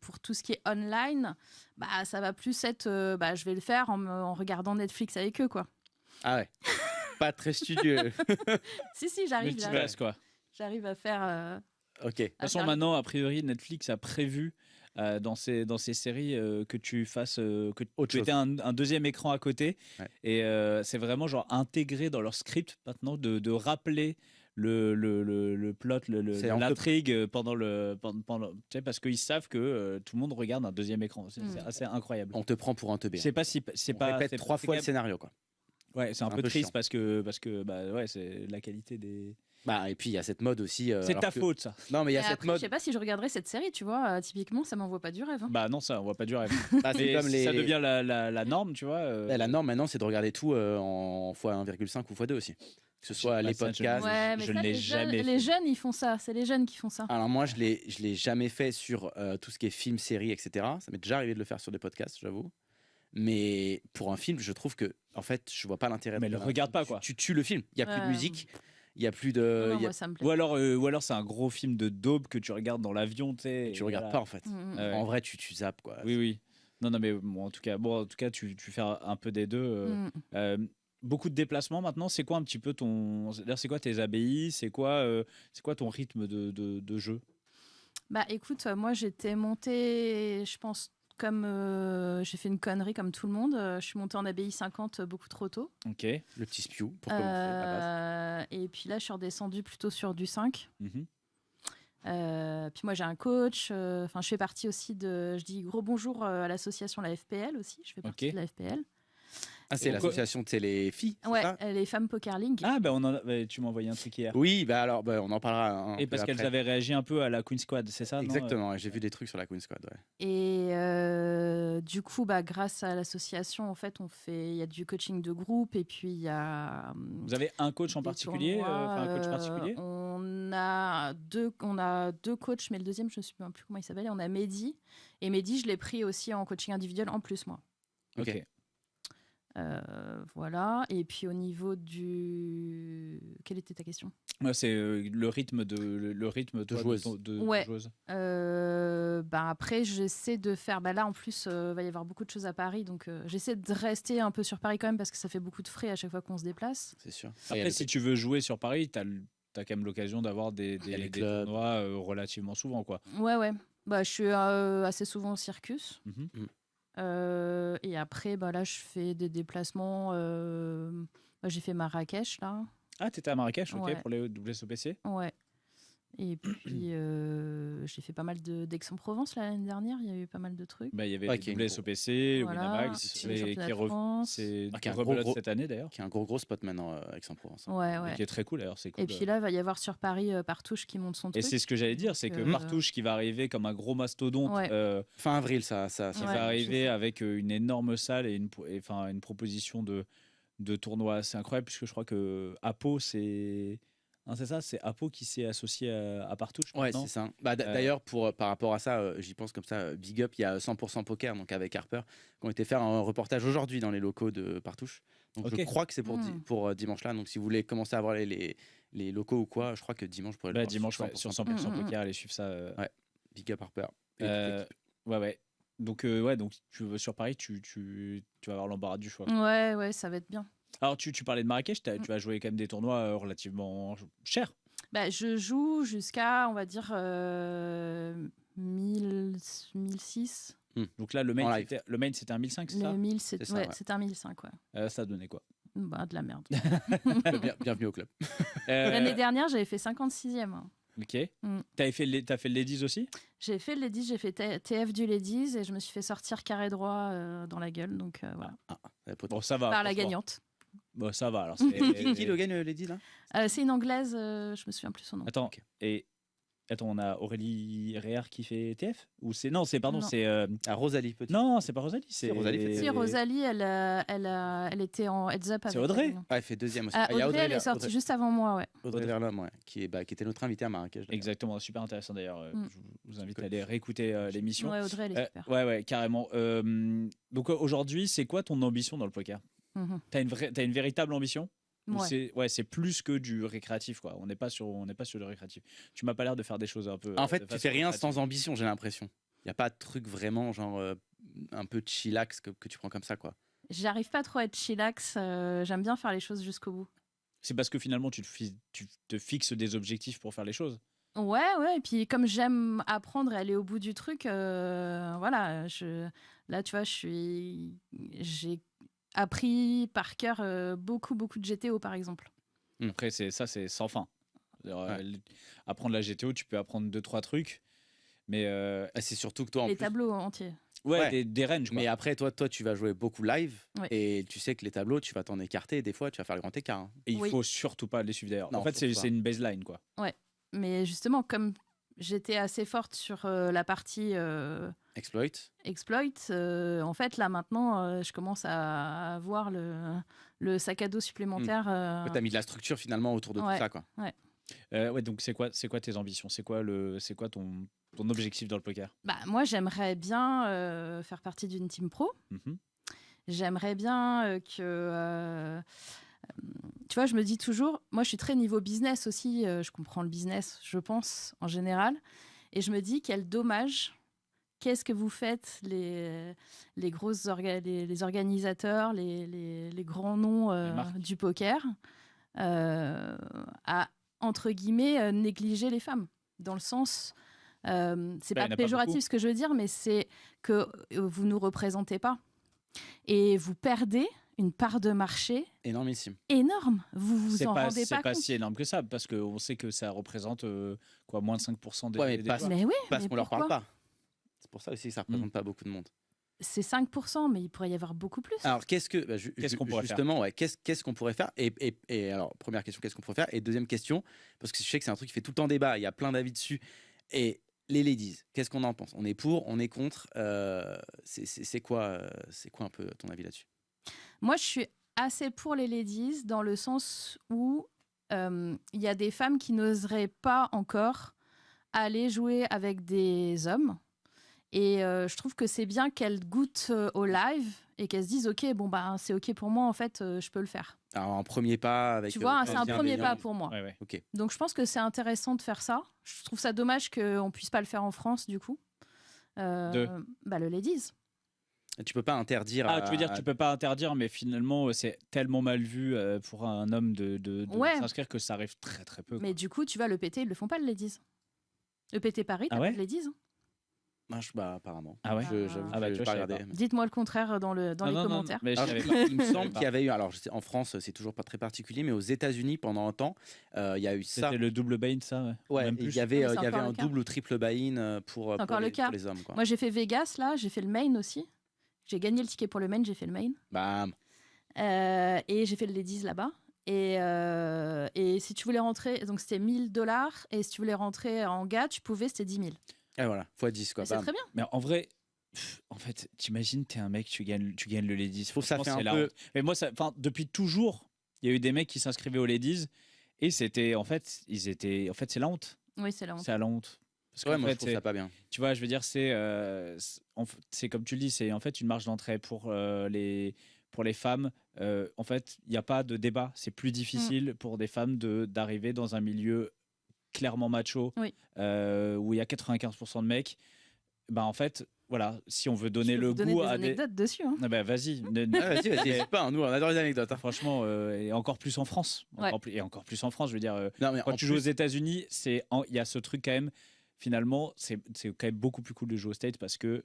pour tout ce qui est online, ça va plus être... je vais le faire en regardant Netflix avec eux, quoi. Ah ouais. Pas très studieux. Si, j'arrive Multiverse, quoi. j'arrive à faire... Ok. De toute façon, maintenant, a priori, Netflix a prévu dans ces séries que tu fasses que tu aies un deuxième écran à côté. Ouais. Et c'est vraiment genre intégré dans leur script maintenant de rappeler le plot, C'est un peu- l'intrigue pendant tu sais, parce qu'ils savent que tout le monde regarde un deuxième écran. C'est assez incroyable. On te prend pour un teubé. Je sais pas si c'est On pas répète c'est- 3 c'est fois quand le scénario, quoi. Ouais, c'est un un peu peu triste chiant. parce que bah ouais, c'est la qualité des. Bah, et puis il y a cette mode aussi. C'est alors ta que- faute ça. Non, mais il y a Et cette après, mode. je sais pas si je regarderais cette série, tu vois. Typiquement, ça m'envoie pas du rêve. Hein. Bah non, ça on voit pas du rêve. Bah, c'est Mais comme si les. ça devient la norme, tu vois. La norme maintenant, c'est de regarder tout en x1,5 ou x2 aussi. Que ce soit sais les pas, ça, podcasts. Ouais, mais je ça, l'ai les jeunes, jamais les fait. jeunes, ils font ça. C'est les jeunes qui font ça. Alors moi, je l'ai jamais fait sur tout ce qui est film, série, etc. Ça m'est déjà arrivé de le faire sur des podcasts, j'avoue. Mais pour un film, je trouve que, en fait, je vois pas l'intérêt. Mais de le faire un regarde film. pas, quoi. Tu tues le film. Il y a plus de Ouais. musique. Il y a plus de. Non, il y a- moi, ça me plaît. Ou alors c'est un gros film de daube que tu regardes dans l'avion, tu sais. Tu et regardes voilà. pas en fait. Ouais. En vrai, tu zappes quoi. Oui, oui. Non, mais bon, en tout cas, tu fais un peu des deux. Beaucoup de déplacements maintenant. C'est quoi un petit peu c'est quoi tes ABI? C'est quoi ton rythme de jeu? Bah écoute, moi j'étais montée, je pense, comme j'ai fait une connerie comme tout le monde. Je suis montée en ABI 50 beaucoup trop tôt. Ok. Le petit spew pour commencer à la base. Et puis là, je suis redescendue plutôt sur du 5. Mhm. Puis moi, j'ai un coach. Enfin, je fais partie aussi de. Je dis gros bonjour à l'association La FPL aussi. Je fais partie Ok. de la FPL. Ah, c'est Et l'association, c'est les filles. c'est Ouais, ça les femmes Poker League. Ah, tu m'as envoyé un truc hier. Oui, bah alors, on en parlera. Un Et peu parce qu'elles après. avaient réagi un peu à la Queen Squad, c'est ça? non Exactement, ouais, j'ai vu des trucs sur la Queen Squad. Ouais. Et du coup, bah, grâce à l'association, en fait, il y a du coaching de groupe et puis il y a. Vous avez un coach en des particulier, tournois, un coach particulier? On a deux coachs, mais le deuxième, je ne sais plus comment il s'appelle. On a Mehdi. Et Mehdi, je l'ai pris aussi en coaching individuel en plus, moi. Ok. Voilà. Et puis au niveau du. Quelle était ta question? Moi, c'est le rythme de joueuse. Ouais. joueuse. Bah après, j'essaie de faire. Bah là, en plus, va y avoir beaucoup de choses à Paris. Donc, j'essaie de rester un peu sur Paris quand même parce que ça fait beaucoup de frais à chaque fois qu'on se déplace. C'est sûr. Après, si tu veux jouer sur Paris, t'as quand même l'occasion d'avoir des les clubs. tournois relativement souvent, quoi. Ouais. Bah, je suis assez souvent au Circus. Mhm. Et après, bah là, je fais des déplacements. Bah, j'ai fait Marrakech, là. Ah, t'étais à Marrakech, ok, Ouais. pour les WSOPC. Ouais. Et puis, j'ai fait pas mal d'Aix-en-Provence l'année dernière. Il y a eu pas mal de trucs. Bah, il y avait Ouais, les qui est une WSOPC, Voilà. Winamax, Le championnat de c'est France. qui est un rebelote gros- cette année d'ailleurs. Qui est un gros spot maintenant, Aix-en-Provence. Ouais, Et ouais. qui est très cool d'ailleurs, c'est cool. Et puis là, va y avoir sur Paris Partouche qui monte son Et truc. c'est ce que j'allais dire, c'est que Donc, Partouche qui va arriver comme un gros mastodonte, Ouais. Fin avril, ça qui Ouais, va arriver c'est ça. avec une énorme salle et une proposition de tournoi assez incroyable, puisque je crois que Apo, c'est ça, c'est Apo qui s'est associé à Partouche. Ouais, maintenant. c'est ça. Bah, d'ailleurs, par rapport à ça, j'y pense comme ça. Big Up, il y a 100% Poker, donc avec Harper, qui ont été faire un reportage aujourd'hui dans les locaux de Partouche. Donc Ok. je crois que c'est pour dimanche là. Donc si vous voulez commencer à voir les locaux ou quoi, je crois que dimanche, vous pourrez le Bah, voir dimanche, ouais, sur 100% Poker, allez suivre ça. Big Up Harper. Et toute Euh, l'équipe. ouais. Donc tu veux sur Paris, tu vas avoir l'embarras du choix. Ouais, ça va être bien. Alors tu parlais de Marrakech, tu vas jouer quand même des tournois relativement chers. Bah, je joue jusqu'à, on va dire, 1006. Donc là, le En main, live. c'était un 1005, c'est ça? Les 1000, c'est C'est ça, ouais, ouais. c'était un 1005, ouais. Ça donnait quoi? Bah, de la merde. Bienvenue au club. L'année dernière, j'avais fait 56e. Ok. Mm. T'as fait le Ladies aussi? J'ai fait le Ladies, j'ai fait TF du Ladies et je me suis fait sortir carré droit dans la gueule. Donc voilà. Bon, ça va. Par la franchement. gagnante. Bon, ça va. Alors, Qui le gagne, Lady, là C'est une anglaise, je me souviens plus son nom. Attends, Ok. Attends, on a Aurélie Réard qui fait TF? Ou c'est non, c'est pardon, Non. c'est Ah, Rosalie, petit. non, c'est pas Rosalie, c'est Rosalie fait Si, Rosalie, elle était en heads up avec. C'est Audrey. elle. Ah, elle fait deuxième aussi. Ah, Ah, il y a Audrey, elle est sortie Audrey- juste avant moi, ouais. Audrey Verlhomme, ouais, qui était notre invité à Marrakech. d'ailleurs. Exactement, super intéressant d'ailleurs. Mm. Je vous invite à aller réécouter l'émission. Ouais, Audrey, elle est super. Ouais, carrément. Donc aujourd'hui, c'est quoi ton ambition dans le poker? Mhm. T'as une véritable ambition? Ou Ouais. c'est plus que du récréatif, quoi. On n'est pas sur le récréatif. Tu m'as pas l'air de faire des choses un peu. En fait, de tu façon fais rien récréative. sans ambition, j'ai l'impression. Il n'y a pas de truc vraiment, genre, un peu chillax que tu prends comme ça, quoi. J'arrive pas trop à être chillax. J'aime bien faire les choses jusqu'au bout. C'est parce que finalement, tu te fixes des objectifs pour faire les choses. Ouais. Et puis, comme j'aime apprendre et aller au bout du truc, voilà. Là, tu vois, j'ai appris par cœur beaucoup de GTO, par exemple. Après, c'est sans fin. Apprendre la GTO, tu peux apprendre 2-3 trucs. Mais c'est surtout que toi, en les plus, tableaux entiers. ouais. Des ranges. Quoi. mais après, toi, tu vas jouer beaucoup live Ouais. et tu sais que les tableaux, tu vas t'en écarter et des fois, tu vas faire le grand écart. Hein. Et il Oui. faut surtout pas les suivre d'ailleurs. Non, En fait, surtout pas. c'est une baseline, quoi. Mais justement, comme j'étais assez forte sur la partie Exploit. exploit, en fait, là maintenant, je commence à avoir le sac à dos supplémentaire. Tu as mis de la structure finalement autour de tout Ouais. ça. Quoi. Ouais, donc c'est quoi tes ambitions? C'est quoi ton objectif dans le poker? Bah, moi, j'aimerais bien faire partie d'une team pro. Mhm. J'aimerais bien que... tu vois, je me dis toujours, moi je suis très niveau business aussi, je comprends le business, je pense, en général. Et je me dis, quel dommage, qu'est-ce que vous faites, les grosses les organisateurs, les grands noms Les marques. du poker, à, entre guillemets, négliger les femmes. Dans le sens, c'est Bah, il y en pas a pas péjoratif beaucoup. ce que je veux dire, mais c'est que vous nous représentez pas. Et vous perdez une part de marché Énormissime. énorme. Vous vous C'est en pas, rendez c'est pas pas compte. si énorme que ça, parce qu'on sait que ça représente moins de 5% des, Ouais, mais des pas- joueurs. Mais oui, Parce mais qu'on leur parle pourquoi pas. C'est pour ça aussi que ça représente pas beaucoup de monde. C'est 5%, mais il pourrait y avoir beaucoup plus. Alors, qu'est-ce qu'on pourrait faire? Justement, ouais, qu'est-ce qu'on pourrait faire et alors, première question, qu'est-ce qu'on pourrait faire? Et deuxième question, parce que je sais que c'est un truc qui fait tout le temps débat, il y a plein d'avis dessus. Et les ladies, qu'est-ce qu'on en pense? On est pour, on est contre? C'est quoi un peu ton avis là-dessus? Moi, je suis assez pour les ladies dans le sens où il y a des femmes qui n'oseraient pas encore aller jouer avec des hommes. Et je trouve que c'est bien qu'elles goûtent au live et qu'elles se disent ok, bon bah c'est ok pour moi, en fait, je peux le faire. Alors, un premier pas avec. Tu vois, c'est un bien premier veillant. pas pour moi. Ouais. Ok. Donc je pense que c'est intéressant de faire ça. Je trouve ça dommage qu'on puisse pas le faire en France du coup. Bah, le ladies. Tu peux pas interdire. Tu veux dire que tu peux pas interdire, mais finalement, c'est tellement mal vu pour un homme de Ouais. s'inscrire que ça arrive très très peu. Mais du coup, tu vois, le PT, ils le font pas, le ladies. Le PT Paris, t'as Ah ouais pas de ladies. Apparemment. Ah ouais. J'avoue Ah bah, que tu j'ai vois, pas je savais regardé. Dites-moi le contraire dans les commentaires. mais je Alors, savais pas. il me semble qu'il y avait eu, alors je sais, en France c'est toujours pas très particulier, mais aux États-Unis pendant un temps, il y a eu ça. C'était le double bain, ça. Ouais, Même il plus. y avait, Ah, mais c'est il y avait encore un le cas. double ou triple buy-in pour encore le cas. les hommes. Quoi. Moi, j'ai fait Vegas, là, j'ai fait le main aussi. J'ai gagné le ticket pour le main, j'ai fait le main. Bam. Et j'ai fait le ladies là-bas. Et si tu voulais rentrer, donc c'était $1000. Et si tu voulais rentrer en gars, tu pouvais, c'était 10 000. Et voilà, x10 quoi. Mais c'est bam. très bien. Mais en vrai, en fait, t'imagines, t'es un mec, tu gagnes le ladies. Je trouve que ça Franchement, fait c'est un la peu- honte. Mais moi, depuis toujours, il y a eu des mecs qui s'inscrivaient aux ladies et c'était, en fait, c'est la honte. Oui, c'est la honte. C'est la honte. Parce Ouais, qu'en moi je fait, trouve ça pas bien. tu vois, je veux dire, c'est comme tu le dis, c'est en fait une marge d'entrée pour les femmes. En fait, il n'y a pas de débat. C'est plus difficile pour des femmes d'arriver dans un milieu clairement macho, Oui. où il y a 95% de mecs. Bah, en fait, voilà, si on veut donner Je peux le vous donner goût des à des... anecdotes dessus. Hein. Ah bah, vas-y. Vas-y, n'hésite pas, hein, nous on adore les anecdotes. Hein. Franchement, et encore plus en France. Ouais. Et encore plus en France, je veux dire. Non, mais Quand en tu joues aux plus, États-Unis, il y a ce truc quand même. Finalement, c'est quand même beaucoup plus cool de jouer aux States parce que,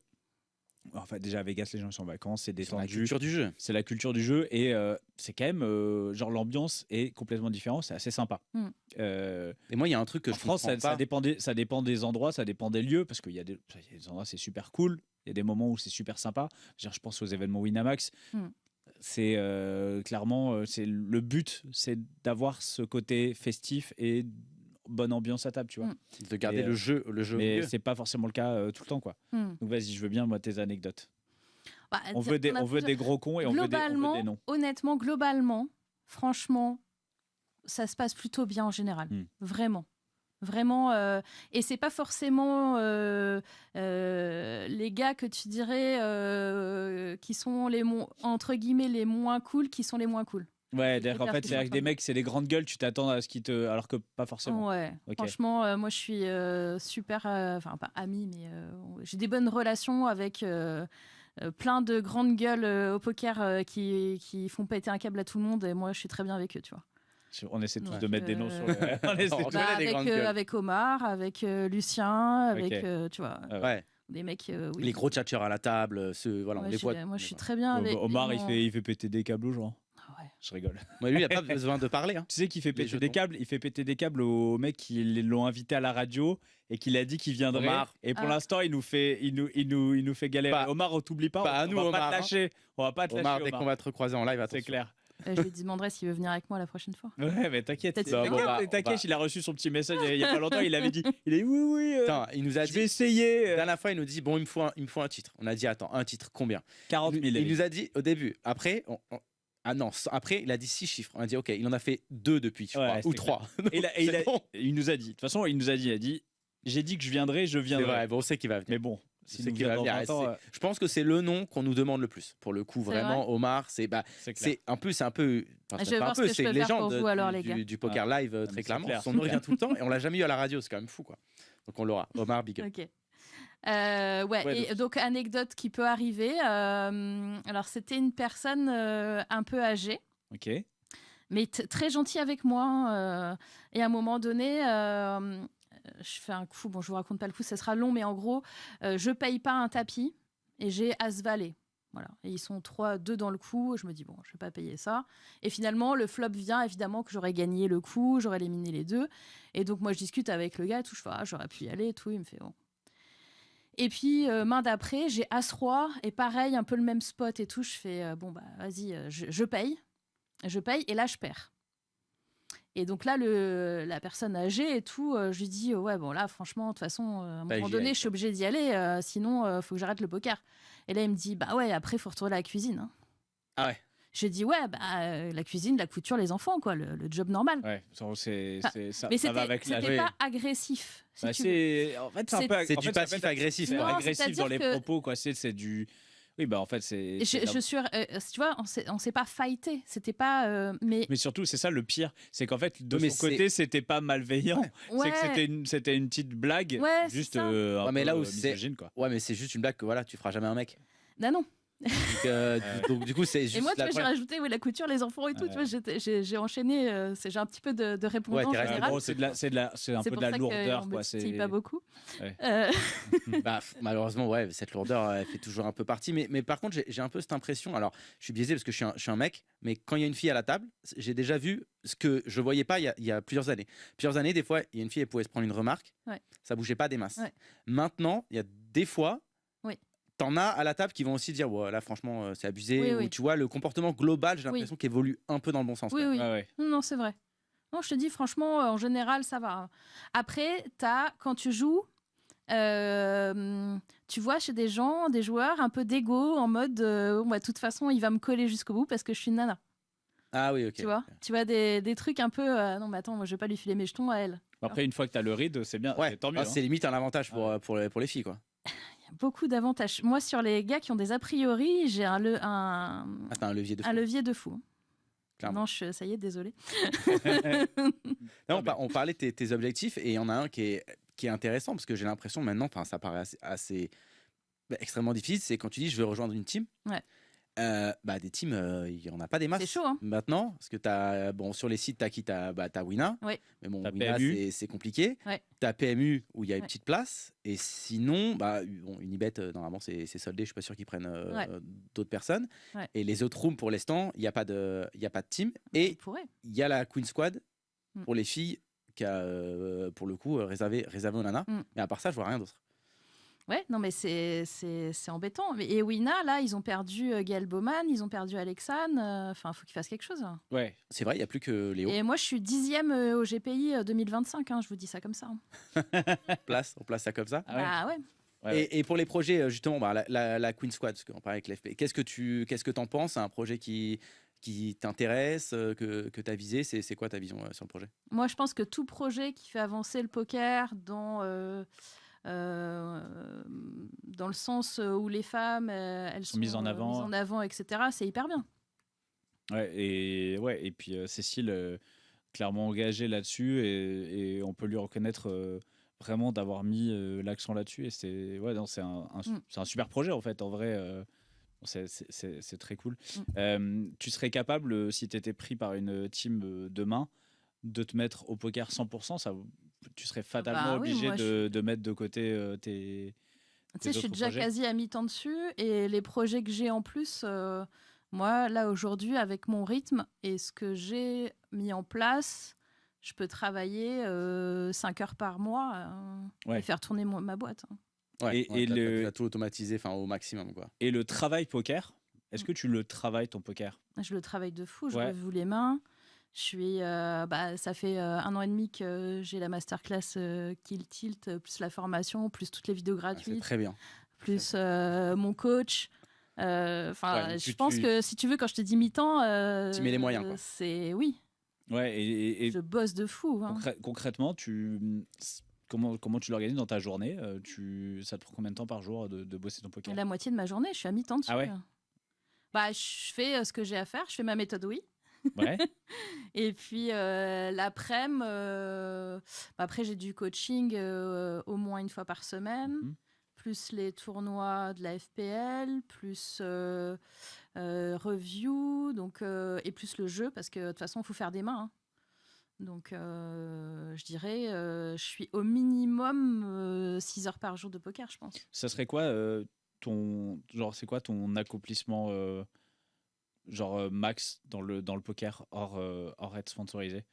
enfin, déjà à Vegas, les gens sont en vacances, c'est sur la détendu, culture du jeu. c'est la culture du jeu et c'est quand même genre l'ambiance est complètement différente, c'est assez sympa. Et moi il y a un truc que En je France, comprends ça pas. ça dépend des endroits, ça dépend des lieux parce qu'il y a des endroits c'est super cool, il y a des moments où c'est super sympa. Genre, je pense aux événements Winamax. C'est clairement c'est le but, c'est d'avoir ce côté festif et bonne ambiance à table, tu vois. De garder Et, le jeu Mais au mieux. c'est pas forcément le cas tout le temps, quoi. Donc vas-y, je veux bien moi tes anecdotes. Bah, On veut a des gros cons et on veut des noms. Honnêtement, globalement, franchement, ça se passe plutôt bien en général. Vraiment. Vraiment. Et c'est pas forcément les gars que tu dirais qui sont entre guillemets les moins cool qui sont les moins cool. Ouais, d'ailleurs, en fait, hyper c'est avec des mecs, c'est des grandes gueules, tu t'attends à ce qu'ils te. Alors que pas forcément. Ouais, Ok. franchement, moi je suis super. Enfin, pas amie, mais j'ai des bonnes relations avec plein de grandes gueules au poker qui font péter un câble à tout le monde et moi je suis très bien avec eux, tu vois. On essaie tous Ouais. de mettre des noms sur le. On essaie On tous- connaît des grandes gueules. Avec Omar, avec Lucien, avec tu vois, Ouais. des mecs. Oui. Les gros tchatcheurs à la table, voilà, Ouais, on les voit. moi je suis très bien avec. Omar, et il fait péter des câbles aux gens. Ouais. Je rigole. Mais lui, il a pas besoin de parler. Hein. Tu sais qu'il fait Les péter des jetons. câbles. Il fait péter des câbles aux mecs qui l'ont invité à la radio et qu'il a dit qu'il viendrait. Omar. Et pour Ah. l'instant, il nous fait galérer. Pas- Omar, on t'oublie pas. pas à on nous, va pas Omar, te hein. lâcher. On va pas te Omar, lâcher, dès Omar. qu'on va te recroiser en live, C'est attention. clair. Je lui demanderai s'il veut venir avec moi la prochaine fois. Ouais, mais t'inquiète. Peut-être T'inquiète, qu'il va- t'inquiète, il a reçu son petit message il y a pas longtemps. Il avait dit, oui, Attends, il nous a je vais dit. essayer. La dernière fois, il nous dit bon, il me faut un titre. On a dit attends, un titre, combien 40 000. Il nous a dit au début. Après, ah non, après, il a dit 6 chiffres. On a dit ok, il en a fait 2 depuis, je Ouais, crois, ou c'était 3. Il nous a dit. De toute façon, il a dit, j'ai dit que je viendrai, je C'est viendrai. vrai, bon, on sait qu'il va venir. Mais bon, C'est s'il nous qu'il va vient dans venir. 20 ans, Je pense que c'est le nom qu'on nous demande le plus. Pour le coup, C'est vraiment, Omar, c'est c'est clair. c'est un peu, enfin, Je c'est vais pas voir un ce peu, que je c'est peux une faire pour légende vous, alors, les gars. du poker live mais très c'est clairement. clair, Son c'est nom revient tout le temps et on l'a jamais eu à la radio, c'est quand même fou quoi. Donc on l'aura. Omar, big up. Ok. Ouais, Et donc anecdote qui peut arriver. Alors c'était une personne un peu âgée, Ok. mais très gentille avec moi. Et à un moment donné, je fais un coup. Bon, je vous raconte pas le coup, ça sera long, mais en gros, je paye pas un tapis et j'ai as-valet. Voilà. Et ils sont 2 dans le coup. Je me dis, bon, je vais pas payer ça. Et finalement, le flop vient, évidemment, que j'aurais gagné le coup, j'aurais éliminé les 2. Et donc, moi, je discute avec le gars, tout, je fais, j'aurais pu y aller, tout. Il me fait, bon. Et puis, main d'après, j'ai As-Roi, et pareil, un peu le même spot et tout. Je fais, bon, bah, vas-y, je paye. Je paye, et là, je perds. Et donc là, la personne âgée et tout, je lui dis, ouais, bon, là, franchement, de toute façon, à un Bah, moment j'y donné, aille, je suis obligée d'y aller, sinon, faut que j'arrête le poker. Et là, il me dit, bah ouais, après, il faut retourner à la cuisine. Hein. Ah ouais. Je dis, ouais, bah, la cuisine, la couture, les enfants, quoi, le job normal. Ouais, ça, Mais ça va avec l'âge. c'était pas agressif, si Bah, tu veux. en fait, c'est un C'est- peu C'est en du fait, ça peut être- passif-agressif. c'est Non, agressif c'est-à-dire dans les que- propos, quoi. C'est du. Oui, bah en fait, c'est. Je suis, tu vois, on s'est pas fighté, c'était pas, mais Mais surtout, c'est ça le pire, c'est qu'en fait, de Mais son côté, c'était pas malveillant. ouais, C'est que c'était une petite blague, Ouais, c'est juste ça. un Ouais, mais peu, là où c'est- misogyne, quoi. Ouais, mais c'est juste une blague que voilà, tu feras jamais un mec. non. Donc du coup, c'est juste Et moi, tu la vois, j'ai première- rajouté la couture, les enfants et tout. Ouais. Tu vois, j'ai enchaîné. J'ai un petit peu de répondants Ouais, en t'es resté- général. Bon, c'est un C'est peu pour de la ça lourdeur, qu'on me quoi. titille pas beaucoup. Ouais. Bah, malheureusement, ouais, cette lourdeur, elle fait toujours un peu partie. Mais par contre, j'ai un peu cette impression. Alors, je suis biaisé parce que je suis un mec, mais quand il y a une fille à la table, j'ai déjà vu ce que je voyais pas il y a plusieurs années. Plusieurs années, des fois, il y a une fille, elle pouvait se prendre une remarque, Ouais. ça bougeait pas des masses. Ouais. Maintenant, il y a des fois. Oui. T'en as à la table qui vont aussi dire ouais, là franchement c'est abusé Oui, ou oui. tu vois le comportement global j'ai Oui. l'impression qu'il évolue un peu dans le bon sens. Oui, quoi. oui. Ouais, ouais. Non, c'est vrai. Non, je te dis, franchement, en général, ça va. Après, quand tu joues, tu vois chez des gens, des joueurs, un peu d'égo, en mode, de toute façon, il va me coller jusqu'au bout parce que je suis une nana. Ah oui ok. Tu vois, des trucs un peu, non, mais attends, moi, je vais pas lui filer mes jetons à elle. Après, une fois que tu as le ride, c'est bien, Ouais. tant mieux. Ah, hein. c'est limite un avantage pour les filles quoi. Il y a beaucoup d'avantages. Moi, sur les gars qui ont des a priori, j'ai un Ah, t'as un levier de fou. un levier de fou. Clairement. Non, ça y est, désolé. Là, on parlait de tes objectifs et il y en a un qui est intéressant parce que j'ai l'impression maintenant, ça paraît assez extrêmement difficile, c'est quand tu dis je veux rejoindre une team. Ouais. Des teams, il n'y en a pas des masses. C'est chaud, hein. Maintenant, parce que sur les sites, t'as qui t'as Wina. Ouais. Mais bon, T'as Wina, PMU. c'est compliqué. Ouais. T'as PMU où il y a une Ouais. petite place. Et sinon, Unibet, normalement, c'est soldé. Je suis pas sûr qu'ils prennent d'autres personnes. Ouais. Et les autres rooms, pour l'instant, il n'y a pas de team. Il Et pourrait. il y a la Queen Squad Mm. pour les filles qui a, pour le coup, réservé aux nanas. Mm. Mais à part ça, je vois rien d'autre. Ouais, non, mais c'est embêtant. Et Wina, là, ils ont perdu Gaël Bowman, ils ont perdu Alexane. Enfin, il faut qu'ils fassent quelque chose. Ouais. C'est vrai, il n'y a plus que Léo. Et moi, je suis 10e au GPI 2025, hein, je vous dis ça comme ça. On place ça comme ça. Ah ouais. Bah ouais. Ouais, ouais. Et pour les projets, justement, la Queen Squad, parce qu'on parlait avec l'FP, qu'est-ce que t'en penses? C'est un projet qui t'intéresse, que tu as visé? C'est quoi ta vision sur le projet? Moi, je pense que tout projet qui fait avancer le poker dans le sens où les femmes, elles sont mises en avant. etc., c'est hyper bien. Ouais, et puis Cécile, clairement engagée là-dessus, et on peut lui reconnaître vraiment d'avoir mis l'accent là-dessus. Et c'est un super projet, en fait, en vrai. C'est très cool. Tu serais capable, si tu étais pris par une team demain, de te mettre au poker 100%, tu serais fatalement Bah oui, obligé moi, de mettre de côté tes Tu sais, je suis autres déjà projets. quasi à mi-temps dessus et les projets que j'ai en plus, Moi, là, aujourd'hui, avec mon rythme et ce que j'ai mis en place, je peux travailler 5 heures par mois et faire tourner ma boîte. Ouais, Et t'as tout automatisé au maximum, quoi. Et le travail poker, est-ce que tu le travailles ton poker? Je le travaille de fou, je revoue les mains. Ça fait 1 an et demi que j'ai la masterclass Kill Tilt, plus la formation, plus toutes les vidéos gratuites. C'est très bien. Plus mon coach. Je pense que si tu veux, quand je te dis mi-temps, tu mets les moyens, quoi. C'est oui. Ouais, et je bosse de fou. Hein. Concrètement, comment tu l'organises dans ta journée? Ça te prend combien de temps par jour de bosser ton poker? La moitié de ma journée, je suis à mi-temps dessus. Ah ouais? Je fais ce que j'ai à faire, je fais ma méthode oui. Ouais. Et puis l'après-midi, après j'ai du coaching au moins 1 fois par semaine, plus les tournois de la FPL, plus review, et plus le jeu, parce que de toute façon il faut faire des mains. Hein. Donc je dirais, je suis au minimum 6 heures par jour de poker, je pense. Ça serait quoi c'est quoi ton accomplissement max dans le poker hors être sponsorisé?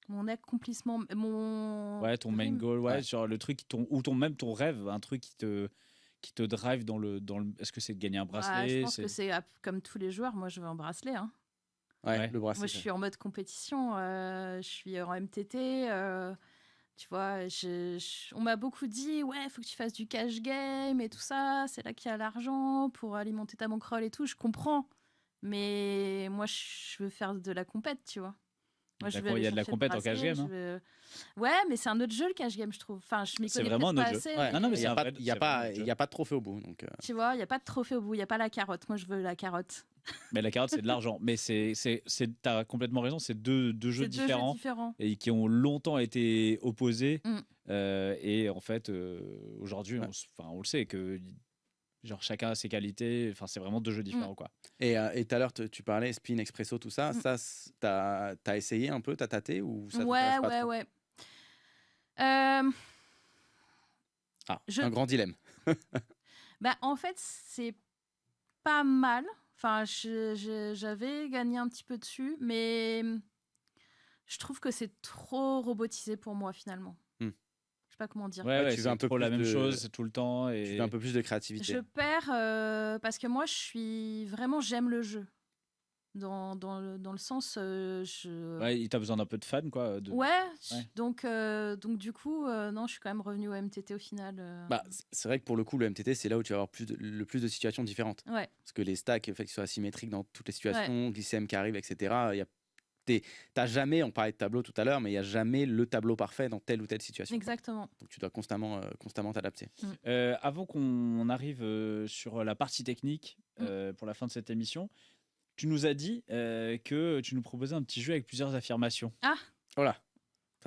Mon accomplissement, ton main goal, sur le truc même ton rêve, un truc qui te drive dans le est-ce que c'est de gagner un bracelet? Je pense que c'est comme tous les joueurs, moi je veux un bracelet. Hein. Ouais, le bracelet. Moi je suis en mode compétition, je suis en MTT. Tu vois, on m'a beaucoup dit, ouais, faut que tu fasses du cash game et tout ça, c'est là qu'il y a l'argent pour alimenter ta bankroll et tout, je comprends. Mais moi, je veux faire de la compète, tu vois. Moi, il y a de la compète en cash game. Hein. Ouais, mais c'est un autre jeu, le cash game, je trouve. Enfin, je m'y connais vraiment un autre pas jeu. assez. Ouais. Non, mais il n'y a pas de trophée au bout. Donc, Tu vois, il n'y a pas de trophée au bout, il n'y a pas la carotte. Moi, je veux la carotte. Mais la carotte, c'est de l'argent. Mais t'as complètement raison, c'est deux jeux différents et qui ont longtemps été opposés. Et en fait, aujourd'hui, on le sait que chacun a ses qualités. Enfin, c'est vraiment 2 jeux différents, quoi. Et tout à l'heure, tu parlais spin, espresso, tout ça. Ça, t'as essayé un peu, t'as tâté ou ça t'intéresse pas trop? Ouais. Un grand dilemme. En fait, c'est pas mal. Enfin, j'avais gagné un petit peu dessus, mais je trouve que c'est trop robotisé pour moi, finalement. Je sais pas comment dire. Ouais, tu veux un peu la même chose tout le temps. Et... Tu veux un peu plus de créativité. Je perds parce que moi, j'aime le jeu. Dans le sens... il t'a besoin d'un peu de fans, quoi. Donc du coup, non, je suis quand même revenue au MTT au final. C'est vrai que pour le coup, le MTT, c'est là où tu vas avoir le plus de situations différentes. Ouais. Parce que les stacks, fait qu'ils soient asymétriques dans toutes les situations, glycème qui arrive, etc. T'as jamais, on parlait de tableau tout à l'heure, mais il n'y a jamais le tableau parfait dans telle ou telle situation. Exactement. Donc tu dois constamment t'adapter. Avant qu'on arrive sur la partie technique, pour la fin de cette émission, tu nous as dit que tu nous proposais un petit jeu avec plusieurs affirmations. Ah. Voilà.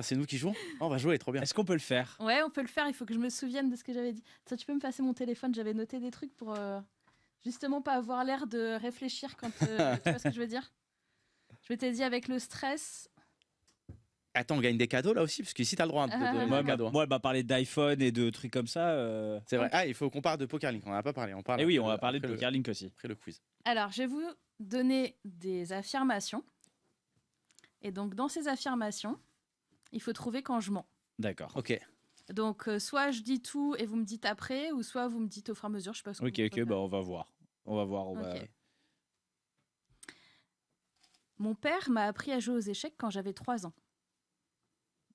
C'est nous qui jouons. On va jouer, trop bien. Est-ce qu'on peut le faire? Ouais, on peut le faire. Il faut que je me souvienne de ce que j'avais dit. Ça, tu peux me passer mon téléphone? J'avais noté des trucs pour justement pas avoir l'air de réfléchir quand tu vois ce que je veux dire. Je m'étais dit avec le stress. Attends, on gagne des cadeaux là aussi, parce qu'ici, tu as le droit de donner des cadeaux. Moi, elle m'a parlé d'iPhone et de trucs comme ça. C'est vrai. Il faut qu'on parle de PokerLink. On n'en a pas parlé. Et oui, on va parler de PokerLink aussi. Après le quiz. Alors, je vais vous donner des affirmations. Et donc, dans ces affirmations, il faut trouver quand je mens. D'accord. Ok. Donc, soit je dis tout et vous me dites après, ou soit vous me dites au fur et à mesure. Je sais pas ce que Ok, on va voir. Okay. Mon père m'a appris à jouer aux échecs quand j'avais 3 ans.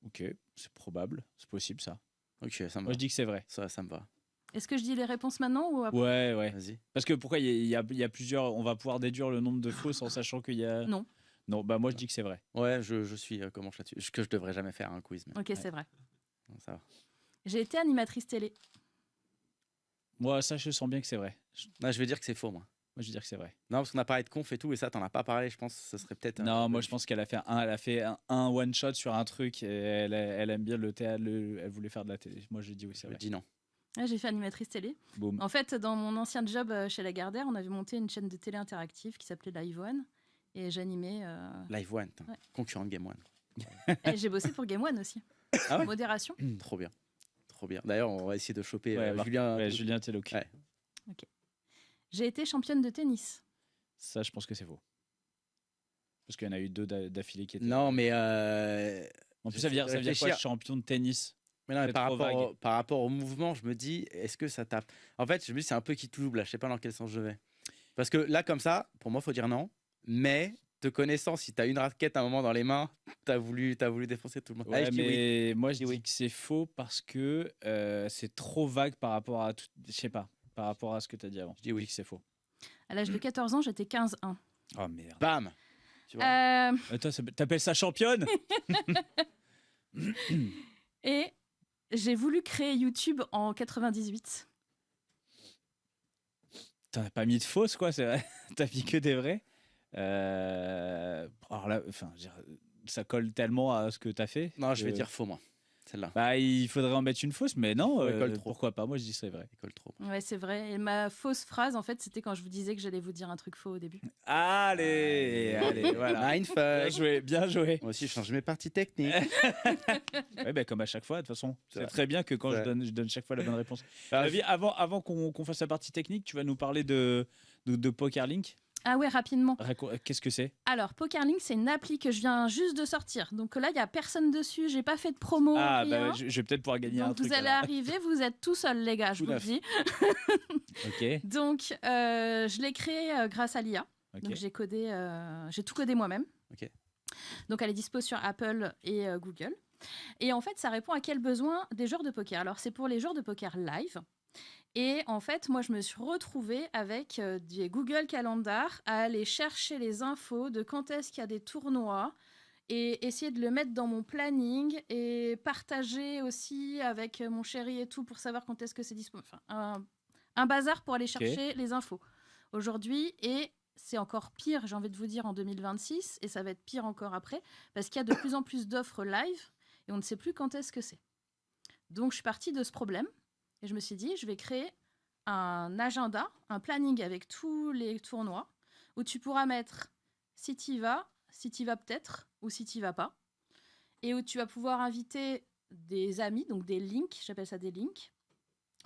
Ok, c'est probable, c'est possible ça. Ok, ça me va. Moi je dis que c'est vrai. Ça me va. Est-ce que je dis les réponses maintenant ou après? Ouais. Vas-y. Parce que pourquoi il y a plusieurs, on va pouvoir déduire le nombre de fausses en sachant qu'il y a... Non, moi je dis que c'est vrai. Ouais, je suis comment là-dessus. Ce que je devrais jamais faire un quiz. Mais... Ok, c'est vrai. Non, ça va. J'ai été animatrice télé. Moi, ça, je sens bien que c'est vrai. Je vais dire que c'est faux, moi. Moi, je vais dire que c'est vrai. Non, parce qu'on a parlé de conf et tout, et ça, t'en as pas parlé. Je pense que ce serait peut-être. Non, moi, je pense qu'elle a fait un one shot sur un truc. Et elle aime bien le théâtre. Elle voulait faire de la télé. Moi, je dis oui, c'est vrai. Je dis non. J'ai fait animatrice télé. Boum. En fait, dans mon ancien job chez Lagardère, on avait monté une chaîne de télé interactive qui s'appelait Live One. Et j'animais. Live One, concurrent de Game One. Et j'ai bossé pour Game One aussi. Ah ouais. Modération. Trop bien. D'ailleurs, on va essayer de choper Julien. Julien Telloc. Ouais. Ok. J'ai été championne de tennis. Ça, je pense que c'est faux. Parce qu'il y en a eu 2 d'affilée qui étaient. Non, mais. En plus, ça veut dire quoi, réfléchir. champion de tennis? Mais non, mais C'est par trop vague. rapport au mouvement, je me dis, est-ce que ça tape? En fait, je me dis, c'est un peu qui tout double. Là, je sais pas dans quel sens je vais. Parce que là, comme ça, pour moi, faut dire non. Mais te connaissant, si tu as une raquette à un moment dans les mains, tu as voulu défoncer tout le monde. Ouais, Allez, je dis oui. mais moi, je dis dis oui. que c'est faux parce que c'est trop vague par rapport à tout. Je sais pas. Par rapport à ce que tu as dit avant. Je dis oui. que c'est faux. À l'âge de 14 ans, j'étais 15-1. Oh merde. Bam. Tu vois. Toi, t'appelles ça championne? Et j'ai voulu créer YouTube en 98. T'as pas mis de fausses, quoi, c'est vrai. T'as mis que des vrais. Alors là, enfin, je veux dire, ça colle tellement à ce que t'as fait. Non, je vais que- dire faux, moi. Celle-là. Bah, il faudrait en mettre une fausse, mais non, Ouais, elle colle trop. pourquoi pas? Moi, je dis c'est vrai. Elle colle trop. Ouais, c'est vrai. Et ma fausse phrase, en fait, c'était quand je vous disais que j'allais vous dire un truc faux au début. Allez, voilà. Bien Mindfuck. joué, bien joué. Moi aussi, je change mes parties techniques. Ouais, bah, comme à chaque fois, de toute façon. C'est C'est vrai. très bien que quand C'est je donne chaque fois la bonne réponse. Ah, Ravi, avant qu'on fasse la partie technique, tu vas nous parler de PokerLink. Ah ouais, rapidement. Qu'est-ce que c'est? Alors, PokerLink, c'est une appli que je viens juste de sortir. Donc là, il n'y a personne dessus. J'ai pas fait de promo. Ah, rien. bah, je vais peut-être pouvoir gagner un Donc truc. vous allez alors. arriver, vous êtes tout seul, les gars, je Tout vous le neuf. dis. Ok. Donc, je l'ai créé grâce à l'IA. Ok. Donc j'ai tout codé moi-même. Ok. Donc elle est dispo sur Apple et Google. Et en fait, ça répond à quel besoin des joueurs de poker. Alors c'est pour les joueurs de poker live. Et en fait, moi, je me suis retrouvée avec des Google Calendar à aller chercher les infos de quand est-ce qu'il y a des tournois et essayer de le mettre dans mon planning et partager aussi avec mon chéri et tout pour savoir quand est-ce que c'est disponible. Enfin, un bazar pour aller chercher les infos aujourd'hui. Et c'est encore pire, j'ai envie de vous dire, en 2026, et ça va être pire encore après, parce qu'il y a de plus en plus d'offres live et on ne sait plus quand est-ce que c'est. Donc, je suis partie de ce problème. Et je me suis dit, je vais créer un agenda, un planning avec tous les tournois où tu pourras mettre si tu y vas peut-être, ou si tu y vas pas. Et où tu vas pouvoir inviter des amis, donc des links, j'appelle ça des links,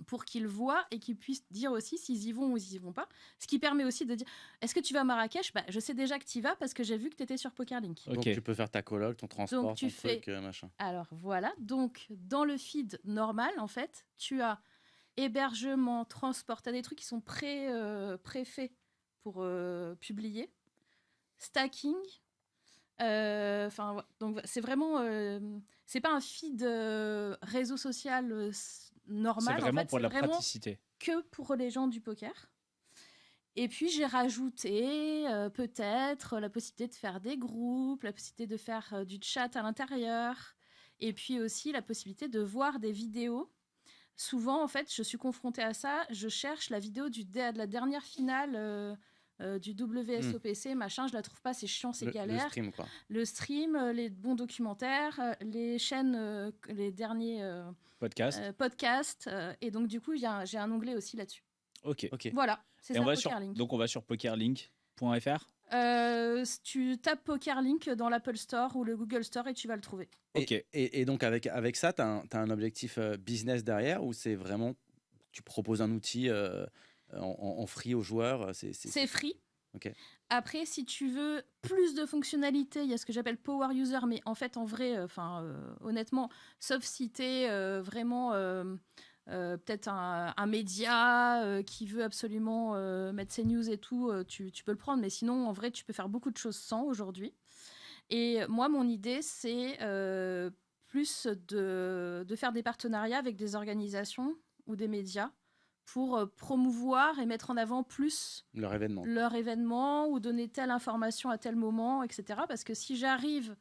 pour qu'ils voient et qu'ils puissent dire aussi s'ils y vont ou s'ils y vont pas. Ce qui permet aussi de dire, est-ce que tu vas à Marrakech? Bah, je sais déjà que tu y vas parce que j'ai vu que tu étais sur PokerLink. Ok. Donc tu peux faire ta coloc, ton transport, Donc, tu ton truc, machin. Alors voilà, donc dans le feed normal, en fait, tu as hébergement, transport, tu as des trucs qui sont préfaits pour publier, stacking. Donc c'est vraiment, c'est pas un feed réseau social normal. C'est vraiment en fait, pour c'est la vraiment praticité. que pour les gens du poker. Et puis j'ai rajouté peut-être la possibilité de faire des groupes, la possibilité de faire du chat à l'intérieur, et puis aussi la possibilité de voir des vidéos. Souvent, en fait, je suis confrontée à ça. Je cherche la vidéo de la dernière finale du WSOPC, machin. Je la trouve pas, c'est chiant, c'est galère. Le stream, quoi. Le stream, les bons documentaires, les chaînes, les derniers Podcast. podcasts. Et donc, du coup, j'ai un onglet aussi là-dessus. Ok. Voilà, c'est Et ça, on va sur, PokerLink. donc on va sur pokerlink.fr. Tu tapes PokerLink dans l'Apple Store ou le Google Store et tu vas le trouver. Ok. Et donc avec ça, tu as un objectif business derrière ou c'est vraiment, tu proposes un outil en free aux joueurs? C'est free. Ok. Après, si tu veux plus de fonctionnalités, il y a ce que j'appelle Power User, mais en fait, en vrai, honnêtement, sauf si tu es vraiment peut-être un média qui veut absolument mettre ses news et tout, tu peux le prendre, mais sinon, en vrai, tu peux faire beaucoup de choses sans aujourd'hui. Et moi, mon idée, c'est plus de faire des partenariats avec des organisations ou des médias pour promouvoir et mettre en avant plus Leur événement. leur événement ou donner telle information à tel moment, etc. Parce que si j'arrive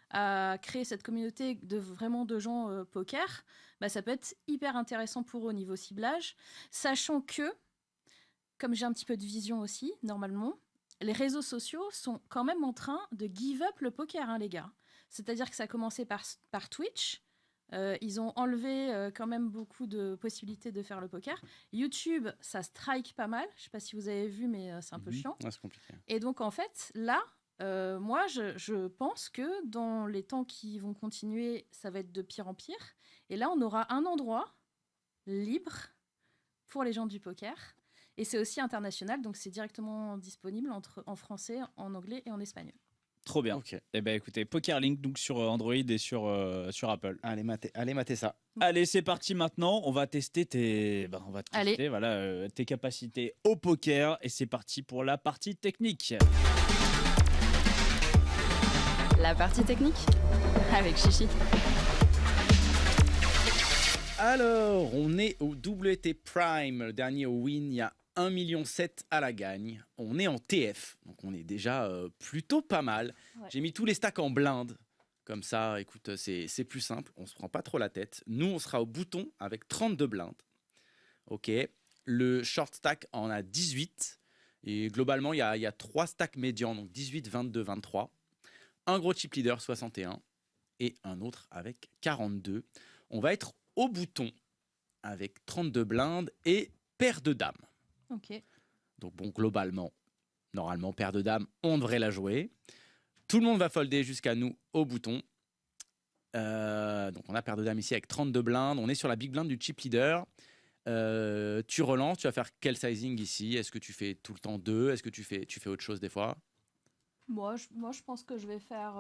à créer cette communauté vraiment de gens poker, bah, ça peut être hyper intéressant pour eux au niveau ciblage, sachant que, comme j'ai un petit peu de vision aussi, normalement, les réseaux sociaux sont quand même en train de give up le poker, hein, les gars. C'est-à-dire que ça a commencé par Twitch. Ils ont enlevé quand même beaucoup de possibilités de faire le poker. YouTube, ça strike pas mal. Je sais pas si vous avez vu, mais c'est un peu chiant. Ouais, c'est compliqué. Et donc, en fait, là, moi, je pense que dans les temps qui vont continuer, ça va être de pire en pire. Et là, on aura un endroit libre pour les gens du poker. Et c'est aussi international, donc c'est directement disponible en français, en anglais et en espagnol. Trop bien. Ok. Eh ben écoutez, PokerLink donc sur Android et sur Apple. Allez, matez ça. Allez, c'est parti maintenant. On va tester tes capacités au poker et c'est parti pour la partie technique. La partie technique avec Chichi. Alors, on est au WT Prime, le dernier au win, il y a 1,7 million à la gagne. On est en TF, donc on est déjà plutôt pas mal. Ouais. J'ai mis tous les stacks en blinde. Comme ça, écoute, c'est plus simple, on se prend pas trop la tête. Nous, on sera au bouton avec 32 blindes. Ok. Le short stack en a 18. Et globalement, il y a 3 stacks médians, donc 18, 22, 23. Un gros chip leader, 61. Et un autre avec 42. On va être au bouton avec 32 blindes et paire de dames. Ok. Donc bon, globalement, normalement, paire de dames, on devrait la jouer. Tout le monde va folder jusqu'à nous au bouton. Donc on a paire de dames ici avec 32 blindes. On est sur la big blind du chip leader. Tu relances, tu vas faire quel sizing ici? Est-ce que tu fais tout le temps 2? Est-ce que tu fais autre chose des fois? Moi, je pense que je vais faire...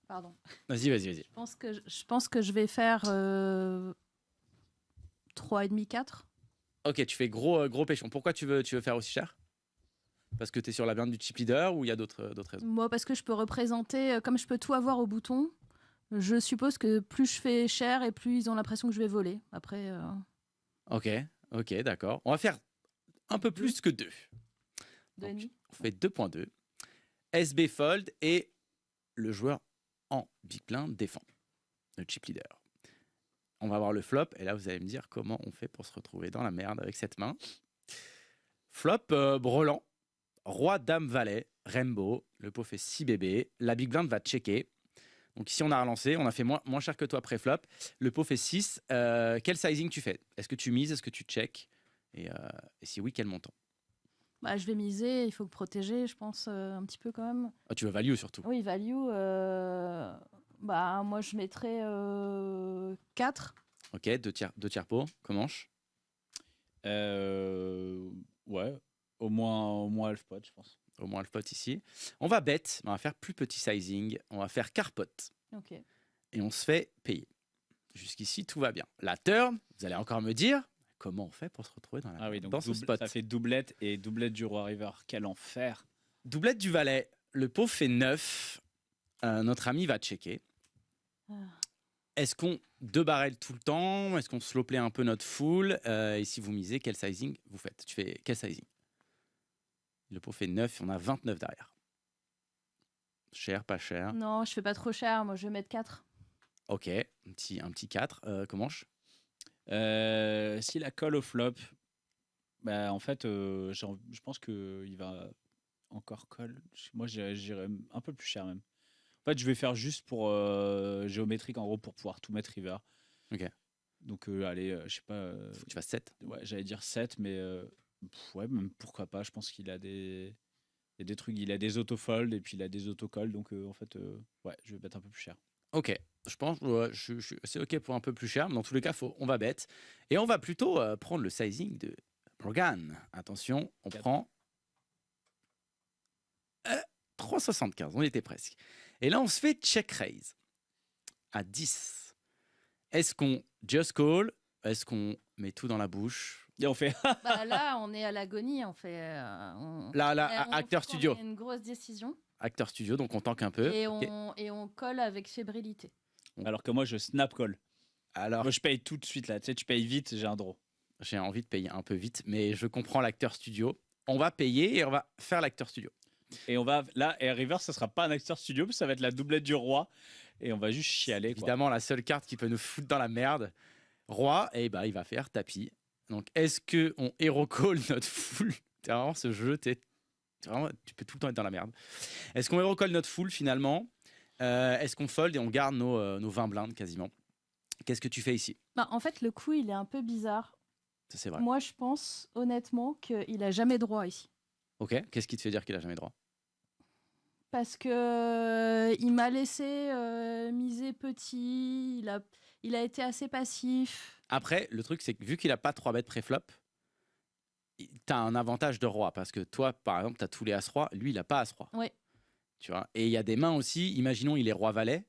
Pardon. Vas-y. Je pense que je vais faire 3,5, 4. Ok, tu fais gros péchon. Pourquoi tu veux faire aussi cher? Parce que tu es sur la blind du chip leader ou il y a d'autres raisons? Moi, parce que je peux représenter, comme je peux tout avoir au bouton, je suppose que plus je fais cher et plus ils ont l'impression que je vais voler. Après... Ok, d'accord. On va faire un peu plus que 2. Donc, 2,5. on fait 2.2. SB fold et le joueur en big blind défend. Le chip leader. On va voir le flop et là vous allez me dire comment on fait pour se retrouver dans la merde avec cette main. Flop brelan, roi, dame, valet, rainbow. Le pot fait 6 bébés. La big blind va checker. Donc ici on a relancé, on a fait moins cher que toi pré-flop. Le pot fait 6. Quel sizing tu fais? Est-ce que tu mises? Est-ce que tu check? Et si oui, quel montant? Bah, je vais miser, il faut protéger, je pense, un petit peu quand même. Ah, tu veux value surtout. Oui, value. Bah, moi, je mettrais 4. Ok, deux tiers pot, commence. Ouais, au moins half pot, je pense. Au moins le pot ici. On va bet, on va faire plus petit sizing, on va faire carpot. Ok. Et on se fait payer. Jusqu'ici, tout va bien. La turn, vous allez encore me dire, comment on fait pour se retrouver dans, Ah oui, donc dans ce spot? ça fait doublette et doublette du roi river. Quel enfer. Doublette du valet, le pot fait 9. Notre ami va checker. Ah. Est-ce qu'on 2 barrels tout le temps? Est-ce qu'on slow play un peu notre full? Et si vous misez, quel sizing vous faites? Tu fais quel sizing? Le pot fait 9, on a 29 derrière. Cher, pas cher? Non, je fais pas trop cher, moi, je vais mettre 4. Ok, un petit 4. Comment je Si la colle au flop, bah, en fait, je pense qu'il va encore call. Moi, j'irais un peu plus cher même. En fait, je vais faire juste pour géométrique, en gros, pour pouvoir tout mettre river. Ok. Donc, allez, je sais pas. Faut que tu fasses 7. Ouais, j'allais dire 7, mais ouais, même pourquoi pas. Je pense qu'il a des trucs. Il a des autofolds et puis il a des autocolls. Donc, en fait, ouais, je vais mettre un peu plus cher. Ok, je pense c'est ok pour un peu plus cher, mais dans tous les cas, on va bet. Et on va plutôt prendre le sizing de Morgan. Attention, on prend 3,75, on y était presque. Et là, on se fait check raise à 10. Est-ce qu'on just call? Est-ce qu'on met tout dans la bouche? Et on fait. Bah, là, on est à l'agonie, on fait... Acteur studio. Une grosse décision. Acteur studio, donc on tanque un peu. Et Ok. on colle avec fébrilité. Alors que moi, je snap call. Alors, Moi, je paye tout de suite là. Tu sais, tu payes vite, j'ai un draw. j'ai envie de payer un peu vite, mais je comprends l'acteur studio. On va payer et on va faire l'acteur studio. Et on va là, et river, ça sera pas un acteur studio, mais ça va être la doublette du roi. Et on va juste chialer. Quoi. Évidemment, la seule carte qui peut nous foutre dans la merde. Roi, et bah, il va faire tapis. Donc, est-ce qu'on hero call notre full? C'est vraiment ce jeu, tu peux tout le temps être dans la merde. Est-ce qu'on hero call notre full finalement? Est-ce qu'on fold et on garde nos 20 blindes quasiment? Qu'est-ce que tu fais ici? Bah, en fait, le coup, il est un peu bizarre. Ça, c'est vrai. Moi, je pense honnêtement qu'il a jamais droit ici. Ok, qu'est-ce qui te fait dire qu'il a jamais droit? Parce que il m'a laissé miser petit, il a été assez passif. Après, le truc, c'est que vu qu'il a pas 3 bêtes pré-flop, tu as un avantage de roi parce que toi, par exemple, tu as tous les as-roi, lui, il n'a pas as-roi. Ouais. Tu vois. Et il y a des mains aussi, imaginons, il est roi-valet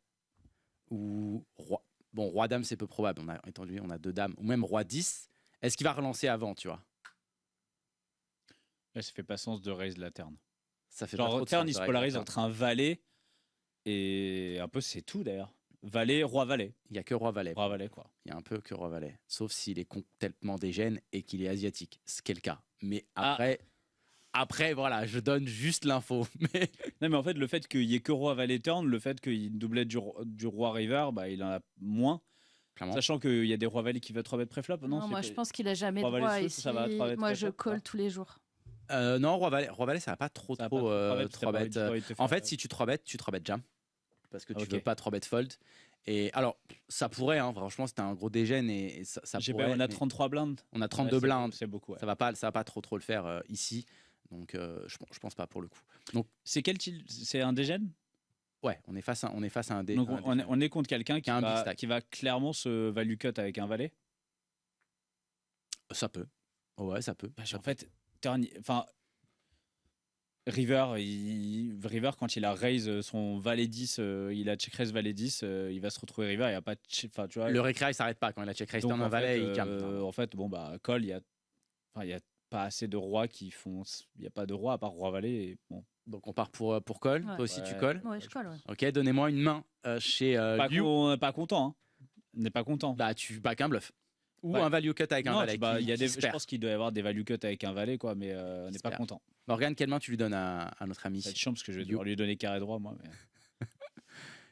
ou roi. Bon, roi-dame, c'est peu probable. On a 2 dames, ou même roi-10. Est-ce qu'il va relancer avant, tu vois? Là, ça fait pas sens de raise la turn. Ça fait pas Genre, trop de turn, sens il de se règle, polarise d'accord. entre un valet et un peu, c'est tout d'ailleurs. Valet, roi-valet. Il n'y a que roi-valet. Roi-valet, quoi. Il y a un peu que roi-valet. Sauf s'il est complètement dégène et qu'il est asiatique. Ce qui est le cas. Mais Ah. après, voilà, je donne juste l'info. Mais Non, mais en fait, le fait qu'il y ait que roi-valet turn, le fait qu'il y ait une doublette du roi-river, bah, il en a moins. clairement. Sachant qu'il y a des rois-valets qui veulent 3 bêtes préflop. Non, moi je pense qu'il a jamais Roi-valet droit sous, ici. ça va, 3 bêtes Moi je préflop, colle quoi. tous les jours. Non, roi-valet, ça va pas trop. Ça va pas trop 3 bêtes, 3 bêtes. En fait, si tu 3 bêtes, tu 3 bêtes jam. Parce que tu Ok. veux pas 3 bêtes fold. Et alors, ça pourrait, hein, franchement, c'était un gros dégène et ça J'ai pourrait. pas, on a mais 33 blindes. on a 32 Ouais, blindes. C'est beaucoup. Ouais. Ça va pas trop le faire ici. Donc, je pense pas pour le coup. Donc, C'est quel type? C'est un dégène? ouais, on est face à un dé. Donc un on dégène. on est contre quelqu'un Qui a un big stack. qui va clairement se value cut avec un valet. Ça peut. Ouais, ça peut. En fait, enfin, River, quand il a raise son valet 10, il a check raise valet 10, il va se retrouver River, il n'y a pas de enfin, tu vois. Le récry s'arrête pas quand il a check raise Donc, turn un en valet, fait, il calme. en fait, bon, bah, call, il y a pas assez de rois qui font. Il n'y a pas de rois à part roi valet. Et, bon. Donc, on part pour call. Ouais. Toi aussi, tu Ouais. colles. Ouais, je colle, ouais. Ok, donnez-moi une main chez Liu. On n'est pas content. Hein. On n'est pas content. Bah, tu back un bluff. Ou Ouais. un value cut avec un Non, valet. il y a qui se je perd. pense qu'il doit y avoir des value cut avec un valet, quoi, mais on n'est pas perd. content. Morgane, quelle main tu lui donnes à notre ami? Ça va être chiant parce que je vais Liu. devoir lui donner carré droit, moi. Mais...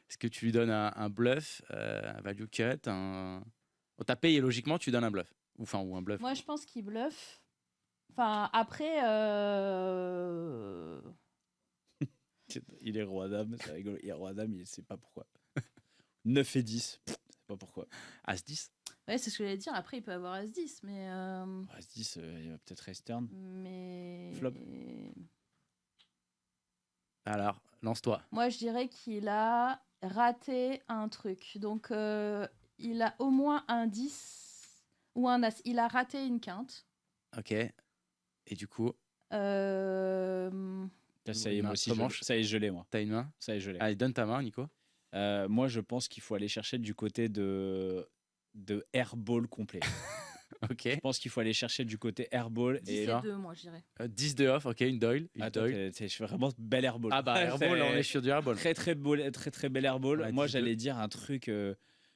Est-ce que tu lui donnes un bluff, un value cut, un... Oh, t'as payé, logiquement, tu donnes un bluff. Ou un bluff. Moi je pense qu'il bluffe. Enfin, après. Il est roi-dame, c'est rigolo. Il est roi-dame, il sait pas pourquoi. 9 et 10, je sais pas pourquoi. As-10. Ouais, c'est ce que j'allais dire. Après, il peut avoir As-10, mais. As-10, il va peut-être raise turn. Mais. Flop. Alors, lance-toi. Moi, je dirais qu'il a raté un truc. Donc, il a au moins un 10 ou un As. Il a raté une quinte. Ok. Et du coup, Là, ça y est, moi aussi, Comment ça y est, je l'ai, moi. t'as une main. Ça y est, je l'ai. Allez, donne ta main, Nico. Moi, je pense qu'il faut aller chercher du côté de airball complet. Ok. Je pense qu'il faut aller chercher du côté airball 10 et et là. 2, moi, je dirais. 10 de off, ok, une Doyle. Une Ah, toi, Doyle. je suis vraiment bel airball. Ah bah, airball, on est sur du airball. Très très bel airball. On a Moi 10-2. j'allais dire un truc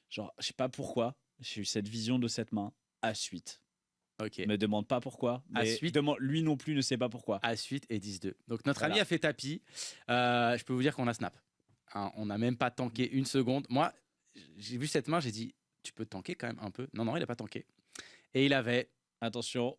genre je sais pas pourquoi j'ai eu cette vision de cette main à suite. Ok. Me demande pas pourquoi. À Mais suite. lui non plus ne sait pas pourquoi. À suite et 10-2. Donc notre Voilà. ami a fait tapis. Je peux vous dire qu'on a snap. Hein, on n'a même pas tanké une seconde. Moi, j'ai vu cette main, j'ai dit, tu peux tanker quand même un peu. Non, il n'a pas tanké. Et il avait Attention.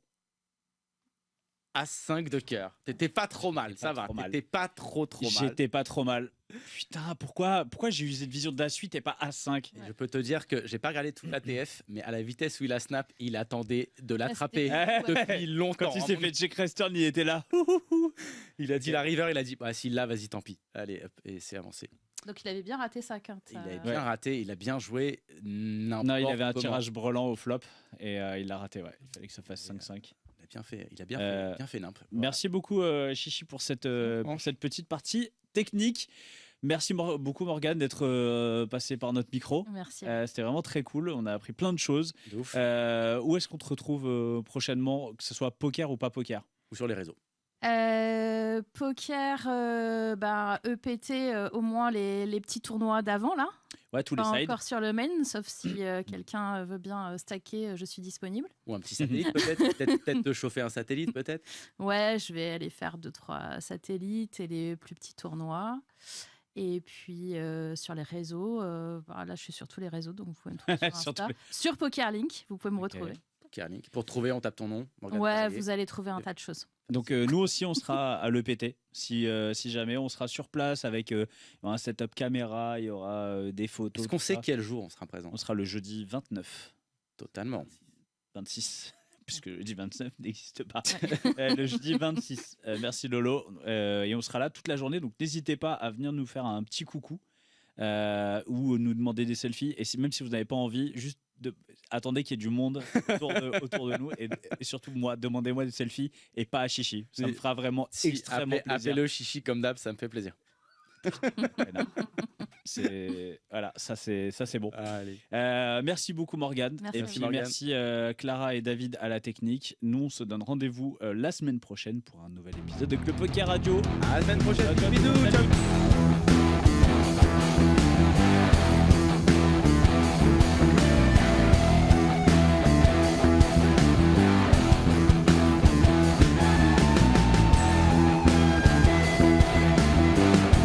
As-5 de cœur. T'étais pas trop mal, J'étais ça pas va. trop mal. T'étais pas trop mal. J'étais pas trop mal. Putain, pourquoi j'ai eu cette vision d'A8 et pas A5? Je peux te dire que j'ai pas regardé toute la TF, mais à la vitesse où il a snap, il attendait de l'attraper c'était- depuis longtemps. Quand il s'est fait check raise turn, il était là. Il a dit la river, il a dit bah, s'il l'a, vas-y, tant pis. Allez, hop, et c'est avancé. Donc, il avait bien raté sa quinte. Il avait bien raté, il a bien joué. N'importe Non, il avait un comment. tirage brelan au flop et il l'a raté. Ouais. Il fallait que ça fasse 5-5. Il a bien fait nimp. Voilà. Merci beaucoup Chichi pour cette petite partie technique. Merci beaucoup Morgane d'être passé par notre micro. Merci. C'était vraiment très cool. On a appris plein de choses. De ouf. Où est-ce qu'on te retrouve prochainement, que ce soit poker ou pas poker? Ou sur les réseaux. Poker, EPT, au moins les petits tournois d'avant, là. Ouais, tous les Pas sides. encore sur le main, sauf si quelqu'un veut bien stacker, je suis disponible. Ou un petit satellite peut-être te chauffer un satellite peut-être. Ouais, je vais aller faire 2-3 satellites et les plus petits tournois. Et puis sur les réseaux, là je suis sur tous les réseaux, donc vous pouvez me trouver sur Sur Insta. tous Sur Pokerlink, vous pouvez me Ok. retrouver. Pokerlink. Pour te trouver, on tape ton nom. Morgane Ouais, Poirier. vous allez trouver un tas de choses. Donc nous aussi on sera à l'EPT si jamais on sera sur place avec il y aura un setup caméra, il y aura des photos. Est-ce qu'on tout sait ça. quel jour on sera présent? On sera le jeudi 29, Totalement. 26 puisque le jeudi 29 n'existe pas. Le jeudi 26. Merci Lolo et on sera là toute la journée donc n'hésitez pas à venir nous faire un petit coucou ou nous demander des selfies et même si vous n'avez pas envie juste attendez qu'il y ait du monde autour de nous et surtout moi, demandez-moi des selfies et pas à Chichi. Ça me fera vraiment extrêmement plaisir. Appelez-le Chichi comme d'hab, ça me fait plaisir. Voilà, ça c'est bon. Allez. Merci beaucoup Morgane. Merci Et à puis vous. merci Clara et David à la technique. Nous on se donne rendez-vous la semaine prochaine pour un nouvel épisode de Club Poker Radio. À la semaine prochaine. Ciao, ciao. Bisous. Ciao.